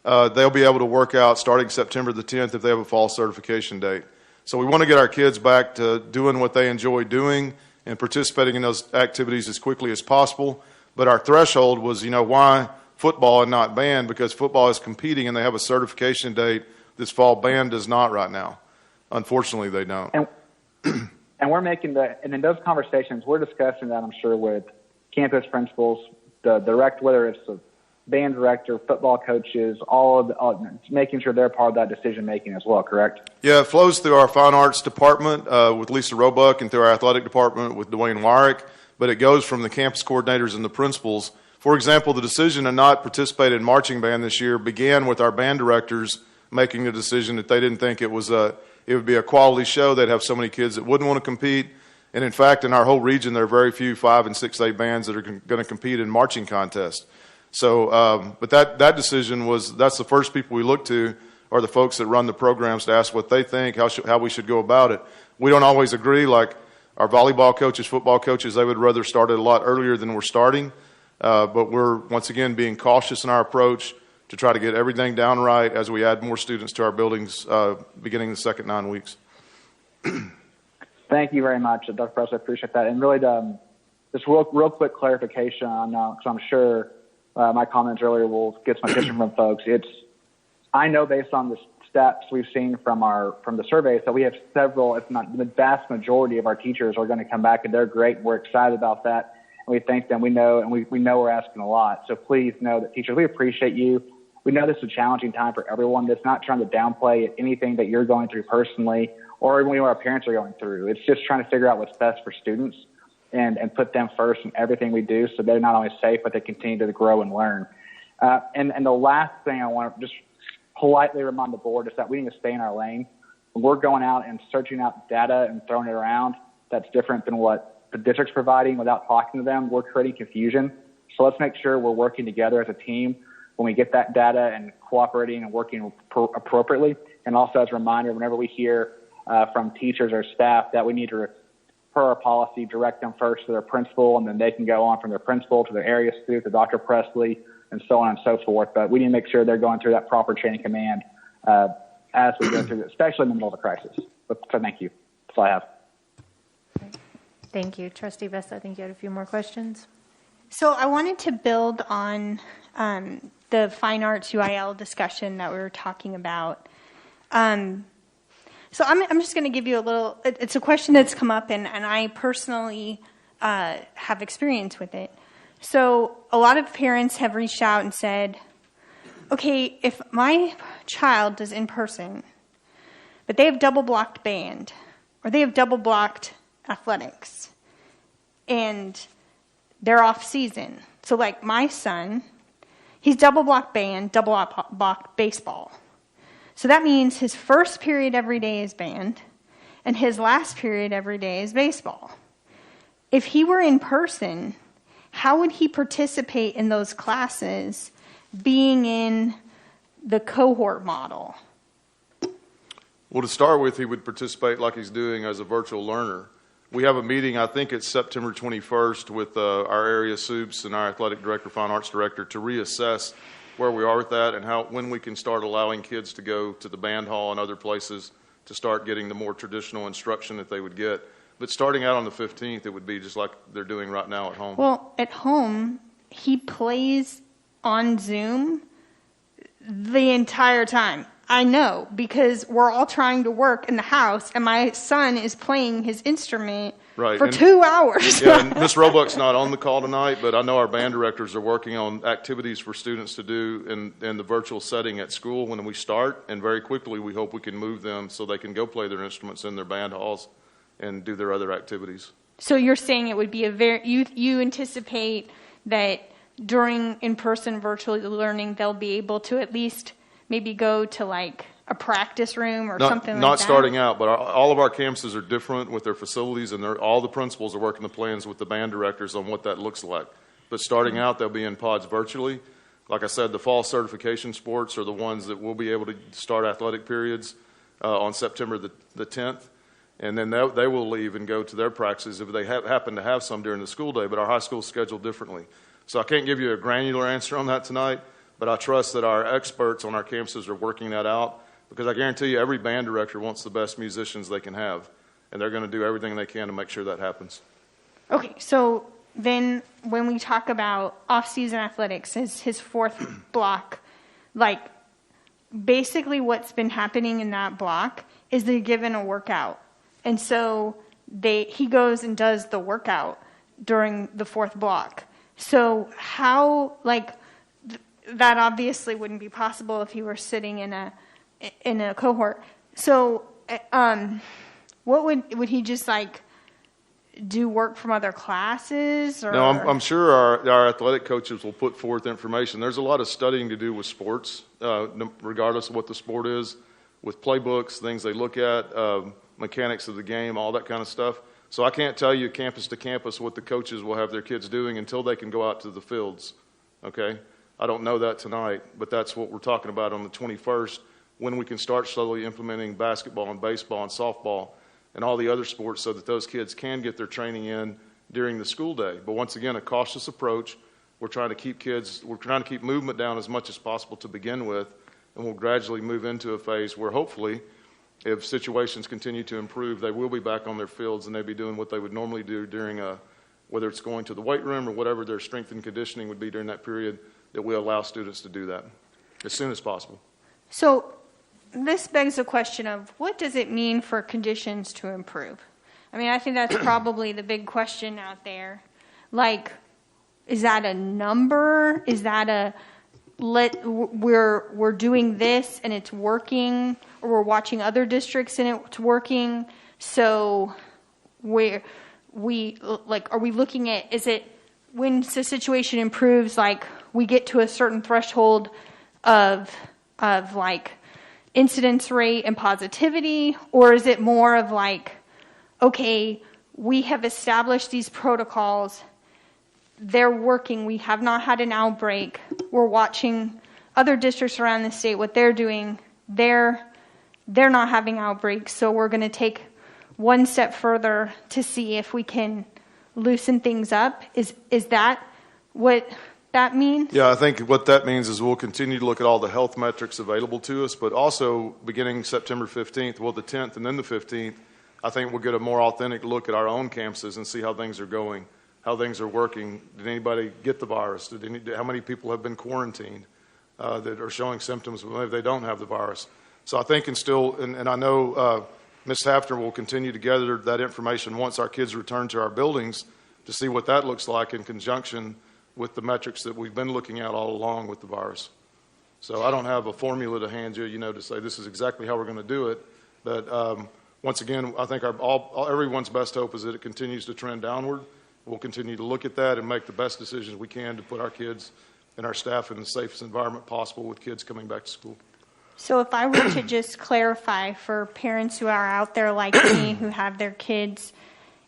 they'll be able to work out starting September the 10th if they have a fall certification date. So we want to get our kids back to doing what they enjoy doing and participating in those activities as quickly as possible. But our threshold was, why football and not band? Because football is competing and they have a certification date this fall. Band does not right now. Unfortunately, they don't. And we're making and in those conversations, we're discussing that, I'm sure, with campus principals, the direct, whether it's the band director, football coaches, making sure they're part of that decision making as well, correct? Yeah, it flows through our fine arts department with Lisa Roebuck and through our athletic department with Dwayne Wyrick, but it goes from the campus coordinators and the principals. For example, the decision to not participate in marching band this year began with our band directors making the decision that they didn't think it would be a quality show. They'd have so many kids that wouldn't want to compete. And in fact, in our whole region, there are very few 5 and 6A bands that are going to compete in marching contests. So, but that decision that's the first people we look to are the folks that run the programs to ask what they think, how we should go about it. We don't always agree. Like our volleyball coaches, football coaches, they would rather start it a lot earlier than we're starting. But we're, once again, being cautious in our approach to try to get everything down right as we add more students to our buildings beginning the second 9 weeks. Thank you very much, Dr. Presley. I appreciate that. And really, just real quick clarification on, because I'm sure my comments earlier will get some attention from folks. I know based on the stats we've seen from the surveys that we have several, if not the vast majority of our teachers are going to come back, and they're great. We're excited about that. And we thank them. We know, and we know we're asking a lot. So please know that teachers, we appreciate you. We know this is a challenging time for everyone. That's not trying to downplay anything that you're going through personally or even what our parents are going through. It's just trying to figure out what's best for students and put them first in everything we do so they're not only safe, but they continue to grow and learn. And the last thing I want to just politely remind the board is that we need to stay in our lane. When we're going out and searching out data and throwing it around, that's different than what the district's providing without talking to them. We're creating confusion. So let's make sure we're working together as a team when we get that data and cooperating and working appropriately. And also as a reminder, whenever we hear from teachers or staff that we need to, per our policy, direct them first to their principal, and then they can go on from their principal to their area student to Dr. Presley, and so on and so forth. But we need to make sure they're going through that proper chain of command as we go through, especially in the middle of a crisis. So thank you. That's all I have. Thank you. Trustee Vesta, I think you had a few more questions. So I wanted to build on the fine arts UIL discussion that we were talking about. So I'm just going to give you a little, it's a question that's come up, and I personally have experience with it. So a lot of parents have reached out and said, okay, if my child does in person, but they have double blocked band, or they have double blocked athletics, and they're off season. So like my son, he's double blocked band, double blocked baseball. So that means his first period every day is band, and his last period every day is baseball. If he were in person, how would he participate in those classes being in the cohort model? Well, to start with, he would participate like he's doing as a virtual learner. We have a meeting, I think it's September 21st, with our area SUPS and our athletic director, fine arts director, to reassess where we are with that and when we can start allowing kids to go to the band hall and other places to start getting the more traditional instruction that they would get. But starting out on the 15th, it would be just like they're doing right now at home. Well, at home, he plays on Zoom the entire time. I know, because we're all trying to work in the house, and my son is playing his instrument Right. for And- 2 hours. Yeah, and Ms. Roebuck's not on the call tonight, but I know our band directors are working on activities for students to do in the virtual setting at school when we start, and very quickly we hope we can move them so they can go play their instruments in their band halls and do their other activities. So you're saying it would be you anticipate that during in-person virtual learning, they'll be able to at least maybe go to like a practice room or something like that? Not starting out, but all of our campuses are different with their facilities, and all the principals are working the plans with the band directors on what that looks like. But starting out, they'll be in pods virtually. Like I said, the fall certification sports are the ones that we'll be able to start athletic periods on September the 10th. And then they will leave and go to their practices if they happen to have some during the school day, but our high school is scheduled differently. So I can't give you a granular answer on that tonight, but I trust that our experts on our campuses are working that out, because I guarantee you every band director wants the best musicians they can have, and they're going to do everything they can to make sure that happens. Okay, so then when we talk about off-season athletics as his fourth block, like basically what's been happening in that block is they're given a workout. And so he goes and does the workout during the fourth block. So how, like, that obviously wouldn't be possible if he were sitting in a cohort. So what would he just like do work from other classes? Or? No, I'm sure our athletic coaches will put forth information. There's a lot of studying to do with sports, regardless of what the sport is, with playbooks, things they look at, mechanics of the game, all that kind of stuff. So I can't tell you campus to campus what the coaches will have their kids doing until they can go out to the fields, okay? I don't know that tonight, but that's what we're talking about on the 21st, when we can start slowly implementing basketball and baseball and softball and all the other sports so that those kids can get their training in during the school day. But once again, a cautious approach. We're trying to keep movement down as much as possible to begin with, and we'll gradually move into a phase where hopefully, if situations continue to improve, they will be back on their fields and they'll be doing what they would normally do during whether it's going to the weight room or whatever their strength and conditioning would be during that period, that we allow students to do that as soon as possible. So this begs the question of what does it mean for conditions to improve? I mean, I think that's probably the big question out there. Like, is that a number? Is that we're doing this and it's working, or we're watching other districts and it's working? So are we looking at, is it when the situation improves, like we get to a certain threshold of like incidence rate and positivity, or is it more of like, okay, we have established these protocols, they're working, we have not had an outbreak, we're watching other districts around the state, what they're doing, they're not having outbreaks, so we're going to take one step further to see if we can loosen things up? Is that what that means? Yeah, I think what that means is we'll continue to look at all the health metrics available to us, but also beginning September 15th, well, the 10th and then the 15th, I think we'll get a more authentic look at our own campuses and see how things are going, how things are working. Did anybody get the virus? How many people have been quarantined that are showing symptoms, but maybe they don't have the virus? So I think and I know Ms. Hafner will continue to gather that information once our kids return to our buildings to see what that looks like in conjunction with the metrics that we've been looking at all along with the virus. So I don't have a formula to hand you, to say this is exactly how we're going to do it. But once again, I think everyone's best hope is that it continues to trend downward. We'll continue to look at that and make the best decisions we can to put our kids and our staff in the safest environment possible with kids coming back to school. So if I were to just clarify for parents who are out there like me, who have their kids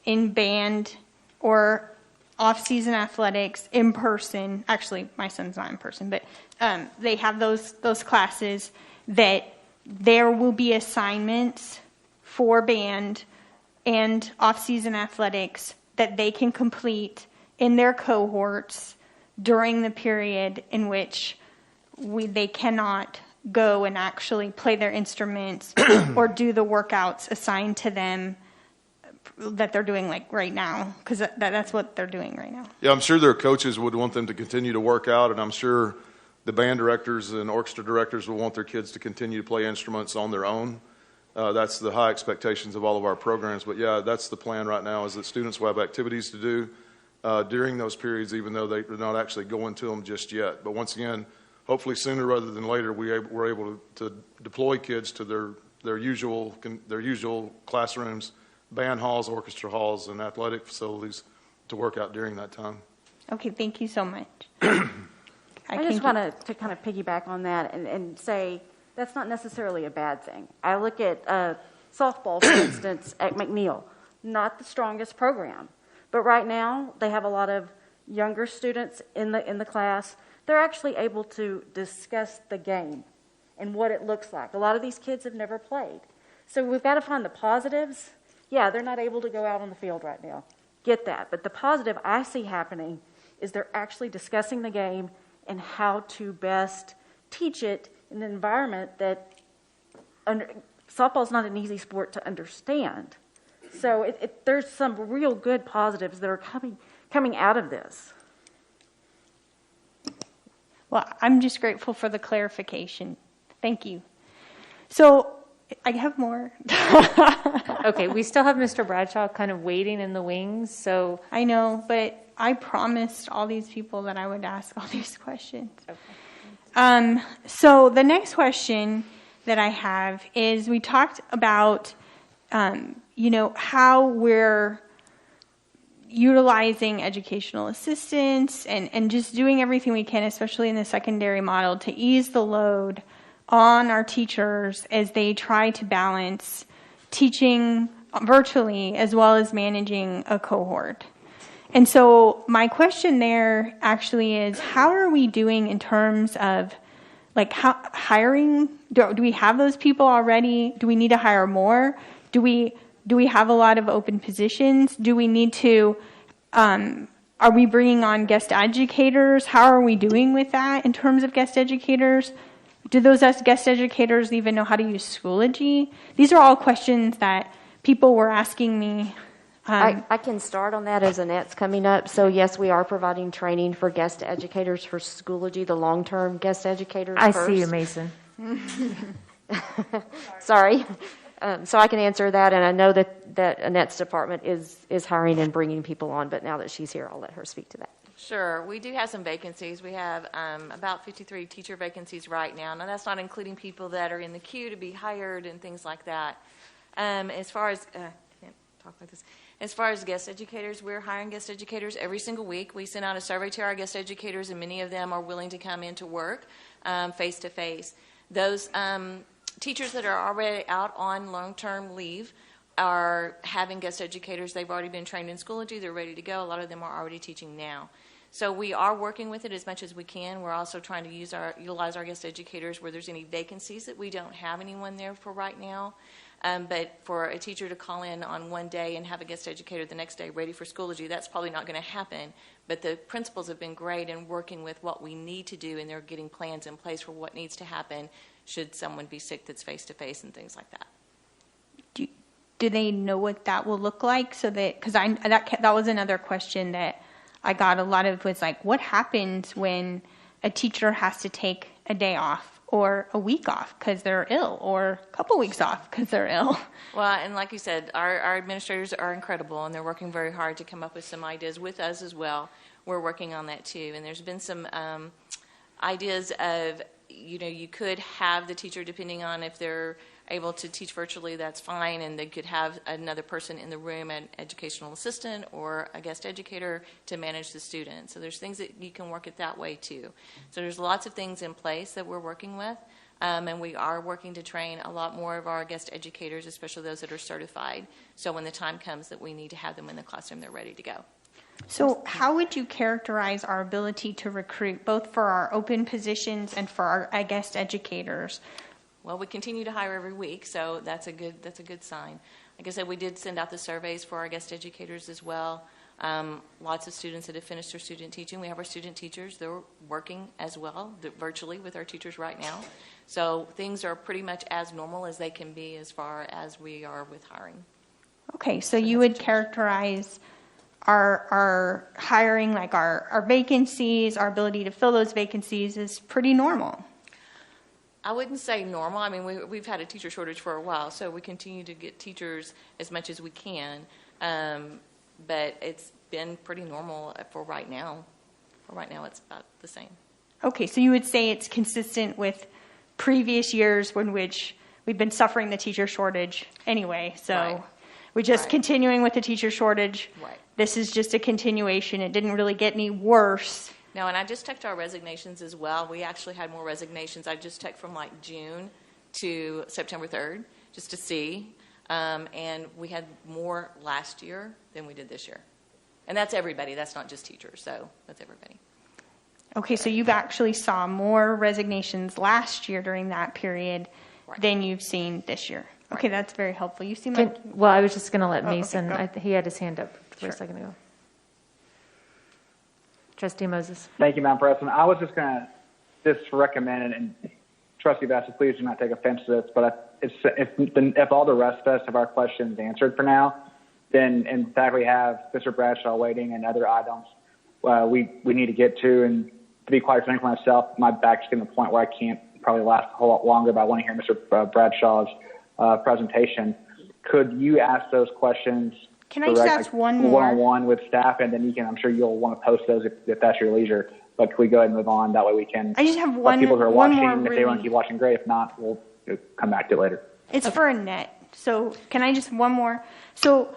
in band or off-season athletics in person, actually my son's not in person, but they have those classes, that there will be assignments for band and off-season athletics that they can complete in their cohorts during the period in which they cannot go and actually play their instruments or do the workouts assigned to them that they're doing like right now, because that's what they're doing right now. Yeah, I'm sure their coaches would want them to continue to work out, and I'm sure the band directors and orchestra directors will want their kids to continue to play instruments on their own. That's the high expectations of all of our programs. But yeah, that's the plan right now, is that students will have activities to do during those periods, even though they're not actually going to them just yet. But once again, hopefully sooner rather than later, we're able to deploy kids to their usual classrooms, band halls, orchestra halls, and athletic facilities to work out during that time. Okay, thank you so much. I just want to kind of piggyback on that and say that's not necessarily a bad thing. I look at softball, for instance, at McNeil, not the strongest program, but right now they have a lot of younger students in the class. They're actually able to discuss the game and what it looks like. A lot of these kids have never played. So we've got to find the positives. Yeah, they're not able to go out on the field right now. Get that. But the positive I see happening is they're actually discussing the game and how to best teach it in an environment that softball is not an easy sport to understand. So there's some real good positives that are coming out of this. Well, I'm just grateful for the clarification. Thank you. So I have more. Okay, we still have Mr. Bradshaw kind of waiting in the wings, so. I know, but I promised all these people that I would ask all these questions. Okay. So the next question that I have is, we talked about, how we're utilizing educational assistance and just doing everything we can, especially in the secondary model, to ease the load on our teachers as they try to balance teaching virtually as well as managing a cohort. And so my question there actually is, how are we doing in terms of hiring? Do we have those people already? Do we need to hire more? Do we have a lot of open positions? Do we need to, are we bringing on guest educators? How are we doing with that in terms of guest educators? Do those guest educators even know how to use Schoology? These are all questions that people were asking me. I can start on that as Annette's coming up. So yes, we are providing training for guest educators for Schoology, the long-term guest educators I first. see you, Mason. Sorry. So I can answer that, and I know that Annette's department is hiring and bringing people on, but now that she's here, I'll let her speak to that. Sure. We do have some vacancies. We have about 53 teacher vacancies right now. Now, that's not including people that are in the queue to be hired and things like that. As far as, I can't talk like this. As far as guest educators, we're hiring guest educators every single week. We send out a survey to our guest educators, and many of them are willing to come into work face-to-face. Those teachers that are already out on long-term leave are having guest educators. They've already been trained in Schoology. They're ready to go. A lot of them are already teaching now. So we are working with it as much as we can. We're also trying to utilize our guest educators where there's any vacancies that we don't have anyone there for right now. But for a teacher to call in on one day and have a guest educator the next day ready for Schoology, that's probably not going to happen. But the principals have been great in working with what we need to do, and they're getting plans in place for what needs to happen should someone be sick that's face-to-face and things like that. Do they know what that will look like? So that, because that was another question that I got a lot of, was like, what happens when a teacher has to take a day off or a week off because they're ill, or a couple weeks off because they're ill? Well, and like you said, our administrators are incredible, and they're working very hard to come up with some ideas with us as well. We're working on that too, and there's been some ideas of, you could have the teacher, depending on if they're able to teach virtually, that's fine, and they could have another person in the room, an educational assistant or a guest educator, to manage the student. So there's things that you can work it that way too. So there's lots of things in place that we're working with, and we are working to train a lot more of our guest educators, especially those that are certified. So when the time comes that we need to have them in the classroom, they're ready to go. So how would you characterize our ability to recruit, both for our open positions and for our guest educators? Well, we continue to hire every week, so that's a good sign. Like I said, we did send out the surveys for our guest educators as well. Lots of students that have finished their student teaching. We have our student teachers. They're working as well virtually with our teachers right now. So things are pretty much as normal as they can be as far as we are with hiring. Okay, so you would characterize our hiring, like our vacancies, our ability to fill those vacancies, is pretty normal. I wouldn't say normal. I mean, we've had a teacher shortage for a while, so we continue to get teachers as much as we can. But it's been pretty normal for right now. For right now, it's about the same. Okay, so you would say it's consistent with previous years in which we've been suffering the teacher shortage anyway. So Right. we're just continuing with the teacher shortage. Right. This is just a continuation. It didn't really get any worse. No, and I just checked our resignations as well. We actually had more resignations. I just checked from like June to September 3rd just to see. And we had more last year than we did this year. And that's everybody. That's not just teachers. So that's everybody. Okay, so you've actually saw more resignations last year during that period than you've seen this year. Okay, that's very helpful. You seem like... Well, I was just going to let Oh, okay, Mason, go. he had his hand up for a second ago. Trustee Moses. Thank you, Madam President. I was just going to recommend, and Trustee Bassett, please do not take offense to this, but if all the rest of us have our questions answered for now, then in fact we have Mr. Bradshaw waiting and other items we need to get to. And to be quite frank with myself, my back's getting to the point where I can't probably last a whole lot longer, but I want to hear Mr. Bradshaw's presentation. Could you ask those questions? Can I just ask one more? One-on-one with staff, and then I'm sure you'll want to post those if that's your leisure. But can we go ahead and move on? That way we can. I just have let people who are one watching, more if they want to keep watching, great. If not, we'll come back to it later. It's for Annette. So can I just one more? So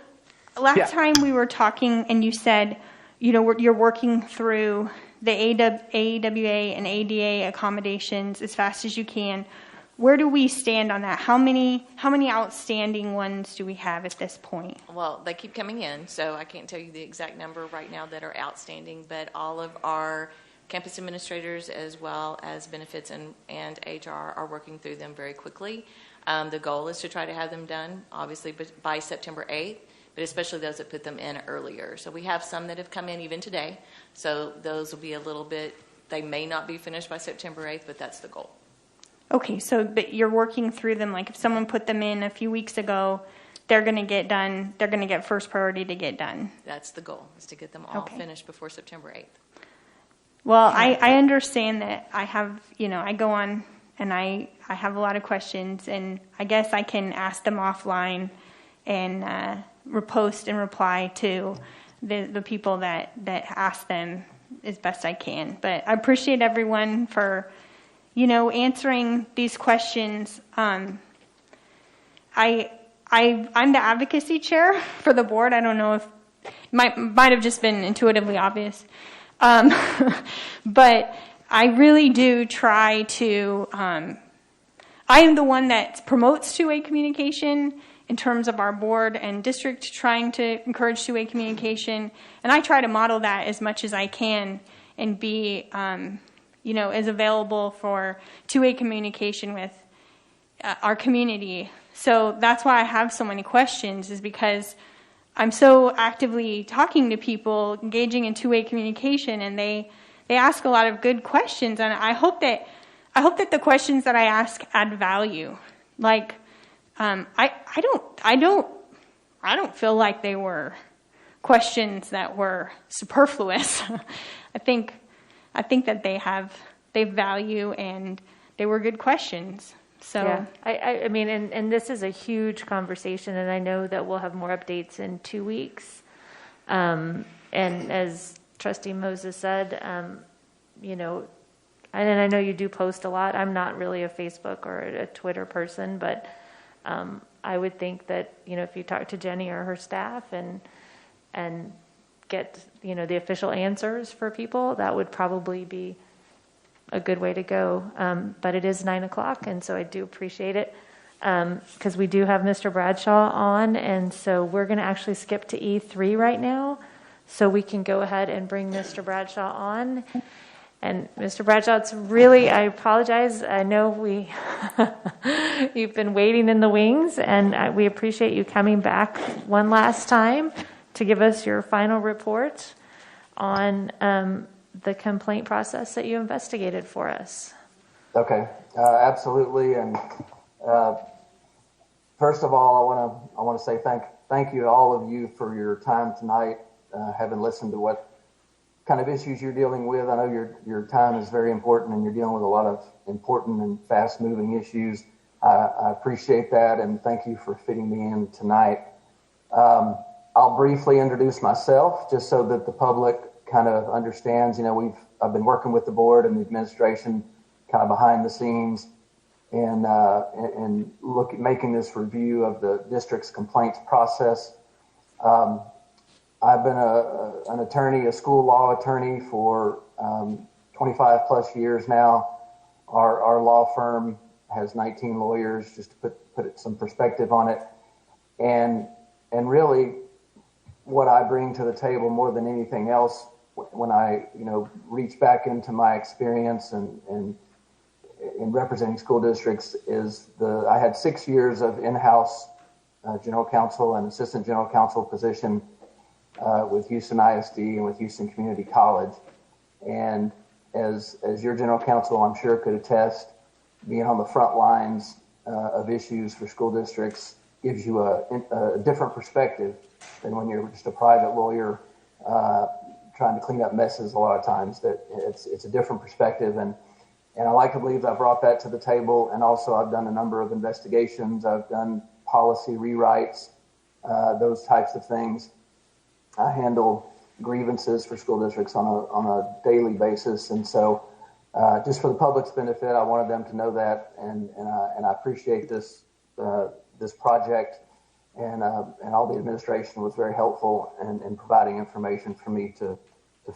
last time we were talking and you said, you're working through the AWA and ADA accommodations as fast as you can. Where do we stand on that? How many outstanding ones do we have at this point? Well, they keep coming in, so I can't tell you the exact number right now that are outstanding, but all of our campus administrators as well as benefits and HR are working through them very quickly. The goal is to try to have them done, obviously, by September 8th, but especially those that put them in earlier. So we have some that have come in even today, so those will be a little bit, they may not be finished by September 8th, but that's the goal. Okay, but you're working through them. Like if someone put them in a few weeks ago, they're going to get done. They're going to get first priority to get done. That's the goal, is to get them all finished before September 8th. Well, I understand that I have, I go on and I have a lot of questions, and I guess I can ask them offline and repost and reply to the people that ask them as best I can. But I appreciate everyone for answering these questions. I'm the advocacy chair for the board. I don't know if might have just been intuitively obvious, but I really do try to. I am the one that promotes two-way communication in terms of our board and district trying to encourage two-way communication, and I try to model that as much as I can and be. Is available for two-way communication with our community. So that's why I have so many questions, is because I'm so actively talking to people, engaging in two-way communication, and they ask a lot of good questions. And I hope that the questions that I ask add value. Like, I don't feel like they were questions that were superfluous. I think that they value, and they were good questions. So yeah, I mean, and this is a huge conversation, and I know that we'll have more updates in 2 weeks. And as Trustee Moses said, and I know you do post a lot. I'm not really a Facebook or a Twitter person, but I would think that if you talk to Jenny or her staff and get the official answers for people, that would probably be a good way to go. But it is 9:00, and so I do appreciate it because we do have Mr. Bradshaw on, and so we're going to actually skip to E3 right now, so we can go ahead and bring Mr. Bradshaw on. And Mr. Bradshaw, I apologize. I know you've been waiting in the wings, and we appreciate you coming back one last time to give us your final report on the complaint process that you investigated for us. Okay, absolutely. And first of all, I want to say thank you to all of you for your time tonight, having listened to what kind of issues you're dealing with. I know your time is very important and you're dealing with a lot of important and fast moving issues. I appreciate that, and thank you for fitting me in tonight. I'll briefly introduce myself just so that the public kind of understands. I've been working with the board and the administration kind of behind the scenes and making this review of the district's complaints process. I've been an attorney, a school law attorney for 25 plus years now. Our law firm has 19 lawyers, just to put some perspective on it. And really what I bring to the table more than anything else when I, reach back into my experience and in representing school districts is I had 6 years of in-house general counsel and assistant general counsel position with Houston ISD and with Houston Community College. And as your general counsel, I'm sure, could attest, being on the front lines of issues for school districts gives you a different perspective than when you're just a private lawyer trying to clean up messes a lot of times. That it's a different perspective, and I like to believe that I brought that to the table. And also I've done a number of investigations. I've done policy rewrites, those types of things. I handle grievances for school districts on a daily basis. And so just for the public's benefit, I wanted them to know that. And I appreciate this project. And all the administration was very helpful in providing information for me to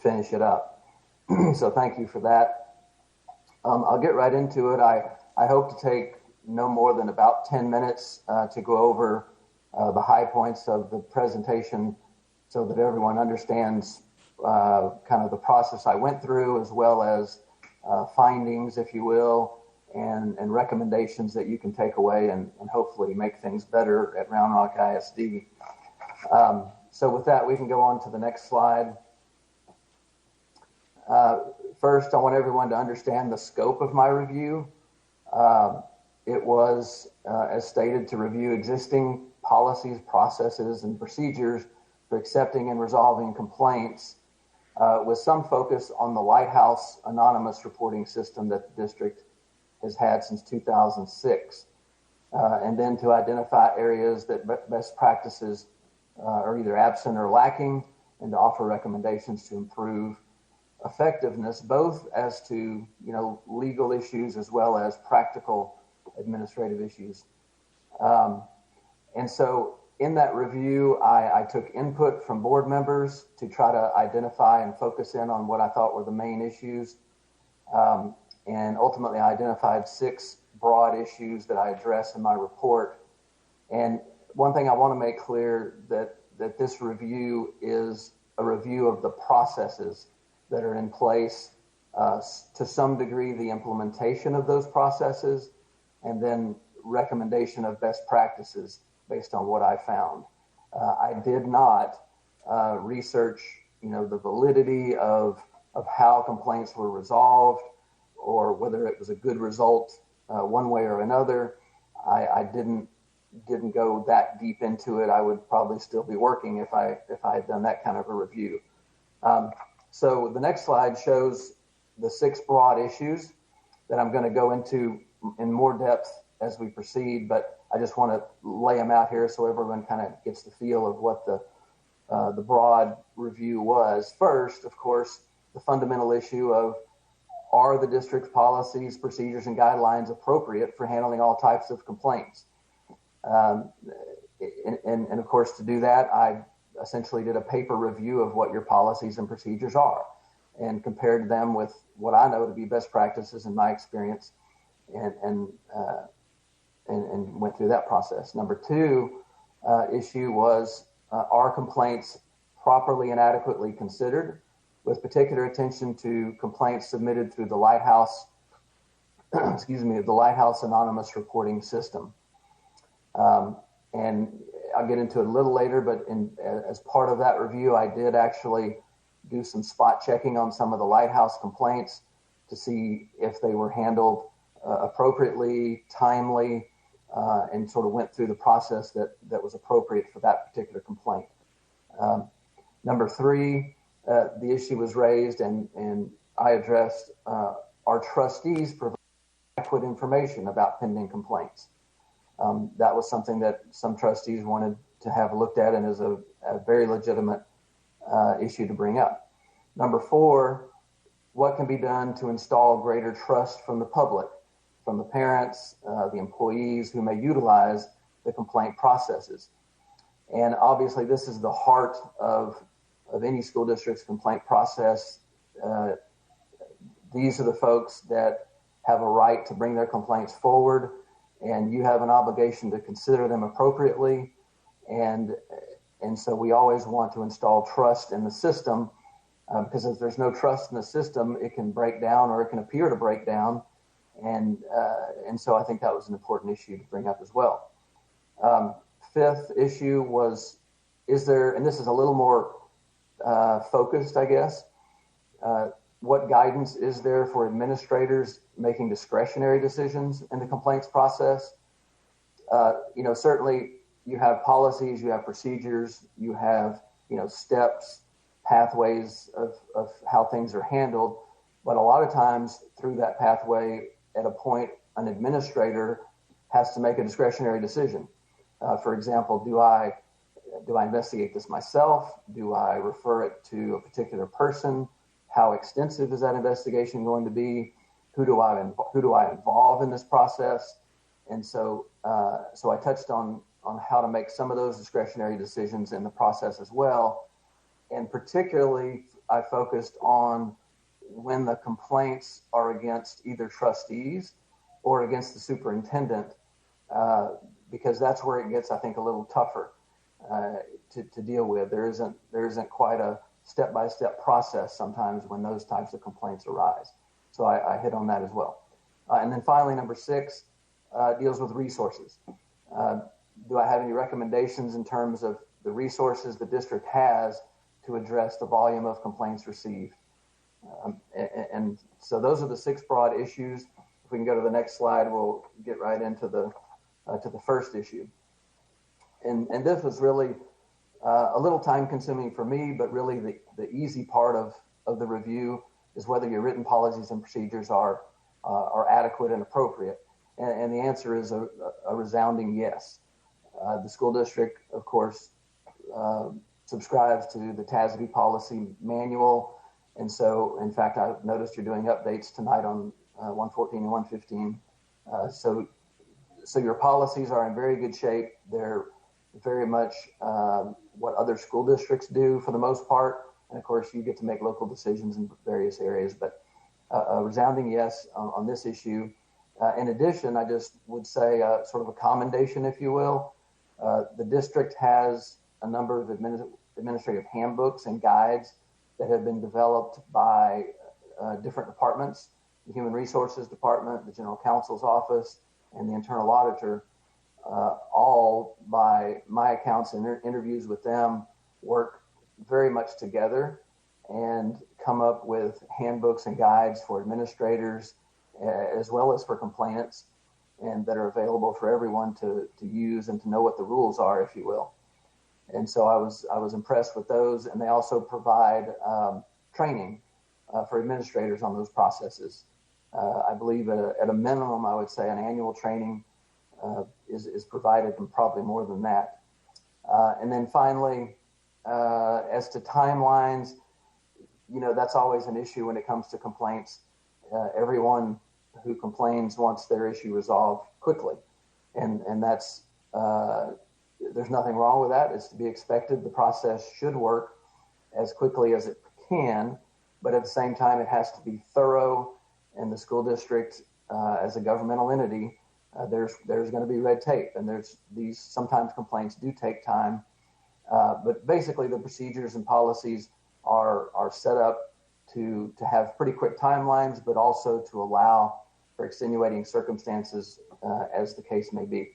finish it up. So thank you for that. I'll get right into it. I hope to take no more than about 10 minutes to go over the high points of the presentation so that everyone understands kind of the process I went through, as well as findings, if you will, and recommendations that you can take away and hopefully make things better at Round Rock ISD. So with that, we can go on to the next slide. First, I want everyone to understand the scope of my review. It was, as stated, to review existing policies, processes, and procedures for accepting and resolving complaints, with some focus on the Lighthouse anonymous reporting system that the district has had since 2006, and then to identify areas that best practices are either absent or lacking, and to offer recommendations to improve effectiveness, both as to legal issues as well as practical administrative issues. And so in that review, I took input from board members to try to identify and focus in on what I thought were the main issues. And ultimately, I identified 6 broad issues that I address in my report. And one thing I want to make clear that this review is a review of the processes that are in place, to some degree, the implementation of those processes, and then recommendation of best practices based on what I found. I did not research, the validity of how complaints were resolved or whether it was a good result one way or another. I didn't go that deep into it. I would probably still be working if I had done that kind of a review. So the next slide shows the 6 broad issues that I'm going to go into in more depth as we proceed, but I just want to lay them out here so everyone kind of gets the feel of what the broad review was. First, of course, the fundamental issue of, are the district's policies, procedures, and guidelines appropriate for handling all types of complaints? And of course, to do that, I essentially did a paper review of what your policies and procedures are and compared them with what I know to be best practices in my experience, and went through that process. Number 2 issue was, are complaints properly and adequately considered, with particular attention to complaints submitted through the Lighthouse, the Lighthouse anonymous reporting system. And I'll get into it a little later, but as part of that review, I did actually do some spot checking on some of the Lighthouse complaints to see if they were handled appropriately, timely, and sort of went through the process that was appropriate for that particular complaint. Number 3, the issue was raised, and I addressed our trustees provide adequate information about pending complaints. That was something that some trustees wanted to have looked at, and is a very legitimate issue to bring up. Number 4, what can be done to install greater trust from the public, from the parents, the employees who may utilize the complaint processes? And obviously, this is the heart of any school district's complaint process. These are the folks that have a right to bring their complaints forward, and you have an obligation to consider them appropriately. And so we always want to install trust in the system, because if there's no trust in the system, it can break down, or it can appear to break down. And so I think that was an important issue to bring up as well. 5th issue was, is there, and this is a little more focused, I guess, what guidance is there for administrators making discretionary decisions in the complaints process? Certainly you have policies, you have procedures, you have, steps, pathways of how things are handled. But a lot of times through that pathway, at a point, an administrator has to make a discretionary decision. For example, do I investigate this myself? Do I refer it to a particular person? How extensive is that investigation going to be? Who do I involve in this process? And so I touched on how to make some of those discretionary decisions in the process as well. And particularly, I focused on when the complaints are against either trustees or against the superintendent, because that's where it gets, I think, a little tougher to deal with. There isn't quite a step-by-step process sometimes when those types of complaints arise. So I hit on that as well. And then finally, number 6 deals with resources. Do I have any recommendations in terms of the resources the district has to address the volume of complaints received? And so those are the 6 broad issues. If we can go to the next slide, we'll get right into the first issue. And this was really a little time consuming for me, but really the easy part of the review is whether your written policies and procedures are adequate and appropriate. And the answer is a resounding yes. The school district, of course, subscribes to the TASB policy manual. And so, in fact, I've noticed you're doing updates tonight on 114 and 115. So your policies are in very good shape. They're very much what other school districts do for the most part. And of course, you get to make local decisions in various areas, but a resounding yes on this issue. In addition, I just would say sort of a commendation, if you will. The district has a number of administrative handbooks and guides that have been developed by different departments, the Human Resources Department, the General Counsel's Office, and the Internal Auditor, all by my accounts and interviews with them, work very much together and come up with handbooks and guides for administrators as well as for complainants, and that are available for everyone to use and to know what the rules are, if you will. And so I was impressed with those, and they also provide training for administrators on those processes. I believe at a minimum, I would say an annual training is provided, and probably more than that. And then finally, as to timelines, that's always an issue when it comes to complaints. Everyone who complains wants their issue resolved quickly, and that's there's nothing wrong with that. It's to be expected. The process should work as quickly as it can, but at the same time, it has to be thorough. And the school district, as a governmental entity, there's going to be red tape, and sometimes complaints do take time. But basically, the procedures and policies are set up to have pretty quick timelines, but also to allow for extenuating circumstances as the case may be.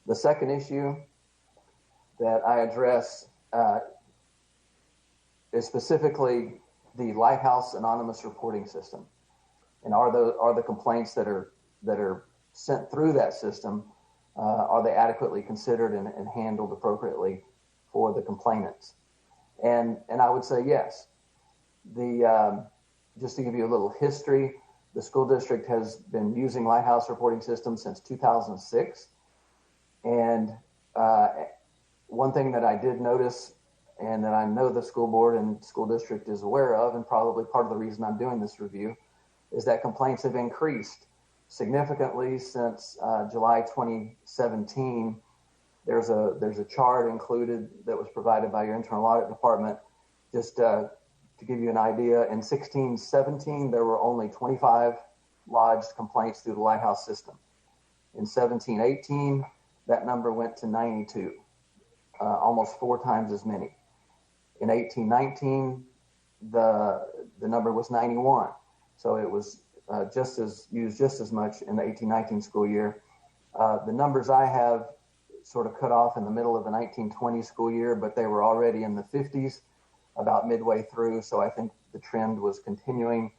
The second issue that I address is specifically the Lighthouse Anonymous Reporting System, and are the complaints that are sent through that system, are they adequately considered and handled appropriately for the complainants? And I would say yes. Just to give you a little history, the school district has been using Lighthouse reporting system since 2006. And one thing that I did notice, and that I know the school board and school district is aware of, and probably part of the reason I'm doing this review, is that complaints have increased significantly since July 2017. There's a chart included that was provided by your internal audit department. Just to give you an idea, in 16-17, there were only 25 lodged complaints through the Lighthouse system. In 17-18, that number went to 92, almost 4 times as many. In 18-19, the number was 91. So it was used just as much in the 18-19 school year. The numbers I have sort of cut off in the middle of the 19-20 school year, but they were already in the 50s about midway through. So I think the trend was continuing,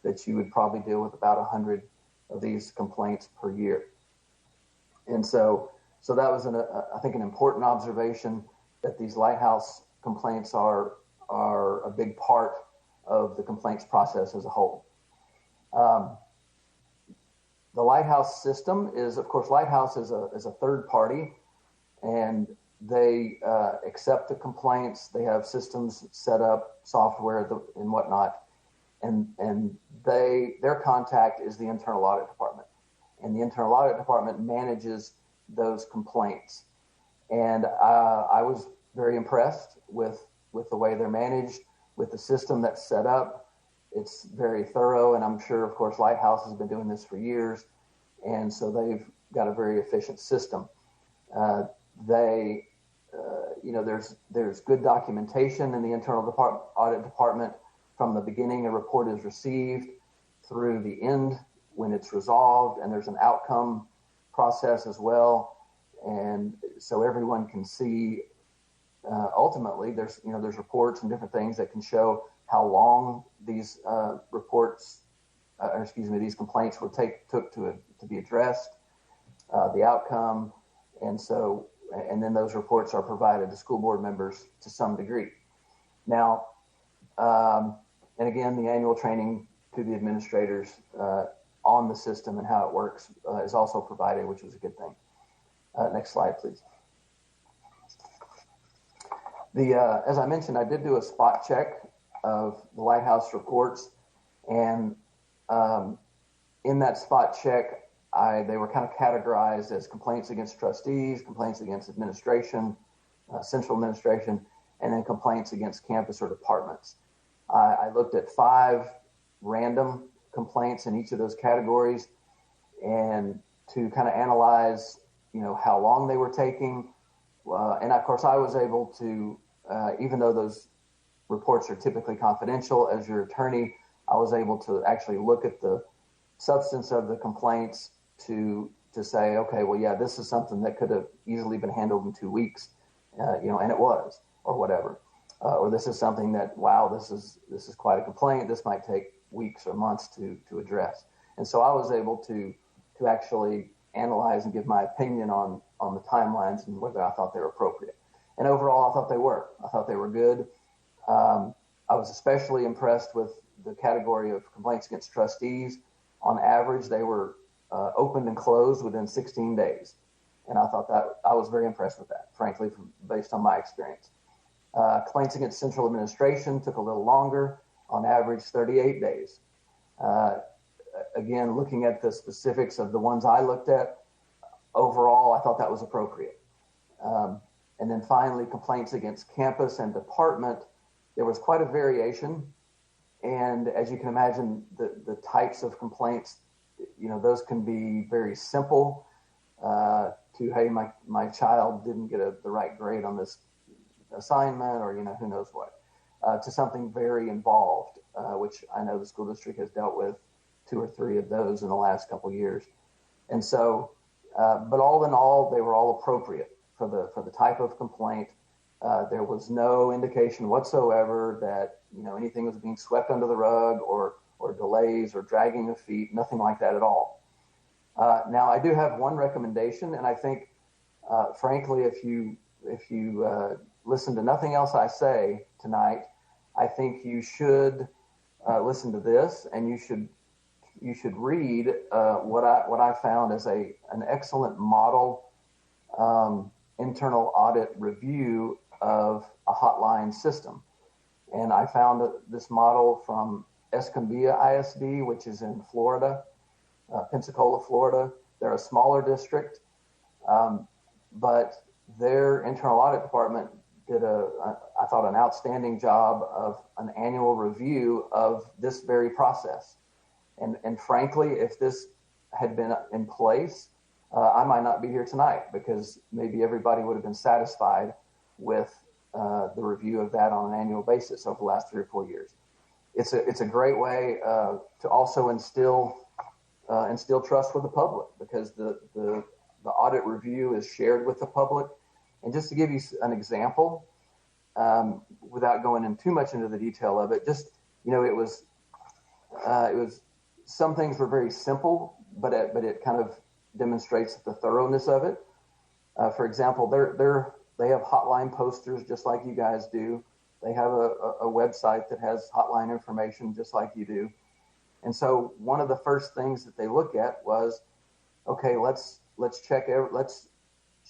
that you would probably deal with about 100 of these complaints per year. And so that was, I think, an important observation, that these Lighthouse complaints are a big part of the complaints process as a whole. The Lighthouse system is, of course, Lighthouse is a third party, and they accept the complaints. They have systems set up, software and whatnot, and their contact is the internal audit department, and the internal audit department manages those complaints. And I was very impressed with the way they're managed, with the system that's set up. It's very thorough, and I'm sure, of course, Lighthouse has been doing this for years, and so they've got a very efficient system. There's good documentation in the internal audit department from the beginning a report is received through the end when it's resolved, and there's an outcome process as well. And so everyone can see, ultimately, there's reports and different things that can show how long these these complaints took to be addressed, the outcome, and then those reports are provided to school board members to some degree. Now, and again, the annual training to the administrators on the system and how it works is also provided, which was a good thing. Next slide, please. As I mentioned, I did do a spot check of the Lighthouse reports, and in that spot check, they were kind of categorized as complaints against trustees, complaints against administration, central administration, and then complaints against campus or departments. I looked at 5 random complaints in each of those categories, and to kind of analyze, how long they were taking. And of course, I was able to, even though those reports are typically confidential, as your attorney, I was able to actually look at the substance of the complaints to say, okay, well, yeah, this is something that could have easily been handled in 2 weeks, and it was, or whatever. Or this is something that, wow, this is quite a complaint. This might take weeks or months to address. And so I was able to actually analyze and give my opinion on the timelines and whether I thought they were appropriate. And overall, I thought they were. I thought they were good. I was especially impressed with the category of complaints against trustees. On average, they were opened and closed within 16 days. And I thought that I was very impressed with that, frankly, based on my experience. Complaints against central administration took a little longer, on average 38 days. Again, looking at the specifics of the ones I looked at, overall, I thought that was appropriate. And then finally, complaints against campus and department, there was quite a variation. And as you can imagine, the types of complaints, those can be very simple to, hey, my child didn't get the right grade on this assignment, or, who knows what, to something very involved, which I know the school district has dealt with 2 or 3 of those in the last couple of years. And so, but all in all, they were all appropriate for the type of complaint. There was no indication whatsoever that, anything was being swept under the rug or delays or dragging of feet, nothing like that at all. Now, I do have one recommendation, and I think, frankly, if you listen to nothing else I say tonight, I think you should listen to this, and you should read what I found as an excellent model internal audit review of a hotline system. And I found this model from Escambia ISD, which is in Florida, Pensacola, Florida. They're a smaller district, but their internal audit department did I thought, an outstanding job of an annual review of this very process. And frankly, if this had been in place, I might not be here tonight, because maybe everybody would have been satisfied with the review of that on an annual basis over the last 3 or 4 years. It's a great way to also instill trust with the public, because the audit review is shared with the public. And just to give you an example, without going in too much into the detail of it, just, it was some things were very simple, but it kind of demonstrates the thoroughness of it. For example, they have hotline posters just like you guys do. They have a website that has hotline information just like you do. And so one of the first things that they look at was, okay, let's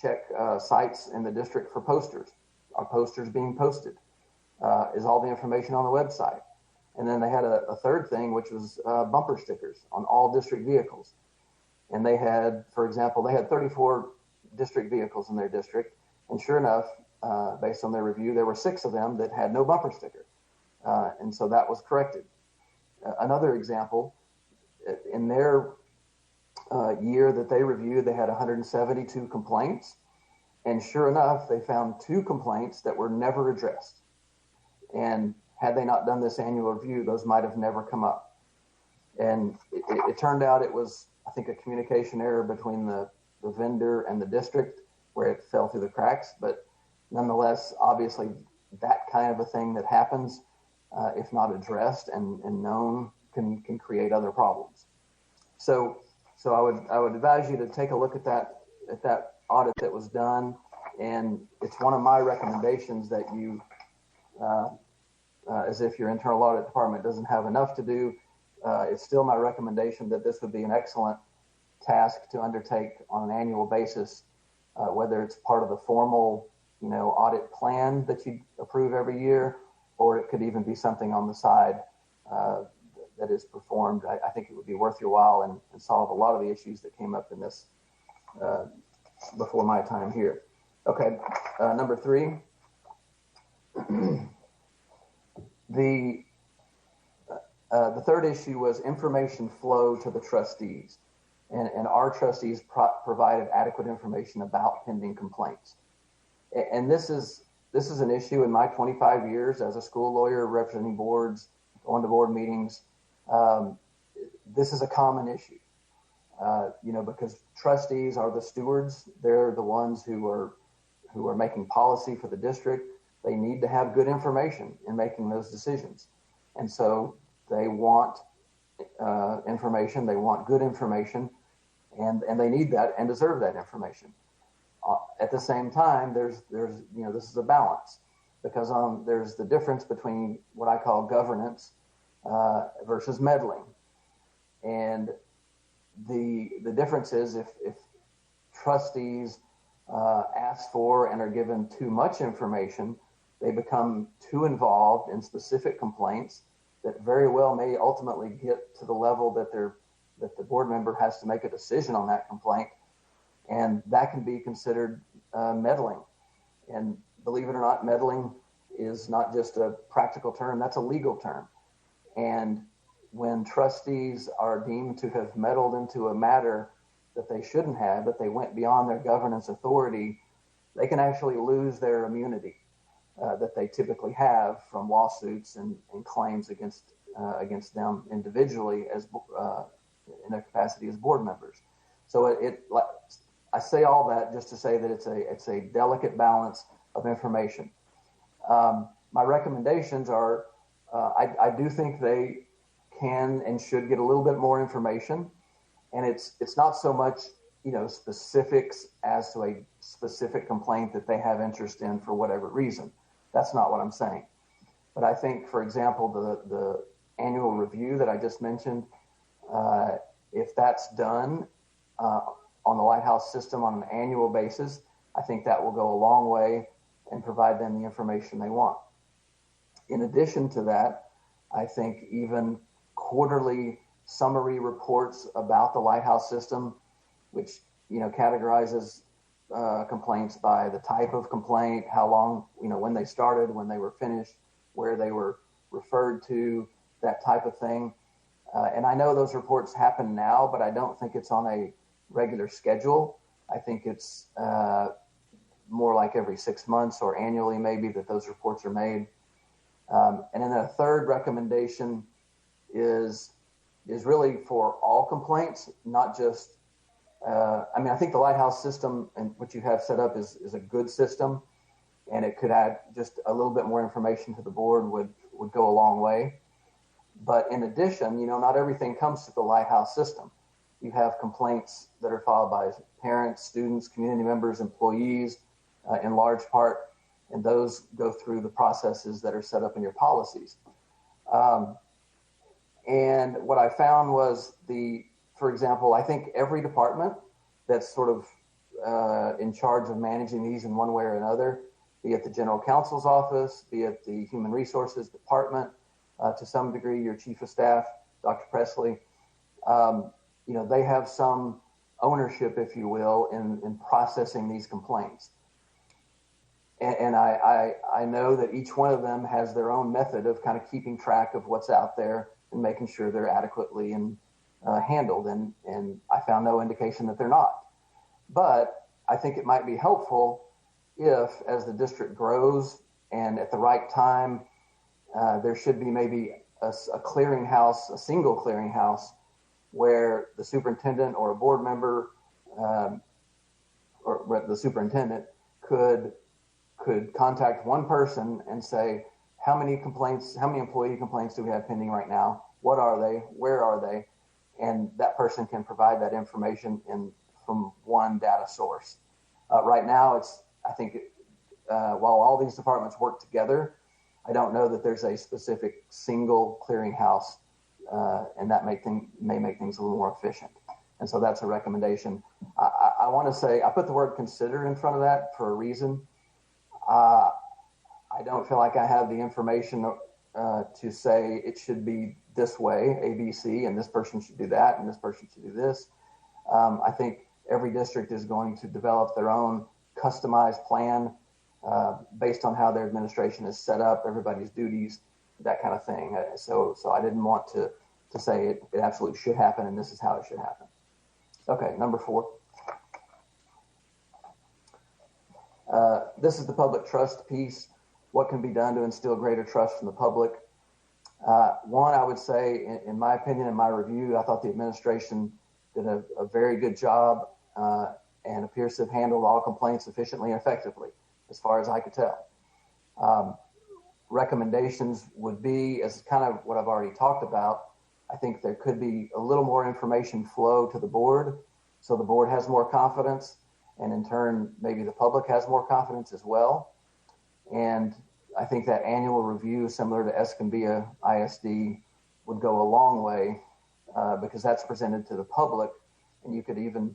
check sites in the district for posters. Are posters being posted? Is all the information on the website? And then they had a third thing, which was bumper stickers on all district vehicles. And they had, for example, 34 district vehicles in their district. And sure enough, based on their review, there were 6 of them that had no bumper sticker. And so that was corrected. Another example, in their year that they reviewed, they had 172 complaints. And sure enough, they found 2 complaints that were never addressed. And had they not done this annual review, those might have never come up. And it turned out it was, I think, a communication error between the vendor and the district, where it fell through the cracks. But nonetheless, obviously, that kind of a thing that happens, if not addressed and known, can create other problems. So I would advise you to take a look at that audit that was done, and it's one of my recommendations that you, as if your internal audit department doesn't have enough to do, it's still my recommendation that this would be an excellent task to undertake on an annual basis, whether it's part of the formal, audit plan that you approve every year, or it could even be something on the side that is performed. I think it would be worth your while and solve a lot of the issues that came up in this before my time here. Okay, number 3. The third issue was information flow to the trustees, and our trustees provided adequate information about pending complaints. And this is an issue in my 25 years as a school lawyer representing boards, going to board meetings. This is a common issue, because trustees are the stewards. They're the ones who are making policy for the district. They need to have good information in making those decisions. And so they want information, they want good information, and they need that and deserve that information. At the same time, there's this is a balance, because there's the difference between what I call governance versus meddling. And the difference is if trustees ask for and are given too much information, they become too involved in specific complaints that very well may ultimately get to the level that the board member has to make a decision on that complaint, and that can be considered meddling. And believe it or not, meddling is not just a practical term, that's a legal term. And when trustees are deemed to have meddled into a matter that they shouldn't have, that they went beyond their governance authority, they can actually lose their immunity that they typically have from lawsuits and claims against them individually as in their capacity as board members. So I say all that just to say that it's a delicate balance of information. My recommendations are, I do think they can and should get a little bit more information, and it's not so much specifics as to a specific complaint that they have interest in for whatever reason. That's not what I'm saying. But I think, for example, the annual review that I just mentioned, if that's done on the Lighthouse system on an annual basis, I think that will go a long way and provide them the information they want. In addition to that, I think even quarterly summary reports about the Lighthouse system, which categorizes complaints by the type of complaint, how long, when they started, when they were finished, where they were referred to, that type of thing. And I know those reports happen now, but I don't think it's on a regular schedule. I think it's more like every 6 months or annually maybe that those reports are made. And then a third recommendation is really for all complaints, not just, I think the Lighthouse system and what you have set up is a good system, and it could add just a little bit more information to the board would go a long way. But in addition, not everything comes to the Lighthouse system. You have complaints that are filed by parents, students, community members, employees, in large part, and those go through the processes that are set up in your policies. And what I found was for example, I think every department that's sort of in charge of managing these in one way or another, be it the general counsel's office, be it the human resources department, to some degree, your chief of staff, Dr. Presley, they have some ownership, if you will, in processing these complaints. And I know that each one of them has their own method of kind of keeping track of what's out there and making sure they're adequately handled. And I found no indication that they're not. But I think it might be helpful if, as the district grows and at the right time, there should be maybe a clearinghouse, a single clearinghouse, where the superintendent or a board member or the superintendent could contact one person and say, how many employee complaints do we have pending right now? What are they? Where are they? And that person can provide that information from one data source. Right now, I think while all these departments work together, I don't know that there's a specific single clearinghouse, and that may make things a little more efficient. And so that's a recommendation. I want to say, I put the word consider in front of that for a reason. I don't feel like I have the information to say it should be this way, A, B, C, and this person should do that, and this person should do this. I think every district is going to develop their own customized plan based on how their administration is set up, everybody's duties, that kind of thing. So I didn't want to say it absolutely should happen and this is how it should happen. Okay, number 4. This is the public trust piece. What can be done to instill greater trust from the public? One, I would say, in my opinion, in my review, I thought the administration did a very good job and appears to have handled all complaints efficiently and effectively, as far as I could tell. Recommendations would be, as kind of what I've already talked about, I think there could be a little more information flow to the board, so the board has more confidence, and in turn, maybe the public has more confidence as well. And I think that annual review, similar to Escambia ISD, would go a long way because that's presented to the public, and you could even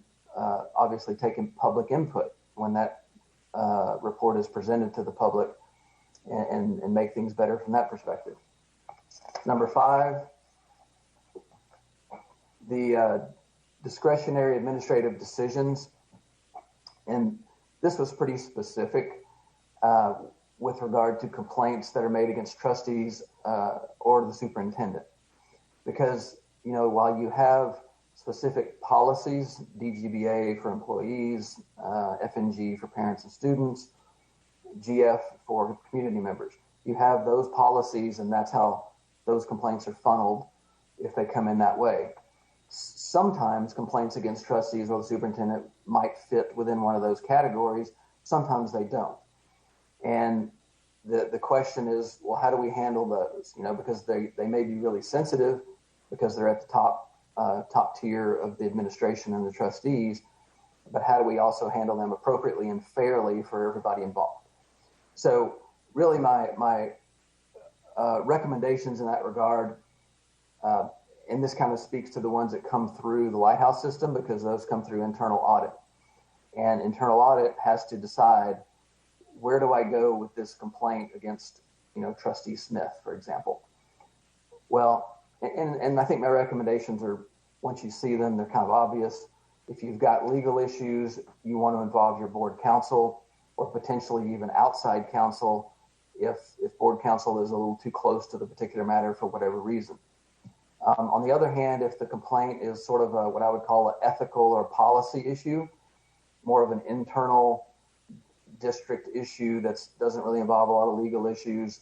obviously take in public input when that report is presented to the public and make things better from that perspective. Number 5, the discretionary administrative decisions. And this was pretty specific with regard to complaints that are made against trustees or the superintendent. Because, while you have specific policies, DGBA for employees, FNG for parents and students, GF for community members, you have those policies, and that's how those complaints are funneled if they come in that way. Sometimes complaints against trustees or the superintendent might fit within one of those categories. Sometimes they don't. And the question is, well, how do we handle those? Because they may be really sensitive because they're at the top tier of the administration and the trustees. but how do we also handle them appropriately and fairly for everybody involved? So really my recommendations in that regard, and this kind of speaks to the ones that come through the Lighthouse system, because those come through internal audit. And internal audit has to decide, where do I go with this complaint against, Trustee Smith, for example? Well, and I think my recommendations are, once you see them, they're kind of obvious. If you've got legal issues, you want to involve your board counsel or potentially even outside counsel if board counsel is a little too close to the particular matter for whatever reason. On the other hand, if the complaint is sort of what I would call an ethical or policy issue, more of an internal district issue that doesn't really involve a lot of legal issues,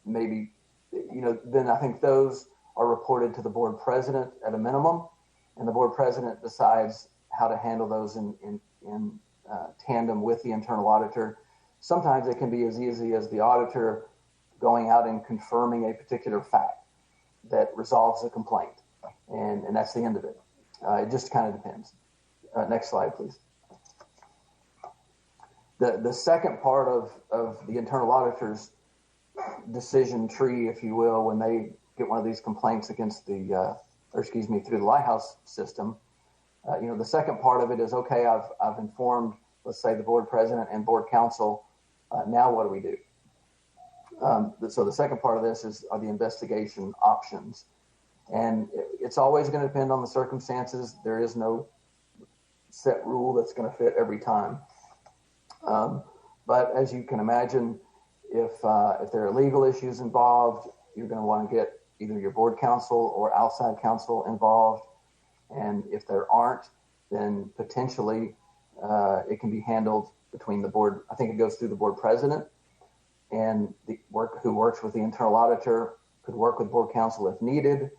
maybe, then I think those are reported to the board president at a minimum, and the board president decides how to handle those in tandem with the internal auditor. Sometimes it can be as easy as the auditor going out and confirming a particular fact that resolves the complaint, and that's the end of it. It just kind of depends. Next slide, please. The second part of the internal auditor's decision tree, if you will, when they get one of these complaints against through the Lighthouse system, the second part of it is, okay, I've informed, let's say, the board president and board counsel. Now what do we do? So the second part of this are the investigation options. And it's always going to depend on the circumstances. There is no set rule that's going to fit every time. But as you can imagine, if there are legal issues involved, you're going to want to get either your board counsel or outside counsel involved. And if there aren't, then potentially it can be handled between the board. I think it goes through the board president, and who works with the internal auditor could work with board counsel if needed,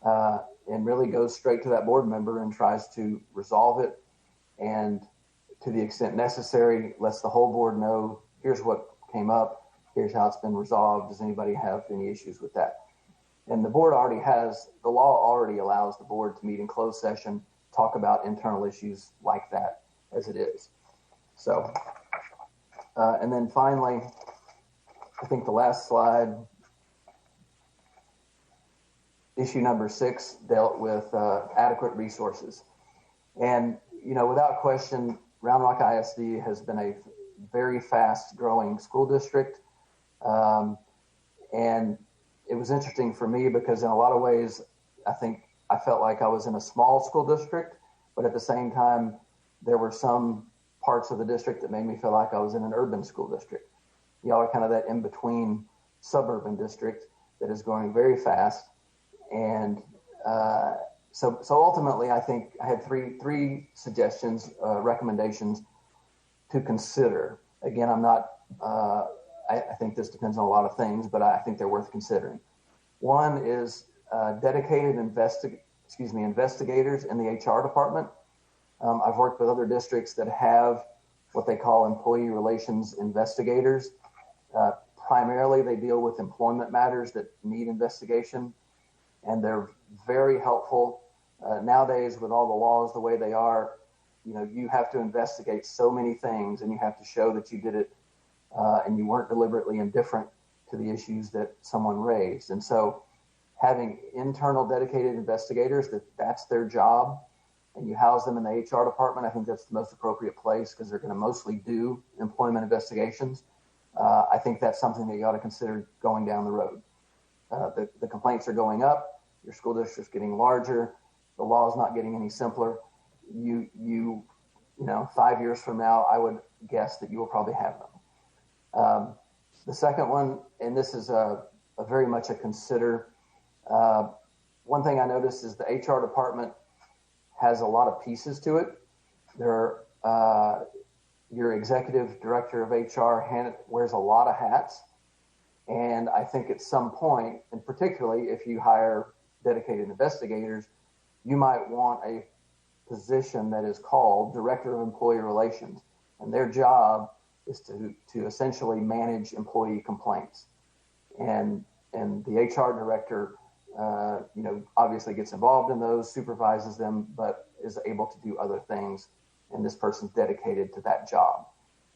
and really goes straight to that board member and tries to resolve it. And to the extent necessary, lets the whole board know, here's what came up, here's how it's been resolved. Does anybody have any issues with that? And the board the law already allows the board to meet in closed session, talk about internal issues like that as it is. So, and then finally, I think the last slide, issue number 6 dealt with adequate resources. And, without question, Round Rock ISD has been a very fast growing school district. And it was interesting for me because in a lot of ways, I think I felt like I was in a small school district, but at the same time, there were some parts of the district that made me feel like I was in an urban school district. Y'all are kind of that in-between suburban district that is growing very fast. And so ultimately, I think I had three suggestions, recommendations to consider. Again, I'm not, I think this depends on a lot of things, but I think they're worth considering. One is dedicated investigators in the HR department. I've worked with other districts that have what they call employee relations investigators. Primarily, they deal with employment matters that need investigation, and they're very helpful. Nowadays, with all the laws the way they are, you have to investigate so many things, and you have to show that you did it and you weren't deliberately indifferent to the issues that someone raised. And so having internal dedicated investigators, that's their job, and you house them in the HR department, I think that's the most appropriate place because they're going to mostly do employment investigations. I think that's something that you ought to consider going down the road. The complaints are going up, your school district's getting larger, the law is not getting any simpler. 5 years from now, I would guess that you will probably have them. The second one, and this is a very much a consider, one thing I noticed is the HR department has a lot of pieces to it. Your executive director of HR wears a lot of hats. And I think at some point, and particularly if you hire dedicated investigators, you might want a position that is called Director of Employee Relations. And their job is to essentially manage employee complaints. And the HR director, obviously gets involved in those, supervises them, but is able to do other things and this person's dedicated to that job.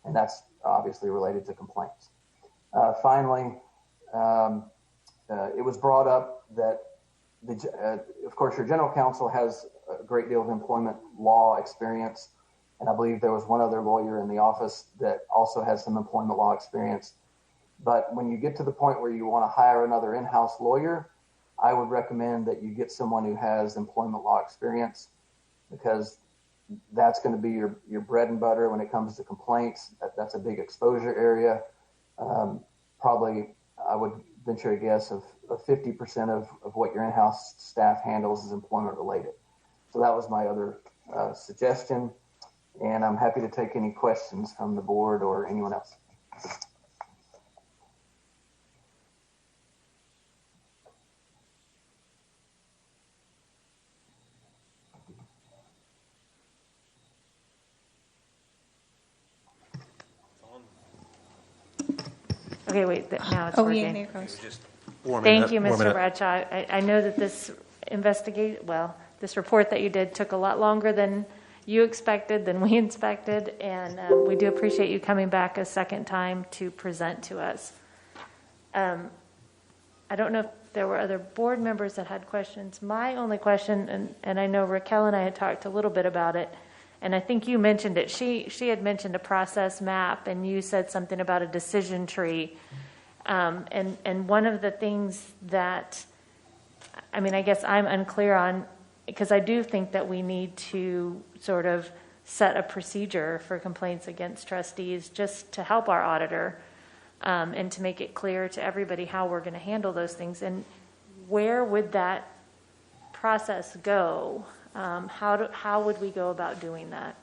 And that's obviously related to complaints. Finally, it was brought up that, of course, your general counsel has a great deal of employment law experience, and I believe there was one other lawyer in the office that also has some employment law experience. But when you get to the point where you want to hire another in-house lawyer, I would recommend that you get someone who has employment law experience, because that's going to be your bread and butter when it comes to complaints. That's a big exposure area. Probably, I would venture a guess of 50% of what your in-house staff handles is employment related. So that was my other suggestion, and I'm happy to take any questions from the board or anyone else. Okay, wait, now it's Oh, working. yeah, there it goes. Thank you, Mr. Bradshaw. I know that this this report that you did took a lot longer than you expected, than we inspected, and we do appreciate you coming back a second time to present to us. I don't know if there were other board members that had questions. My only question, and I know Raquel and I had talked a little bit about it, and I think you mentioned it. She had mentioned a process map, and you said something about a decision tree. And one of the things that, I mean, I guess I'm unclear on, because I do think that we need to sort of set a procedure for complaints against trustees just to help our auditor and to make it clear to everybody how we're going to handle those things. And where would that process go? How would we go about doing that?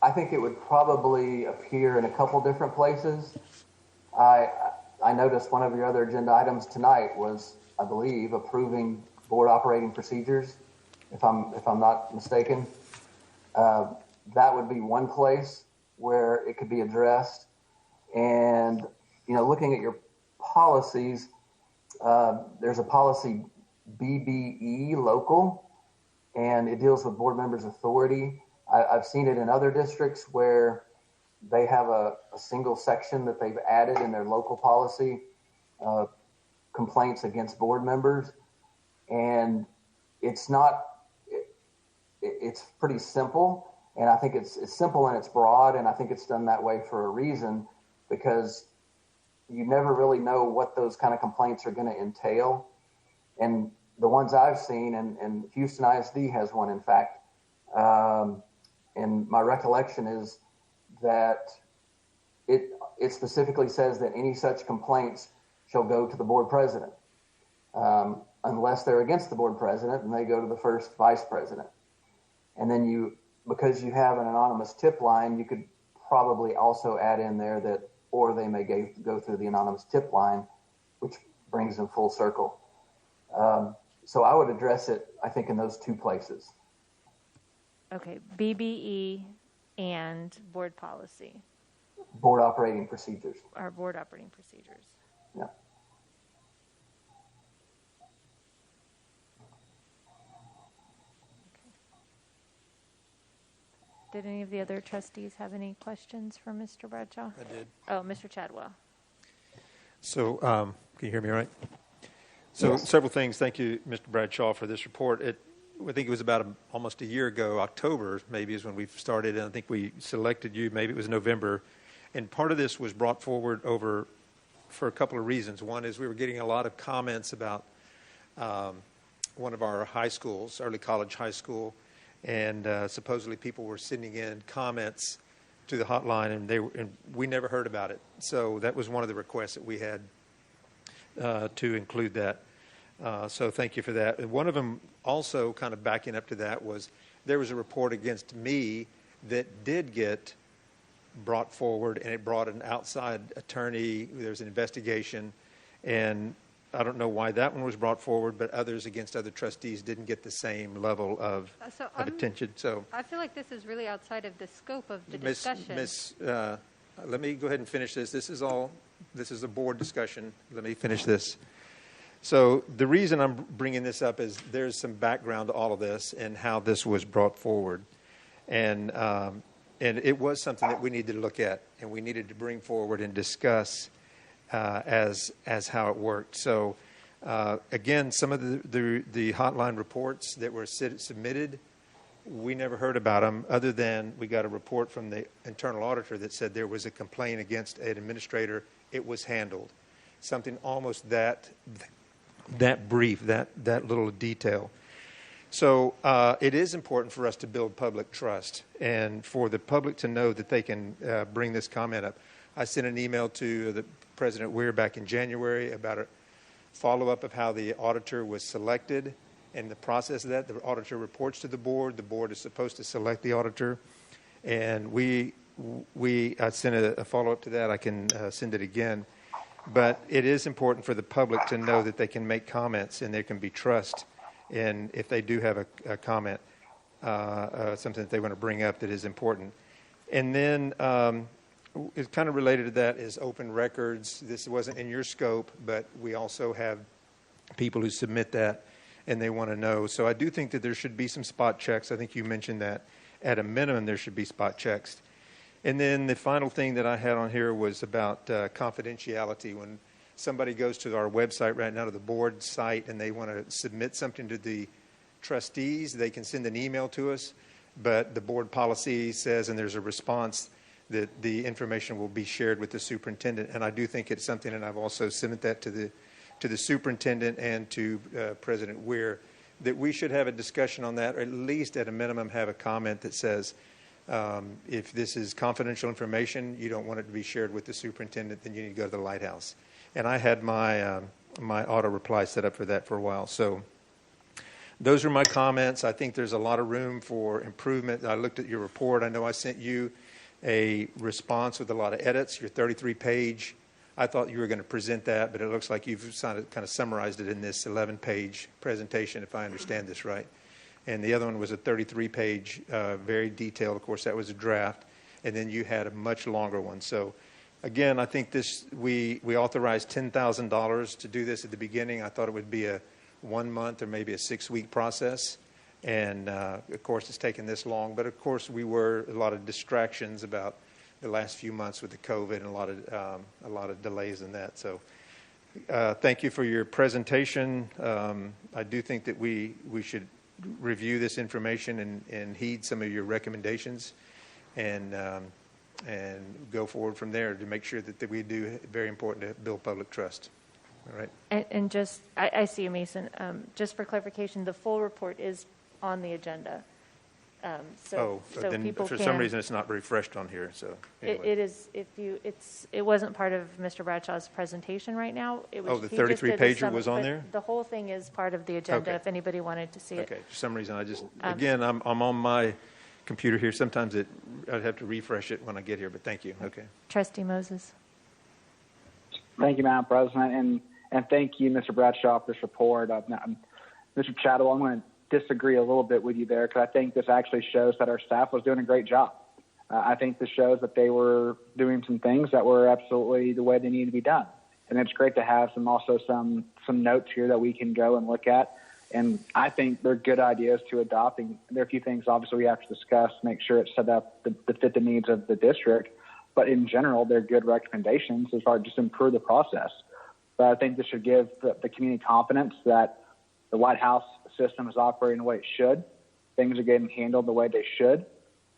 I think it would probably appear in a couple different places. I noticed one of your other agenda items tonight was, I believe, approving board operating procedures, if I'm not mistaken. That would be one place where it could be addressed. And, you know, looking at your policies, there's a policy BBE local, and it deals with board members' authority. I've seen it in other districts where they have a single section that they've added in their local policy, complaints against board members. And it's pretty simple. And I think it's simple and it's broad. And I think it's done that way for a reason, because you never really know what those kind of complaints are going to entail. And the ones I've seen, and Houston ISD has one, in fact, and my recollection is that it specifically says that any such complaints shall go to the board president, unless they're against the board president, and they go to the first vice president. And then because you have an anonymous tip line, you could probably also add in there that, or they may go through the anonymous tip line, which brings them full circle. So I would address it, I think, in those two places. Okay, BBE and board policy. Board operating procedures. Our board operating procedures. Yeah. Did any of the other trustees have any questions for Mr. Bradshaw? I did. Oh, Mr. Chadwell. So, can you hear me all right? So, yes. Several things. Thank you, Mr. Bradshaw, for this report. I think it was about almost a year ago, October maybe is when we started, and I think we selected you, maybe it was November. And part of this was brought forward for a couple of reasons. One is we were getting a lot of comments about one of our high schools, early college high school, and supposedly people were sending in comments to the hotline, and we never heard about it. So that was one of the requests that we had to include that. So thank you for that. And one of them also, kind of backing up to that, was there was a report against me that did get brought forward, and it brought an outside attorney. There was an investigation, and I don't know why that one was brought forward, but others against other trustees didn't get the same level of attention. So I feel like this is really outside of the scope of the discussion. Let me go ahead and finish this. This is a board discussion. Let me finish this. So the reason I'm bringing this up is there's some background to all of this and how this was brought forward. And it was something that we needed to look at and we needed to bring forward and discuss as how it worked. So again, some of the hotline reports that were submitted, we never heard about them other than we got a report from the internal auditor that said there was a complaint against an administrator. It was handled. Something almost that brief, that little detail. So it is important for us to build public trust and for the public to know that they can bring this comment up. I sent an email to the President Weir back in January about a follow-up of how the auditor was selected and the process of that. The auditor reports to the board. The board is supposed to select the auditor. And I sent a follow-up to that. I can send it again. But it is important for the public to know that they can make comments and there can be trust. And if they do have a comment, something that they want to bring up that is important. And then it's kind of related to that is open records. This wasn't in your scope, but we also have people who submit that and they want to know. So I do think that there should be some spot checks. I think you mentioned that. At a minimum, there should be spot checks. And then the final thing that I had on here was about confidentiality. When somebody goes to our website right now, to the board site, and they want to submit something to the trustees, they can send an email to us. But the board policy says, and there's a response, that the information will be shared with the superintendent. And I do think it's something, and I've also sent that to the superintendent and to President Weir, that we should have a discussion on that, or at least at a minimum have a comment that says, if this is confidential information, you don't want it to be shared with the superintendent, then you need to go to the Lighthouse. And I had my auto reply set up for that for a while. So those are my comments. I think there's a lot of room for improvement. I looked at your report. I know I sent you a response with a lot of edits, your 33-page. I thought you were going to present that, but it looks like you've kind of summarized it in this 11-page presentation, if I understand this right. And the other one was a 33-page, very detailed. Of course, that was a draft. And then you had a much longer one. So, again, I think we authorized $10,000 to do this at the beginning. I thought it would be a 1 month or maybe a 6-week process. And, of course, it's taken this long. But, of course, a lot of distractions about the last few months with the COVID and a lot of delays in that. So thank you for your presentation. I do think that we should review this information and heed some of your recommendations and go forward from there to make sure that we do, very important to build public trust. All right. And just, I see you, Mason. Just for clarification, the full report is on the agenda. So then people for can, some reason it's not refreshed on here. So anyway. it is. It wasn't part of Mr. Bradshaw's presentation right now. It was, the 33-pager was on there. The whole thing is part of the agenda. Okay. If anybody wanted to see it. Okay. For some reason, again, I'm on my computer here. Sometimes I'd have to refresh it when I get here. But thank you. Okay. Trustee Moses. Thank you, Madam President, and thank you, Mr. Bradshaw, for this report. Mr. Chattel, I'm going to disagree a little bit with you there because I think this actually shows that our staff was doing a great job. I think this shows that they were doing some things that were absolutely the way they need to be done. And it's great to have some notes here that we can go and look at. And I think they're good ideas to adopt. And there are a few things obviously we have to discuss, make sure it's set up to fit the needs of the district. But in general, they're good recommendations as far as just improve the process. But I think this should give the community confidence that the White House system is operating the way it should. Things are getting handled the way they should.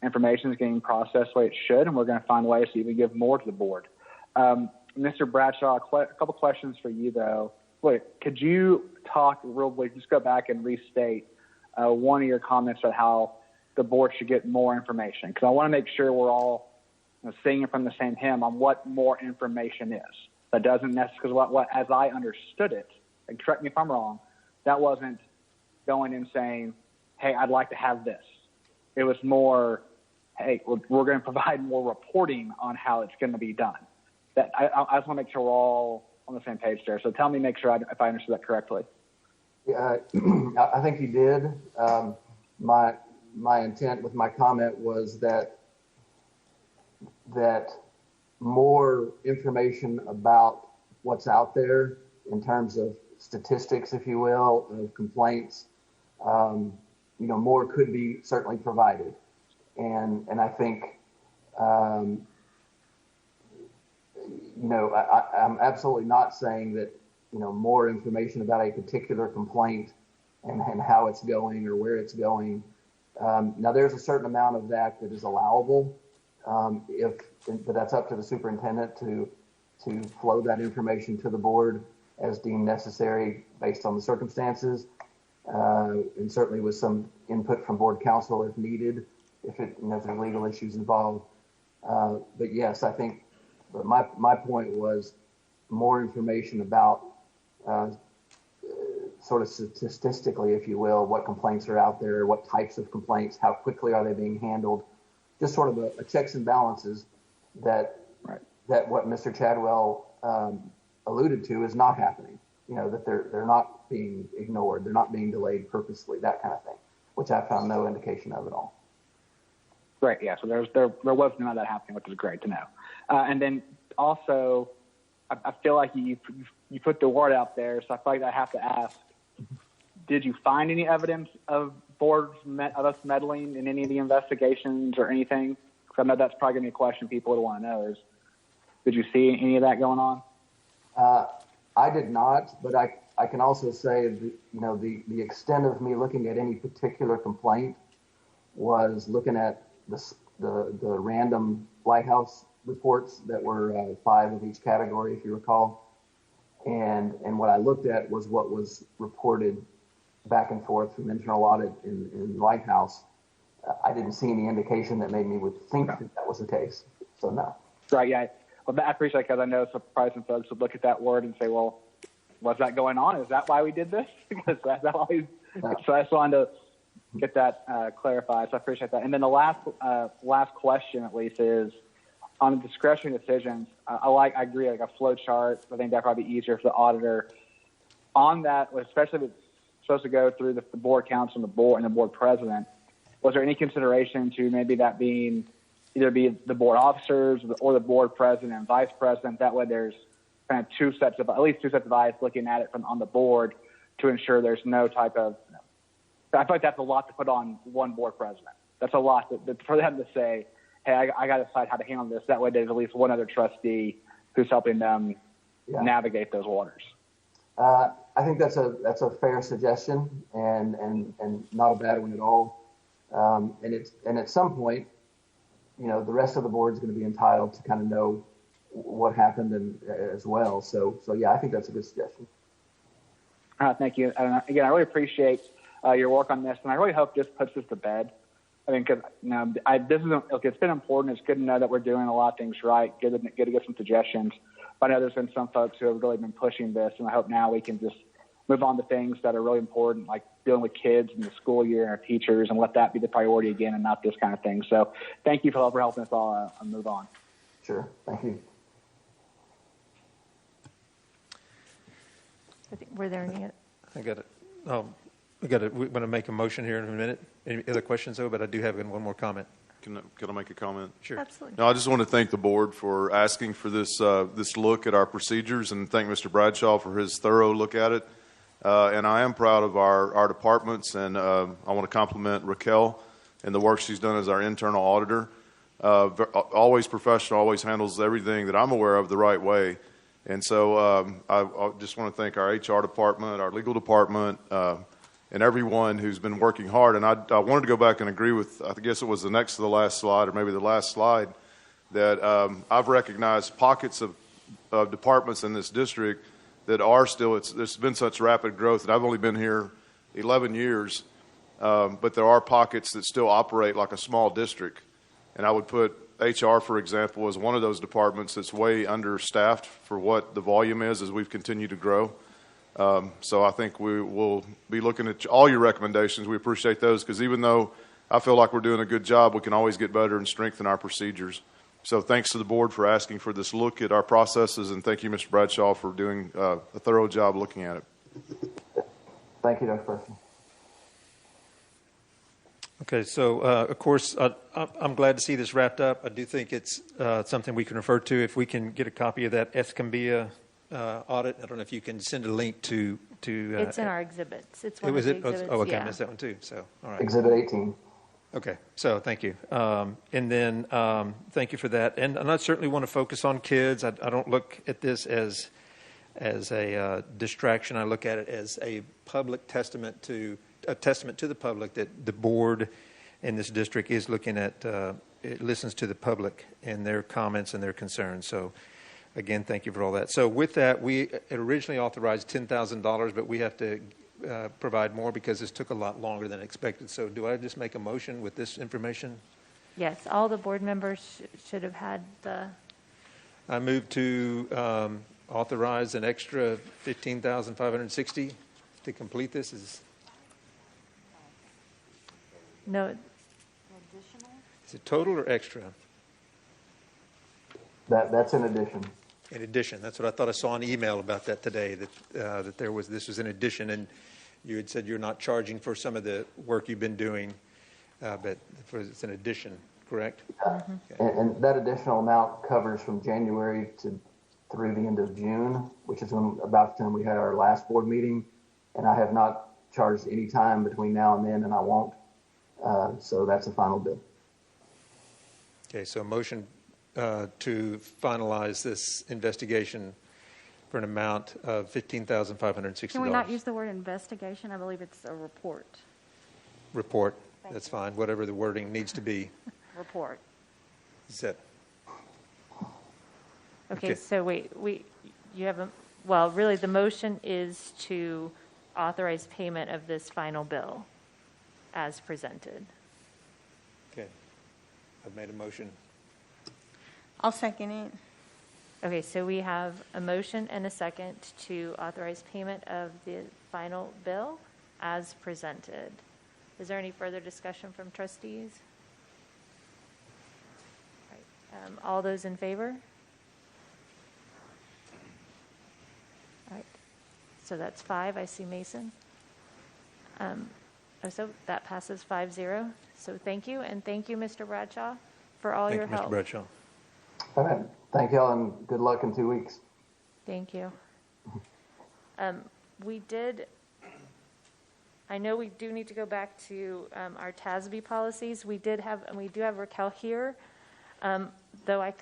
Information is getting processed the way it should, and we're going to find ways to even give more to the board. Mr. Bradshaw, a couple questions for you, though. Wait, could you talk real quick, just go back and restate one of your comments about how the board should get more information? Because I want to make sure we're all singing from the same hymn on what more information is. That doesn't necessarily, what as I understood it, and correct me if I'm wrong, that wasn't going and saying, hey, I'd like to have this. It was more, hey, we're going to provide more reporting on how it's going to be done. That I just want to make sure we're all on the same page there. So tell me, make sure if I understood that correctly. Yeah, I think you did. My intent with my comment was that more information about what's out there in terms of statistics, if you will, of complaints, more could be certainly provided. And I think, I'm absolutely not saying that, more information about a particular complaint and how it's going or where it's going. Now, there's a certain amount of that is allowable, but that's up to the superintendent to flow that information to the board as deemed necessary based on the circumstances, and certainly with some input from board counsel if needed, if there are legal issues involved. But yes, I think my point was more information about sort of statistically, if you will, what complaints are out there, what types of complaints, how quickly are they being handled, just sort of a checks and balances that what Mr. Chadwell alluded to is not happening. That they're not being ignored, they're not being delayed purposely, that kind of thing, which I found no indication of at all. Great, yeah. So there was none of that happening, which is great to know. And then also, I feel like you put the word out there, so I feel like I have to ask: did you find any evidence of boards of us meddling in any of the investigations or anything? Because I know that's probably going to be a question people would want to know: is did you see any of that going on? I did not, but I can also say the extent of me looking at any particular complaint was looking at the random Lighthouse reports that were 5 of each category, if you recall, and what I looked at was what was reported back and forth from internal audit in Lighthouse. I didn't see any indication that made me would think that was the case. So no. Right. Yeah. Well, I appreciate it, because I know some folks would look at that word and say, well, what's that going on? Is that why we did this? Because that's always, so I just wanted to get that clarified. So I appreciate that. And then the last question, at least, is on the discretionary decisions. I agree, like a flow chart. I think that'd probably be easier for the auditor. On that, especially if it's supposed to go through the board council and the board president, was there any consideration to maybe that being either be the board officers or the board president and vice president? That way there's kind of at least two sets of eyes looking at it from on the board to ensure there's no type of, I feel like that's a lot to put on one board president. That's a lot for them to say, hey, I got to decide how to handle this. That way there's at least one other trustee who's helping them navigate those waters. I think that's a fair suggestion and not a bad one at all. And at some point, the rest of the board is going to be entitled to kind of know what happened and as well. So yeah, I think that's a good suggestion. Thank you. Again, I really appreciate your work on this, and I really hope this puts this to bed. I mean, because it's been important. It's good to know that we're doing a lot of things right. Good to get some suggestions. But I know there's been some folks who have really been pushing this, and I hope now we can just move on to things that are really important, like dealing with kids in the school year and our teachers, and let that be the priority again and not this kind of thing. So thank you for helping us all move on. Sure. Thank you. Were there any? I got it. We're going to make a motion here in a minute. Any other questions, though? But I do have one more comment. Can I make a comment? Sure. Absolutely. No, I just want to thank the board for asking for this look at our procedures, and thank Mr. Bradshaw for his thorough look at it. And I am proud of our departments, and I want to compliment Raquel and the work she's done as our internal auditor. Always professional, always handles everything that I'm aware of the right way. And so I just want to thank our HR department, our legal department, and everyone who's been working hard. And I wanted to go back and agree with, I guess it was the next to the last slide, or maybe the last slide, that I've recognized pockets of departments in this district that are still, there's been such rapid growth, and I've only been here 11 years, but there are pockets that still operate like a small district. And I would put HR, for example, as one of those departments that's way understaffed for what the volume is as we've continued to grow. So I think we will be looking at all your recommendations. We appreciate those, because even though I feel like we're doing a good job, we can always get better and strengthen our procedures. So thanks to the board for asking for this look at our processes, and thank you, Mr. Bradshaw, for doing a thorough job looking at it. Thank you, Dr. Preston. Okay, so of course, I'm glad to see this wrapped up. I do think it's something we can refer to. If we can get a copy of that Escambia audit. I don't know if you can send a link to. It's in our exhibits. It's one was of the it? exhibits. Oh, okay, I yeah. missed that one too. So, all right. Exhibit 18. Okay, so thank you. And then thank you for that. And I certainly want to focus on kids. I don't look at this as a distraction. I look at it as a public testament to the public that the board in this district is looking at. It listens to the public and their comments and their concerns. So, again, thank you for all that. So, with that, we had originally authorized $10,000, but we have to provide more because this took a lot longer than expected. So, do I just make a motion with this information? Yes, all the board members should have had the. I move to authorize an extra $15,560 to complete this. No. Is it total or extra? That's in addition. In addition, that's what I thought I saw an email about that today. That this was in addition, and you had said you're not charging for some of the work you've been doing, but it's an addition, correct? Mm-hmm. Okay. And that additional amount covers from January through the end of June, which is about the time we had our last board meeting, and I have not charged any time between now and then, and I won't. So that's a final bill. Okay, so a motion to finalize this investigation for an amount of $15,560. Can we not use the word investigation? I believe it's a report. Report. That's fine. Whatever the wording needs to be. Report. Is that? Okay, so wait, you have well, really the motion is to authorize payment of this final bill as presented. Okay. I've made a motion. I'll second it. Okay, so we have a motion and a second to authorize payment of the final bill as presented. Is there any further discussion from trustees? All right, all those in favor? All right, so that's 5. I see Mason. So that passes 5-0. So thank you, and thank you, Mr. Bradshaw, for all your help. Thank you, Mr. Bradshaw. All right. Thank y'all, and good luck in 2 weeks. Thank you. I know we do need to go back to our TASB policies. We do have Raquel here, though I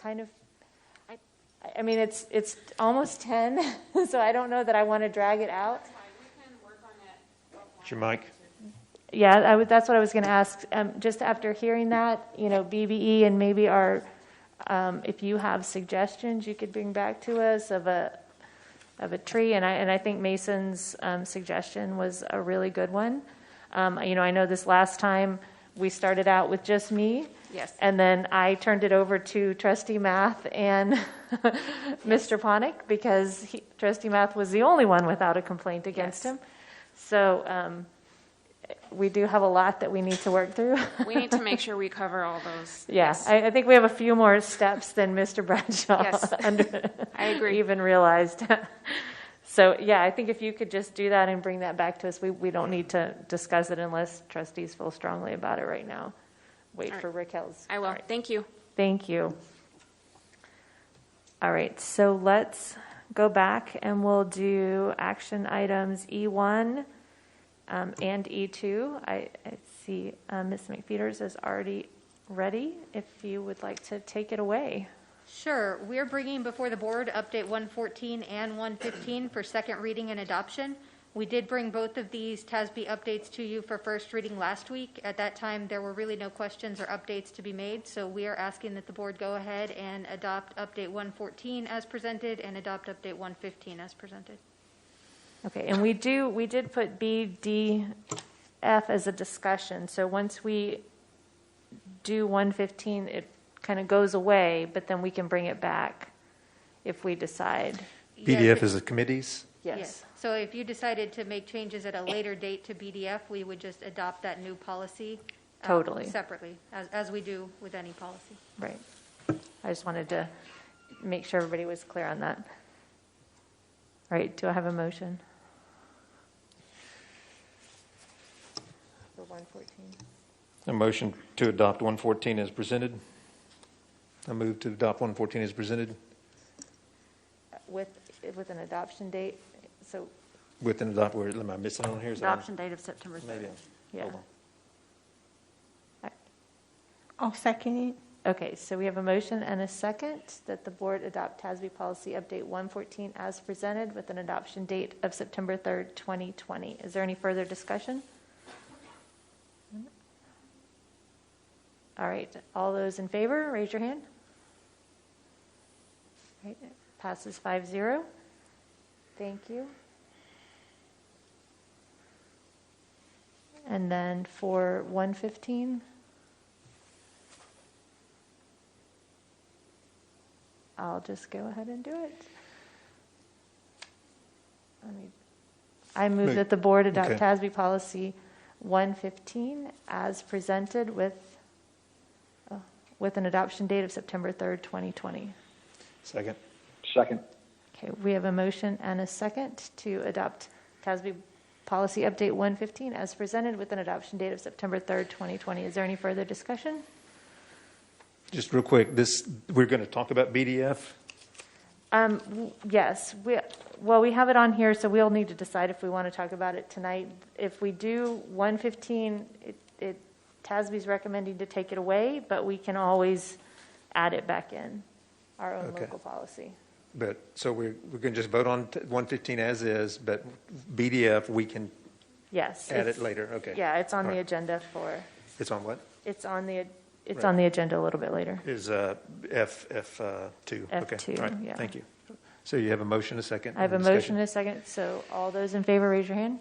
mean, it's almost 10, so I don't know that I want to drag it out. Is your mic? Yeah, that's what I was going to ask. Just after hearing that, BBE and maybe if you have suggestions you could bring back to us of a tree, and I think Mason's suggestion was a really good one. I know this last time we started out with just me. Yes. And then I turned it over to Trustee Math and Mr. Ponick because Trustee Math was the only one without a complaint against him. So we do have a lot that we need to work through. We need to make sure we cover all those. Yeah, yes. I think we have a few more steps than Mr. Bradshaw I agree. even realized. So, yeah, I think if you could just do that and bring that back to us, we don't need to discuss it unless trustees feel strongly about it right now. Wait for Raquel's. I will. Right. Thank you. Thank you. All right, so let's go back and we'll do action items E1 and E2. I see Ms. McFeeters is already ready. If you would like to take it away. Sure. We're bringing before the board update 114 and 115 for second reading and adoption. We did bring both of these TASB updates to you for first reading last week. At that time, there were really no questions or updates to be made, so we are asking that the board go ahead and adopt update 114 as presented and adopt update 115 as presented. Okay, and we did put B, D, F as a discussion. So once we do 115, it kind of goes away, but then we can bring it back if we decide. BDF is the committees? Yes. So if you decided to make changes at a later date to BDF, we would just adopt that new policy Totally. Separately, as we do with any policy. Right. I just wanted to make sure everybody was clear on that. All right, do I have a motion? For 114. A motion to adopt 114 as presented. I move to adopt 114 as presented. With with an adoption date, so, With an adopt, where, am I missing on here? Is that- Adoption date of September 3rd. Maybe. yeah. Hold on. I'll second it. Okay, so we have a motion and a second that the board adopt TASB policy update 114 as presented with an adoption date of September 3rd, 2020. Is there any further discussion? All right, all those in favor, raise your hand. All right, it passes 5-0. Thank you. And then for 115, I'll just go ahead and do it. I move that the board adopt Okay. TASB policy 115 as presented with an adoption date of September 3rd, 2020. Second. Second. Okay, we have a motion and a second to adopt TASB policy update 115 as presented with an adoption date of September 3rd, 2020. Is there any further discussion? Just real quick, we're going to talk about BDF. Yes, we have it on here, so we'll need to decide if we want to talk about it tonight. If we do 115, TASB's recommending to take it away, but we can always add it back in, our own Okay. local policy. But, so we're going to just vote on 115 as is, but BDF, we can Yes. add it's- it later, okay. Yeah, it's on All the right. agenda for, It's on what? it's on the Right. on the agenda a little bit later. Is F2. Okay, F2, all right, yeah. thank you. So you have a motion, a second? I have a and discussion? motion and a second, so all those in favor, raise your hand.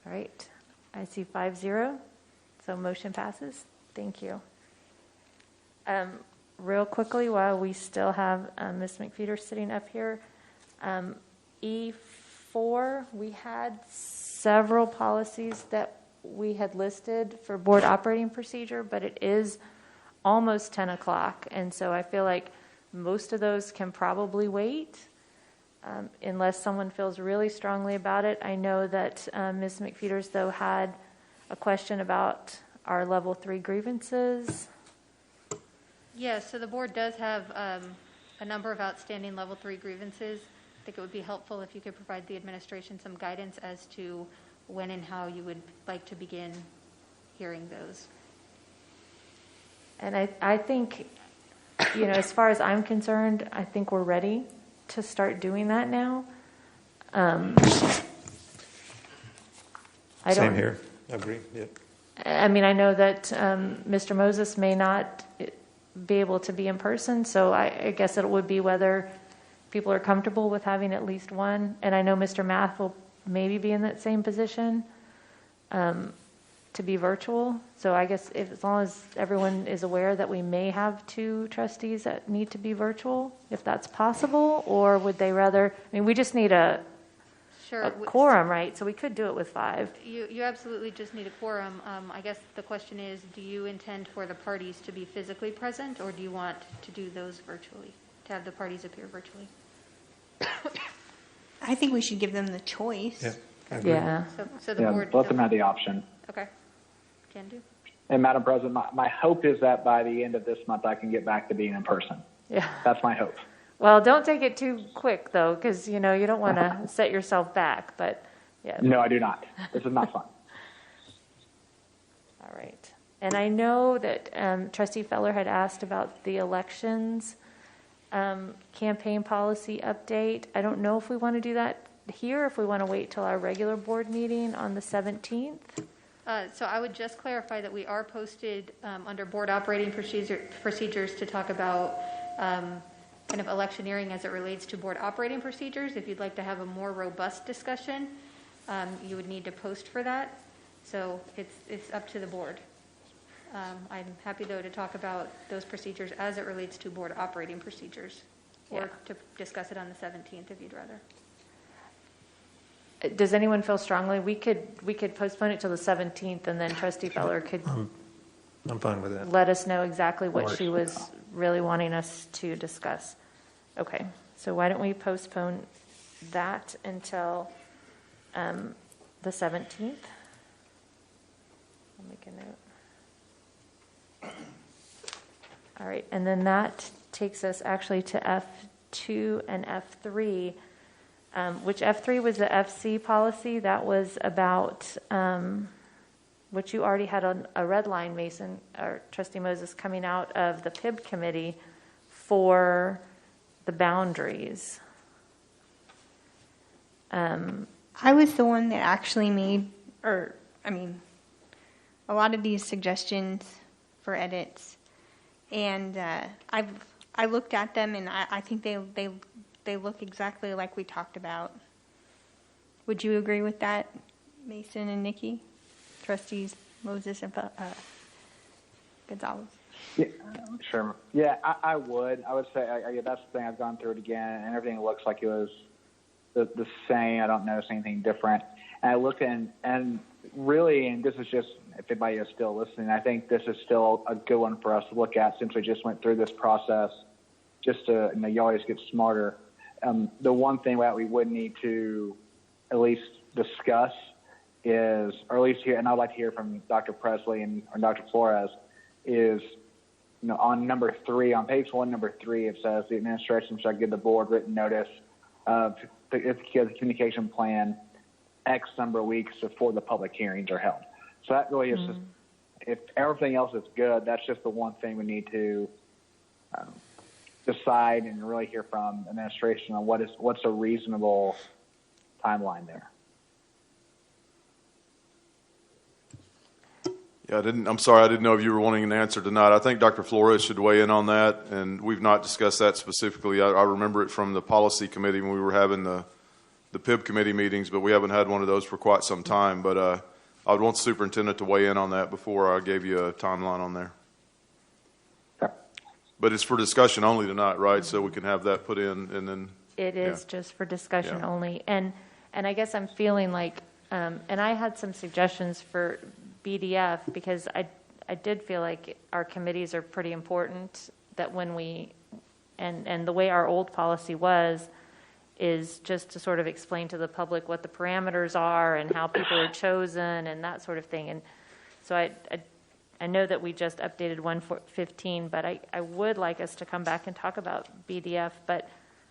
All right, I see 5-0, so motion passes. Thank you. Real quickly, while we still have Ms. McFeeder sitting up here, E4, we had several policies that we had listed for board operating procedure, but it is almost 10 o'clock, and so I feel like most of those can probably wait unless someone feels really strongly about it. I know that Ms. McFeeters, though, had a question about our level 3 grievances. Yes, so the board does have a number of outstanding level 3 grievances. I think it would be helpful if you could provide the administration some guidance as to when and how you would like to begin hearing those. And I think, as far as I'm concerned, I think we're ready to start doing that now. Same here, I agree, yep. I mean, I know that Mr. Moses may not be able to be in person, so I guess it would be whether people are comfortable with having at least one. And I know Mr. Math will maybe be in that same position to be virtual. So I guess as long as everyone is aware that we may have 2 trustees that need to be virtual, if that's possible, or would they rather, we just need a quorum, right? So we could do it with 5. You absolutely just need a quorum. I guess the question is, do you intend for the parties to be physically present, or do you want to do those virtually, to have the parties appear virtually? I think we should give them the choice. Yeah. Yeah. So the board. Let them have the option. Okay. Can do. And Madam President, my hope is that by the end of this month, I can get back to being in person. Yeah. That's my hope. Well, don't take it too quick, though, because, you don't want to set yourself back. But, yeah. No, I do not. This is not fun. All right. And I know that Trustee Feller had asked about the elections campaign policy update. I don't know if we want to do that here, if we want to wait till our regular board meeting on the 17th. So I would just clarify that we are posted under board operating procedures to talk about kind of electioneering as it relates to board operating procedures. If you'd like to have a more robust discussion, you would need to post for that. So it's up to the board. I'm happy, though, to talk about those procedures as it relates to board operating procedures, or to discuss it on the 17th if you'd rather. Does anyone feel strongly? We could postpone it till the 17th, and then Trustee Feller could I'm fine with that. let us know exactly what Or- she was really wanting us to discuss. Okay, so why don't we postpone that until the 17th? I'll make a note. All right, and then that takes us actually to F2 and F3, which F3 was the FC policy. That was about which you already had on a red line, Mason, or Trustee Moses, coming out of the PIB committee for the boundaries. I was the one that actually made, a lot of these suggestions for edits, and I looked at them, and I think they look exactly like we talked about. Would you agree with that, Mason and Nikki? Trustees Moses and Gonzalez? Yeah, sure. Yeah, I would. I would say that's the thing. I've gone through it again, and everything looks like it was the same. I don't notice anything different. And I looked and really, and this is just, if anybody is still listening, I think this is still a good one for us to look at since we just went through this process. Just to, you always get smarter. The one thing that we would need to at least discuss is, or at least hear, and I'd like to hear from Dr. Presley or Dr. Flores, is on number 3, on page 1, number 3, it says the administration shall give the board written notice of the communication plan X number of weeks before the public hearings are held. So that really is just, if everything else is good, that's just the one thing we need to decide and really hear from administration on what's a reasonable timeline there. Yeah, I'm sorry, I didn't know if you were wanting an answer tonight. I think Dr. Flores should weigh in on that, and we've not discussed that specifically. I remember it from the policy committee when we were having the PIB committee meetings, but we haven't had one of those for quite some time. But I would want the superintendent to weigh in on that before I gave you a timeline on there. Okay. But it's for discussion only tonight, right? So we can have that put in, and then It is just for discussion only. And I guess I'm feeling like, and I had some suggestions for BDF because I did feel like our committees are pretty important, that when we, and the way our old policy was, is just to sort of explain to the public what the parameters are and how people are chosen and that sort of thing. And so I know that we just updated 115, but I would like us to come back and talk about BDF, but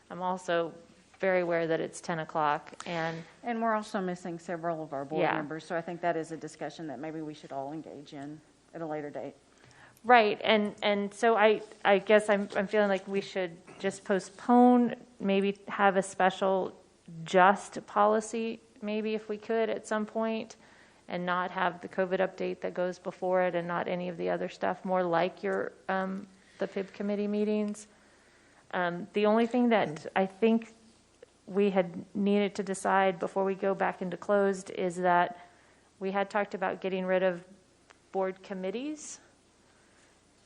I'm also very aware that it's 10 o'clock. And we're also missing several of our board members, so I think that is a discussion that maybe we should all engage in at a later date. Right, and so I guess I'm feeling like we should just postpone, maybe have a special just policy, maybe if we could at some point, and not have the COVID update that goes before it, and not any of the other stuff, more like your the PIB committee meetings. The only thing that I think we had needed to decide before we go back into closed is that we had talked about getting rid of board committees.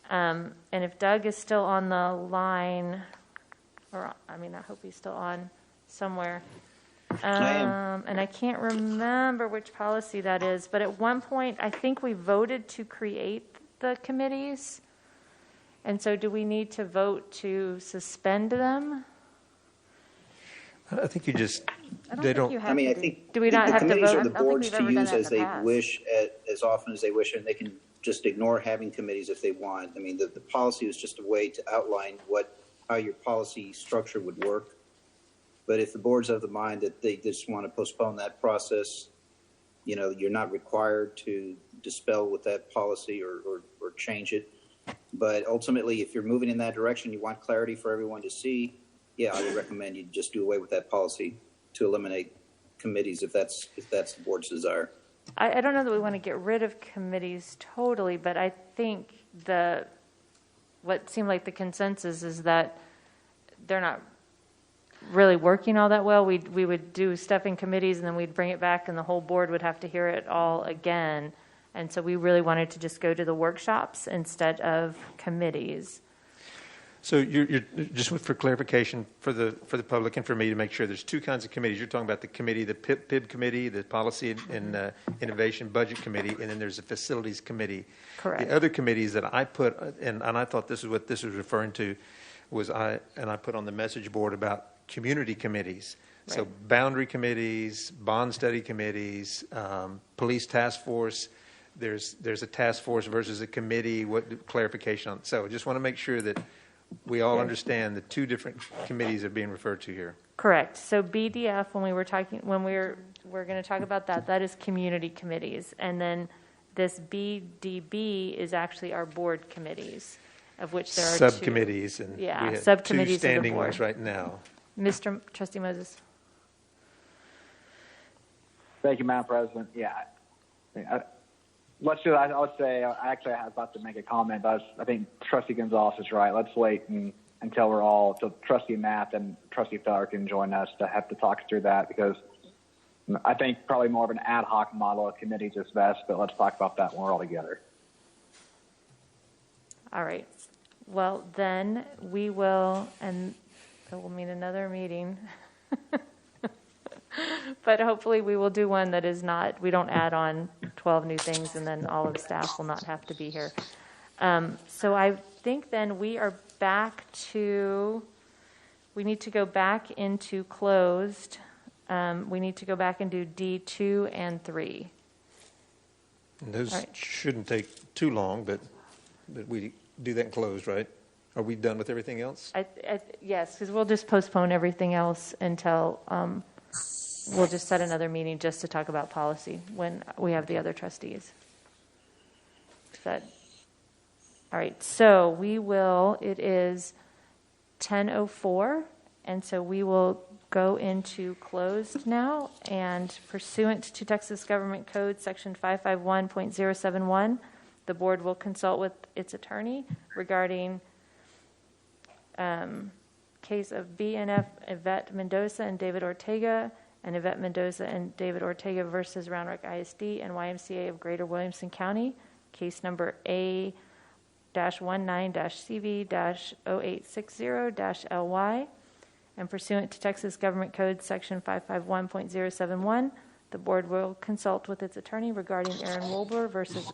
And if Doug is still on the line, or I hope he's still on somewhere. I am. And I can't remember which policy that is, but at one point I think we voted to create the committees. And so do we need to vote to suspend them? I think you just, they don't. I mean, I think do we not the have to committees vote? are the boards to use as they wish, as often as they wish, and they can just ignore having committees if they want. I mean, the policy is just a way to outline how your policy structure would work. But if the board's of the mind that they just want to postpone that process, you're not required to dispel with that policy or change it. But ultimately, if you're moving in that direction, you want clarity for everyone to see, I would recommend you just do away with that policy to eliminate committees if that's the board's desire. I don't know that we want to get rid of committees totally, but I think what seemed like the consensus is that they're not really working all that well. We would do stuff in committees and then we'd bring it back and the whole board would have to hear it all again. And so we really wanted to just go to the workshops instead of committees. So you're just for clarification for the public and for me to make sure, there's two kinds of committees. You're talking about the committee, the PIB committee, the Policy and Innovation Budget Committee, and then there's a Facilities Committee. Correct. The other committees that I put, and I thought this is what this was referring to, was I put on the message board about community committees. Right. So boundary committees, bond study committees, police task force. There's a task force versus a committee. What clarification on? So I just want to make sure that we all understand the two different committees are being referred to here. Correct. So BDF, when we're going to talk about that is community committees. And then this BDB is actually our board committees, of which there are subcommittees, two. And yeah, we have subcommittees two standing of the board. ones right now. Mr. Trustee Moses. Thank you, Madam President. Yeah. Let's do that. I would say, I was about to make a comment. I think Trustee Gonzalez is right. Let's wait until Trustee Knapp and Trustee Feller can join us to have to talk through that, because I think probably more of an ad hoc model of committees is best, but let's talk about that when we're all together. All right. Well, then we will, and it will mean another meeting. But hopefully we will do one that is not, we don't add on 12 new things and then all of the staff will not have to be here. So I think then we are back to, we need to go back into closed. We need to go back and do D2 and 3. And those shouldn't take too long, but we do that in closed, right? Are we done with everything else? Yes, because we'll just postpone everything else until we'll just set another meeting just to talk about policy when we have the other trustees. All right, so it is 10:04, and so we will go into closed now, and pursuant to Texas Government Code Section 551.071, the board will consult with its attorney regarding case of BNF Yvette Mendoza and David Ortega, and Yvette Mendoza and David Ortega versus Round Rock ISD and YMCA of Greater Williamson County, case number A-19-CV-0860-LY. And pursuant to Texas Government Code Section 551.071, the board will consult with its attorney regarding Aaron Wolber versus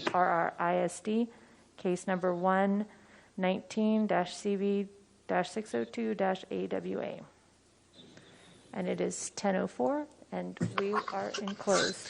RRISD, case number 119-CV-602-AWA. And it is 10:04, and we are in closed.